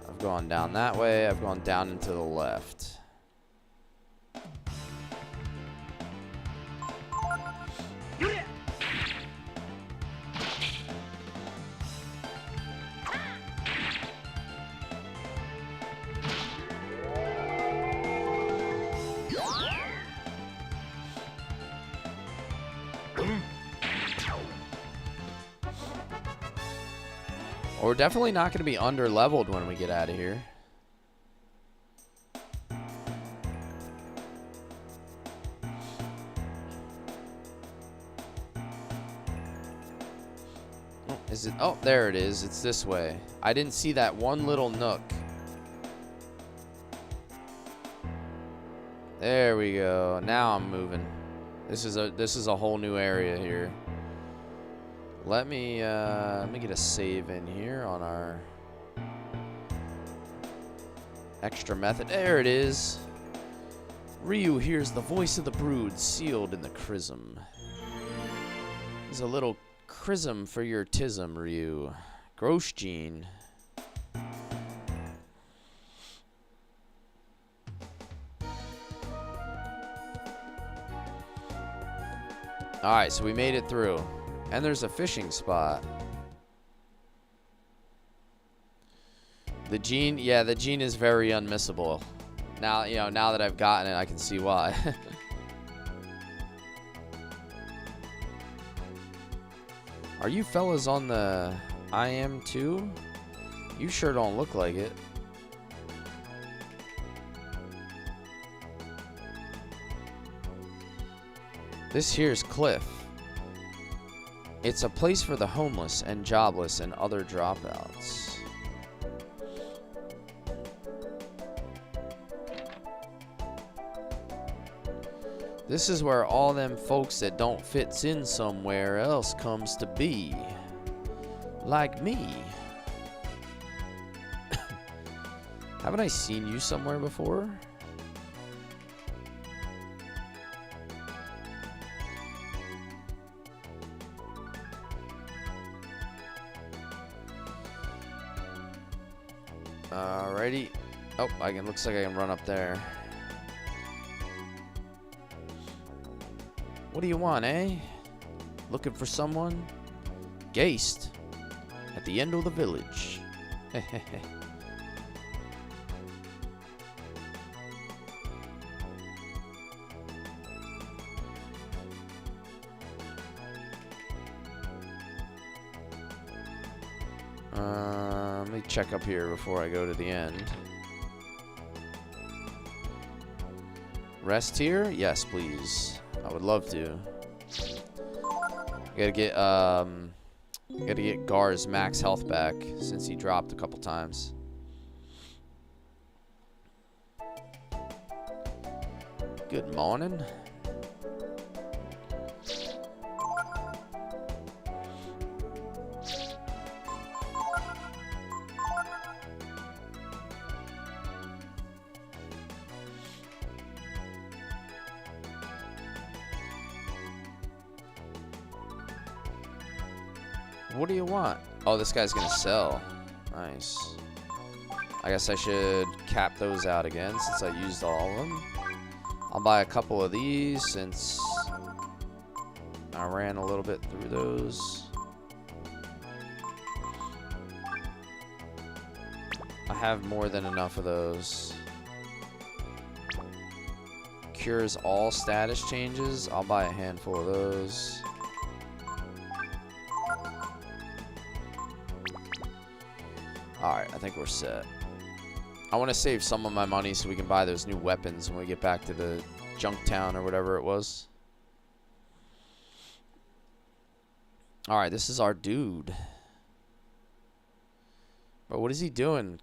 I've gone down that way. I've gone down and to the left. We're definitely not going to be under-leveled when we get out of here. Oh, is it? Oh, there it is. It's this way. I didn't see that one little nook. There we go. Now I'm moving. This is a whole new area here. Let me get a save in here on our extra method. There it is. Ryu hears the voice of the brood sealed in the chrysm. There's a little chrysm for your tism, Ryu. Gross gene. Alright, so we made it through. And there's a fishing spot. The gene, yeah, the gene is very unmissable. Now, you know, now that I've gotten it, I can see why. Are you fellas on the I am too? You sure don't look like it. This here's Cliff. It's a place for the homeless and jobless and other dropouts. This is where all them folks that don't fits in somewhere else comes to be. Like me. Haven't I seen you somewhere before? Alrighty. Oh, looks like I can run up there. What do you want, eh? Looking for someone? Geist. At the end of the village. Let me check up here before I go to the end. Rest here? Yes, please. I would love to. Gotta get Gar's max health back since he dropped a couple times. Good morning. What do you want? Oh, this guy's gonna sell. Nice. I guess I should cap those out again since I used all of them. I'll buy a couple of these since I ran a little bit through those. I have more than enough of those. Cures all status changes. I'll buy a handful of those. Alright, I think we're set. I want to save some of my money so we can buy those new weapons when we get back to the junk town or whatever it was. Alright, this is our dude. But what is he doing?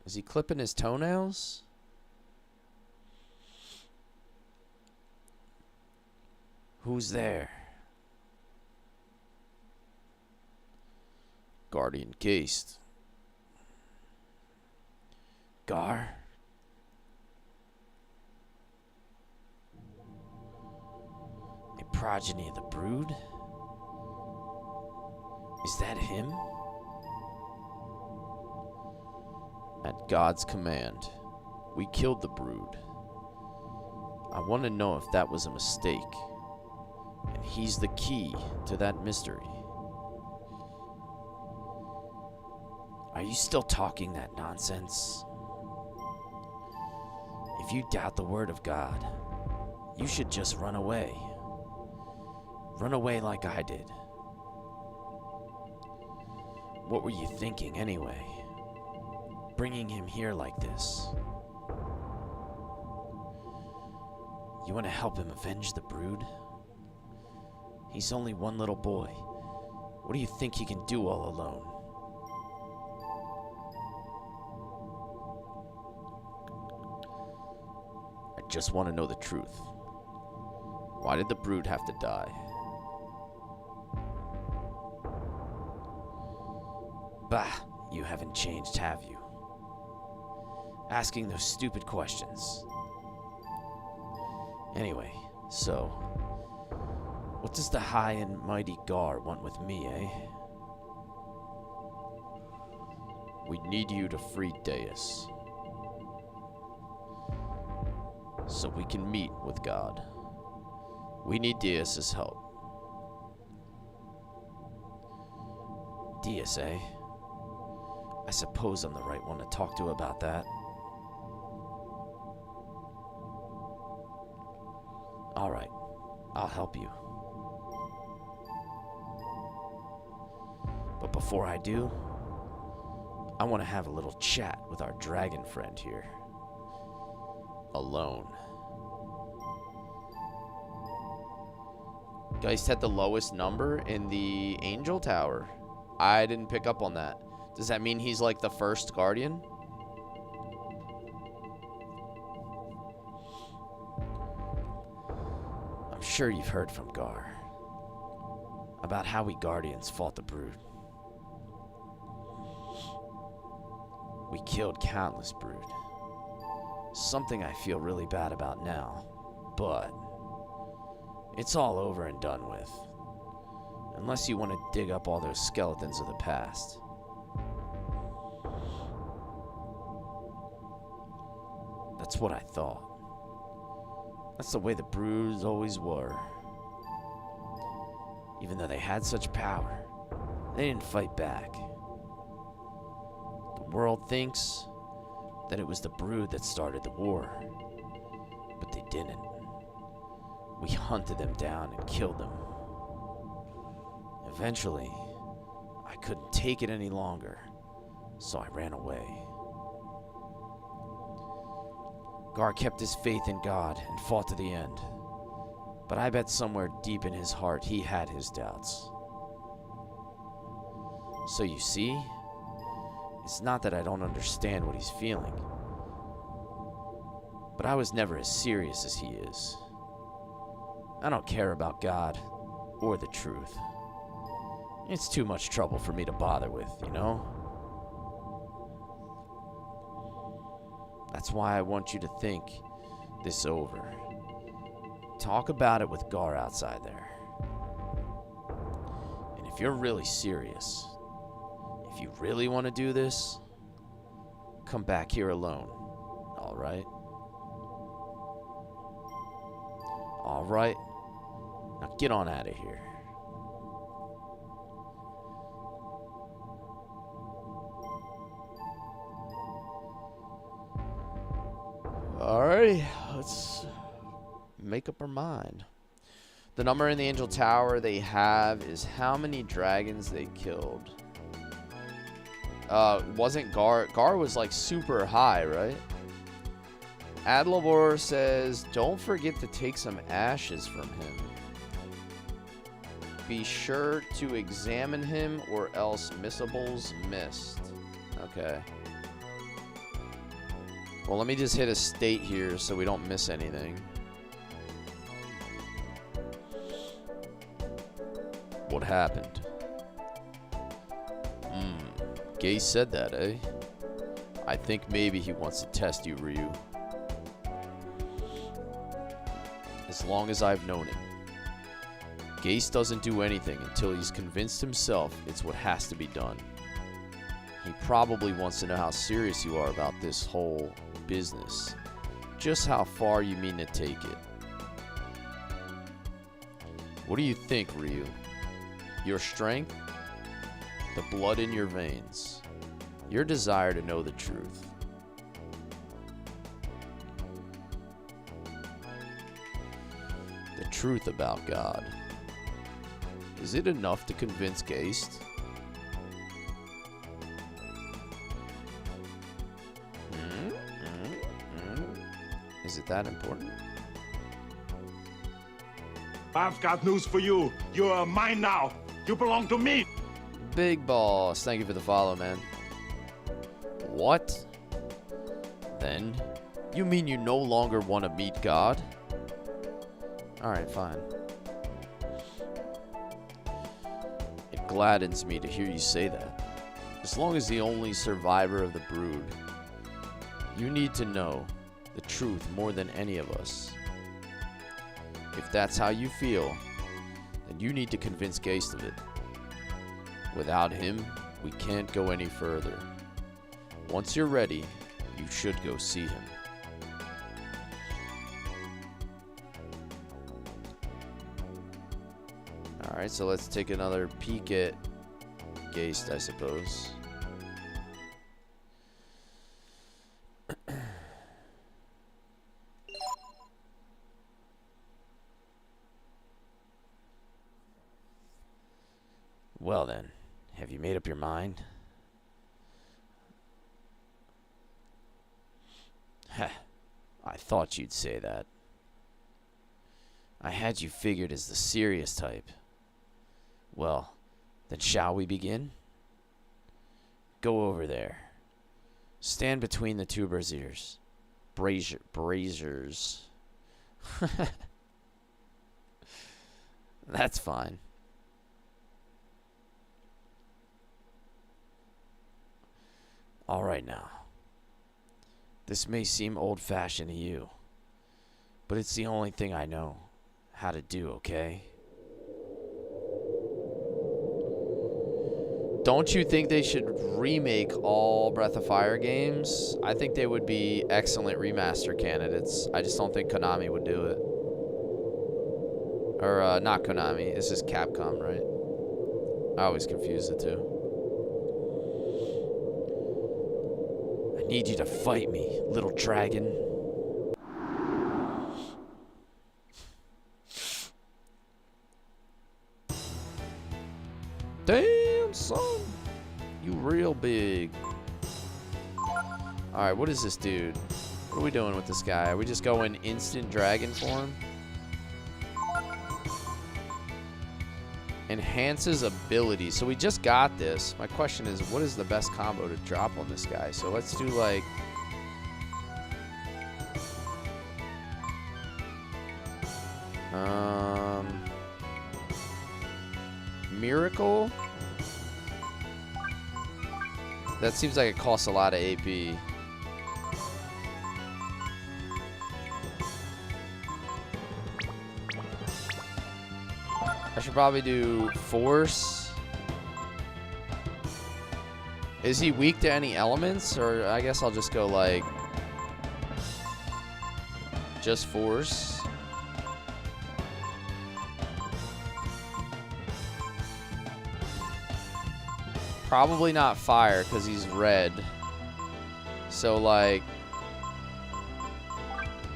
Is he clipping his toenails? Who's there? Guardian Geist. Gar? A progeny of the brood? Is that him? At God's command, we killed the brood. I want to know if that was a mistake. And he's the key to that mystery. Are you still talking that nonsense? If you doubt the word of God, you should just run away. Run away like I did. What were you thinking anyway? Bringing him here like this. You want to help him avenge the brood? He's only one little boy. What do you think he can do all alone? I just want to know the truth. Why did the brood have to die? Bah, you haven't changed, have you? Asking those stupid questions. Anyway, so, what does the high and mighty Gar want with me, eh? We need you to free Deus, so we can meet with God. We need Deus's help. Deus, eh? I suppose I'm the right one to talk to about that. Alright, I'll help you. But before I do, I want to have a little chat with our dragon friend here. Alone. Geist had the lowest number in the Angel Tower. I didn't pick up on that. Does that mean he's like the first Guardian? I'm sure you've heard from Gar about how we Guardians fought the brood. We killed countless brood. Something I feel really bad about now, but it's all over and done with. Unless you want to dig up all those skeletons of the past. That's what I thought. That's the way the broods always were. Even though they had such power, they didn't fight back. The world thinks that it was the brood that started the war, but they didn't. We hunted them down and killed them. Eventually, I couldn't take it any longer, so I ran away. Gar kept his faith in God and fought to the end, but I bet somewhere deep in his heart he had his doubts. So you see, it's not that I don't understand what he's feeling, but I was never as serious as he is. I don't care about God or the truth. It's too much trouble for me to bother with, you know? That's why I want you to think this over. Talk about it with Gar outside there. And if you're really serious, if you really want to do this, come back here alone, alright? Alright, now get on out of here. Alrighty, let's make up our mind. The number in the Angel Tower they have is how many dragons they killed. Wasn't Gar was like super high, right? Adlabor says, don't forget to take some ashes from him. Be sure to examine him or else missables missed. Okay. Well, let me just hit a state here so we don't miss anything. What happened? Gay said that, eh? I think maybe he wants to test you, Ryu. As long as I've known him. Gase doesn't do anything until he's convinced himself it's what has to be done. He probably wants to know how serious you are about this whole business. Just how far you mean to take it. What do you think, Ryu? Your strength? The blood in your veins. Your desire to know the truth. The truth about God. Is it enough to convince Geist? Is it that important? I've got news for you. You're mine now. You belong to me. Big Boss, thank you for the follow, man. What? Then? You mean you no longer want to meet God? Alright, fine. It gladdens me to hear you say that. As long as the only survivor of the brood, you need to know the truth more than any of us. If that's how you feel, then you need to convince Geist of it. Without him, we can't go any further. Once you're ready, you should go see him. Alright, so let's take another peek at Geist, I suppose. Well then, have you made up your mind? Heh, I thought you'd say that. I had you figured as the serious type. Well, then shall we begin? Go over there. Stand between the two braziers. Braziers. That's fine. All right now. This may seem old-fashioned to you, but it's the only thing I know how to do, okay? Don't you think they should remake all Breath of Fire games? I think they would be excellent remaster candidates. I just don't think Konami would do it. Or, not Konami. This is Capcom, right? I always confuse the two. I need you to fight me, little dragon. Damn, son. You real big. Alright, what is this dude? What are we doing with this guy? Are we just going instant dragon form? Enhances ability. So we just got this. My question is, what is the best combo to drop on this guy? So let's do like... Miracle? That seems like it costs a lot of AP. I should probably do Force. Is he weak to any elements? Or I guess I'll just go like... just Force. Probably not fire because he's red. So like...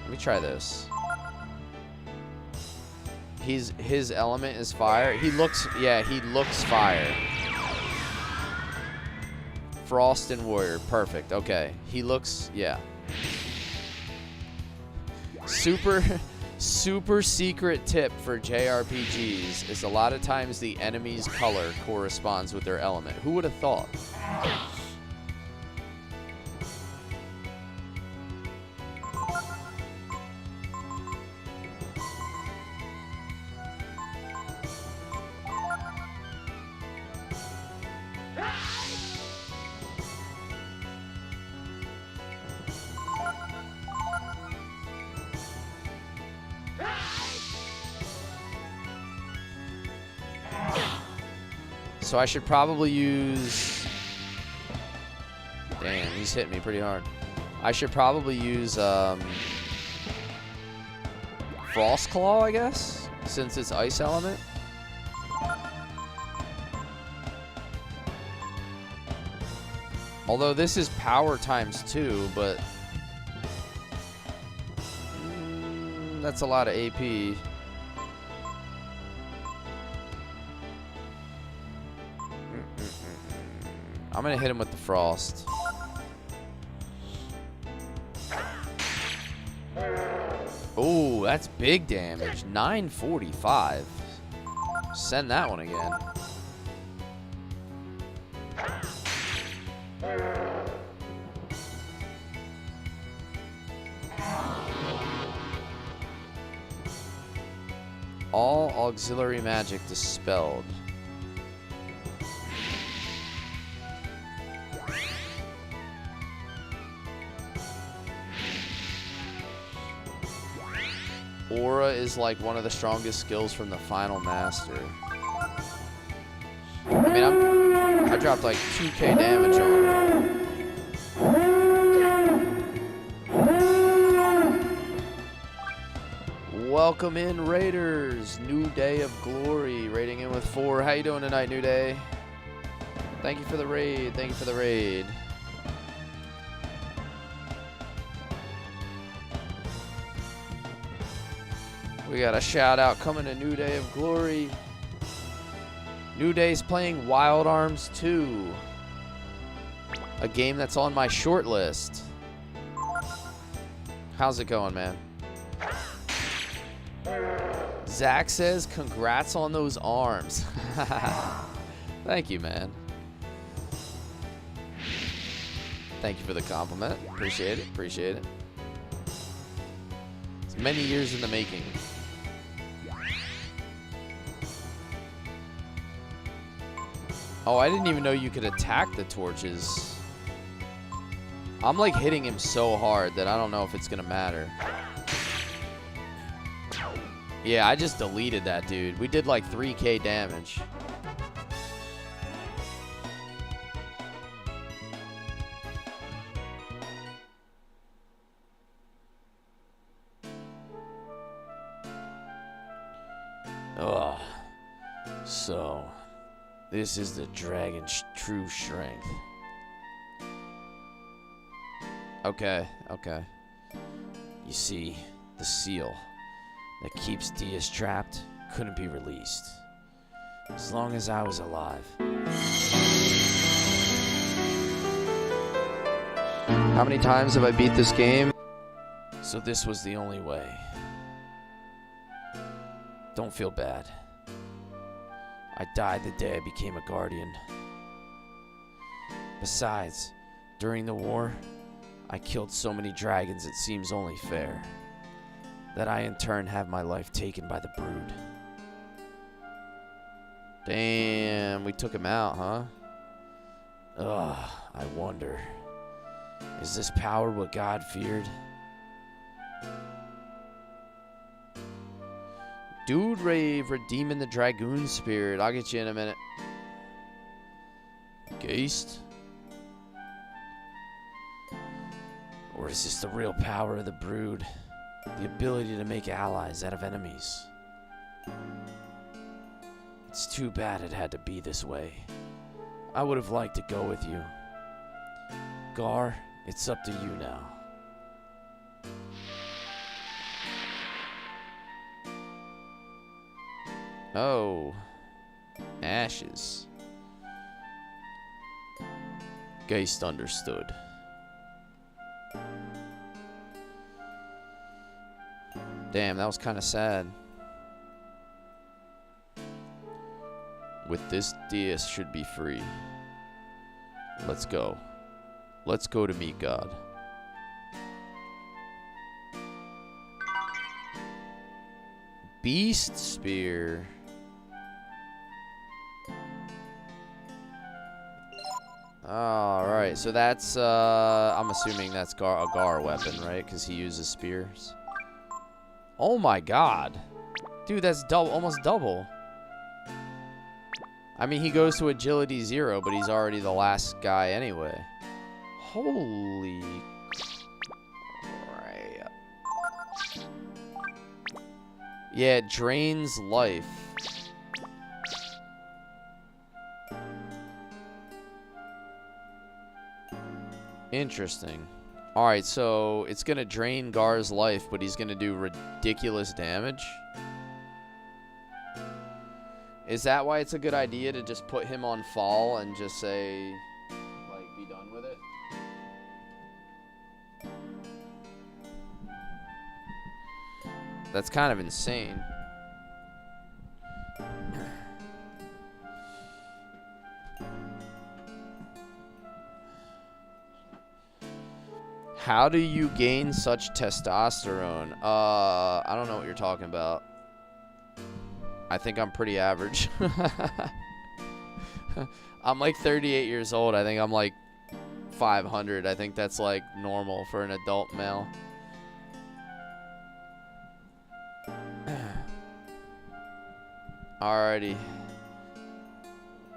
let me try this. His element is fire. He looks, yeah, he looks fire. Frost and Warrior, perfect. Okay, he looks, yeah. Super secret tip for JRPGs is a lot of times the enemy's color corresponds with their element. Who would have thought? so I should probably use... Damn, he's hitting me pretty hard. I should probably use Frost Claw, I guess, since it's ice element. Although this is power times 2, but that's a lot of AP. I'm gonna hit him with the frost. Oh, that's big damage. 945. Send that one again. All auxiliary magic dispelled. Aura is like one of the strongest skills from the final master. I mean, I dropped like 2k damage on it. Welcome in, Raiders. New Day of Glory, raiding in with 4. How you doing tonight, New Day? Thank you for the raid. Thank you for the raid. We got a shout out coming to New Day of Glory. New Day's playing Wild Arms 2, a game that's on my short list. How's it going, man? Zach says, congrats on those arms. Thank you, man. Thank you for the compliment. Appreciate it. Appreciate it. It's many years in the making. Oh, I didn't even know you could attack the torches. I'm like hitting him so hard that I don't know if it's gonna matter. Yeah, I just deleted that dude. We did like 3k damage. Ugh. So, this is the dragon's true strength. Okay, okay. You see, the seal that keeps Diaz trapped couldn't be released as long as I was alive. How many times have I beat this game? So this was the only way. Don't feel bad. I died the day I became a guardian. Besides, during the war, I killed so many dragons it seems only fair that I in turn have my life taken by the brood. Damn, we took him out, huh? Ugh, I wonder, is this power what God feared? Dude Rave redeeming the Dragoon Spirit. I'll get you in a minute. Geist? Or is this the real power of the brood? The ability to make allies out of enemies? It's too bad it had to be this way. I would have liked to go with you. Gar, it's up to you now. Oh. Ashes. Geist understood. Damn, that was kind of sad. With this, Diaz should be free. Let's go. Let's go to meet God. Beast Spear. Alright, so that's, I'm assuming that's a Gar weapon, right? Because he uses spears. Oh my god. Dude, that's double, almost double. I mean, he goes to agility 0, but he's already the last guy anyway. Holy crap. Yeah, it drains life. Interesting. Alright, so it's going to drain Gar's life, but he's going to do ridiculous damage. Is that why it's a good idea to just put him on fall and just say, like, be done with it? That's kind of insane. How do you gain such testosterone? I don't know what you're talking about. I think I'm pretty average. I'm like 38 years old. I think I'm like 500. I think that's like normal for an adult male. Alrighty.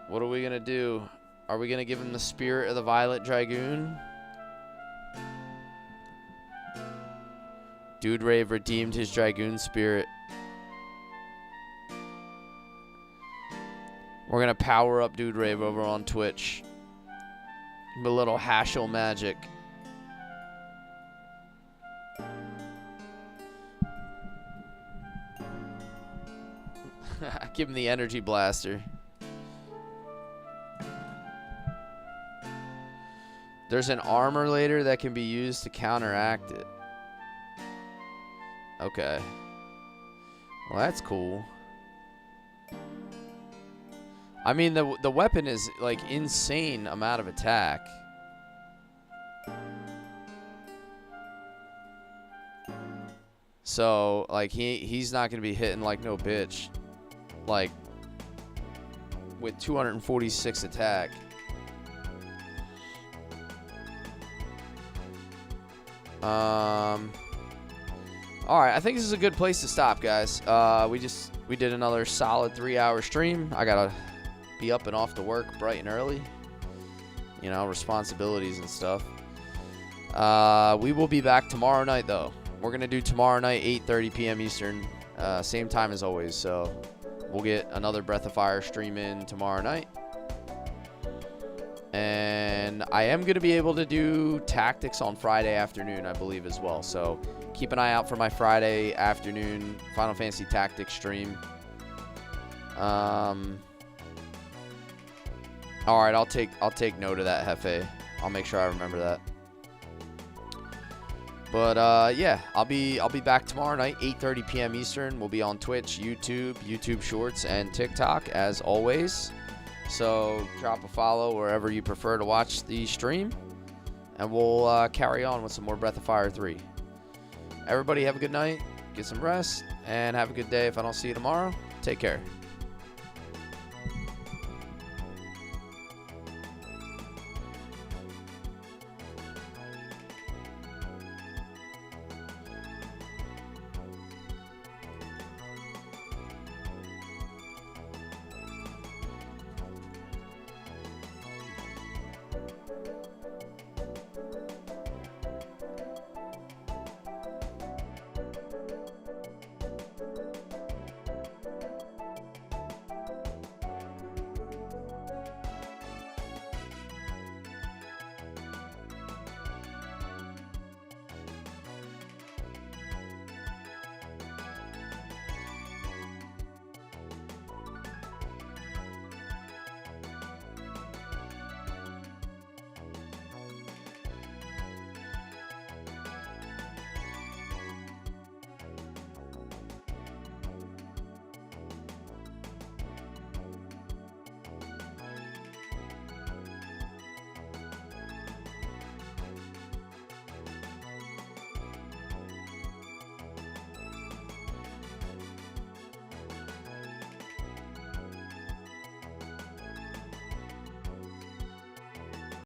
What are we gonna do? Are we gonna give him the spirit of the Violet Dragoon? Dude Rave redeemed his Dragoon spirit. We're gonna power up Dude Rave over on Twitch. With a little Hashel magic. Give him the energy blaster. There's an armor later that can be used to counteract it. Okay. Well, that's cool. I mean, the weapon is like insane amount of attack. So, like, he's not gonna be hitting like no bitch. Like, with 246 attack. Alright, I think this is a good place to stop, guys. We did another solid 3-hour stream. I gotta be up and off to work bright and early. You know, responsibilities and stuff. We will be back tomorrow night, though. We're gonna do tomorrow night, 8:30 p.m. Eastern. Same time as always, so we'll get another Breath of Fire stream in tomorrow night. And I am going to be able to do tactics on Friday afternoon, I believe, as well. So keep an eye out for my Friday afternoon Final Fantasy Tactics stream. All right, I'll take note of that, Hefe. I'll make sure I remember that. But yeah, I'll be back tomorrow night, 8:30 p.m. Eastern. We'll be on Twitch, YouTube Shorts, and TikTok as always. So drop a follow wherever you prefer to watch the stream, and we'll carry on with some more Breath of Fire 3. Everybody have a good night, get some rest, and have a good day. If I don't see you tomorrow, take care.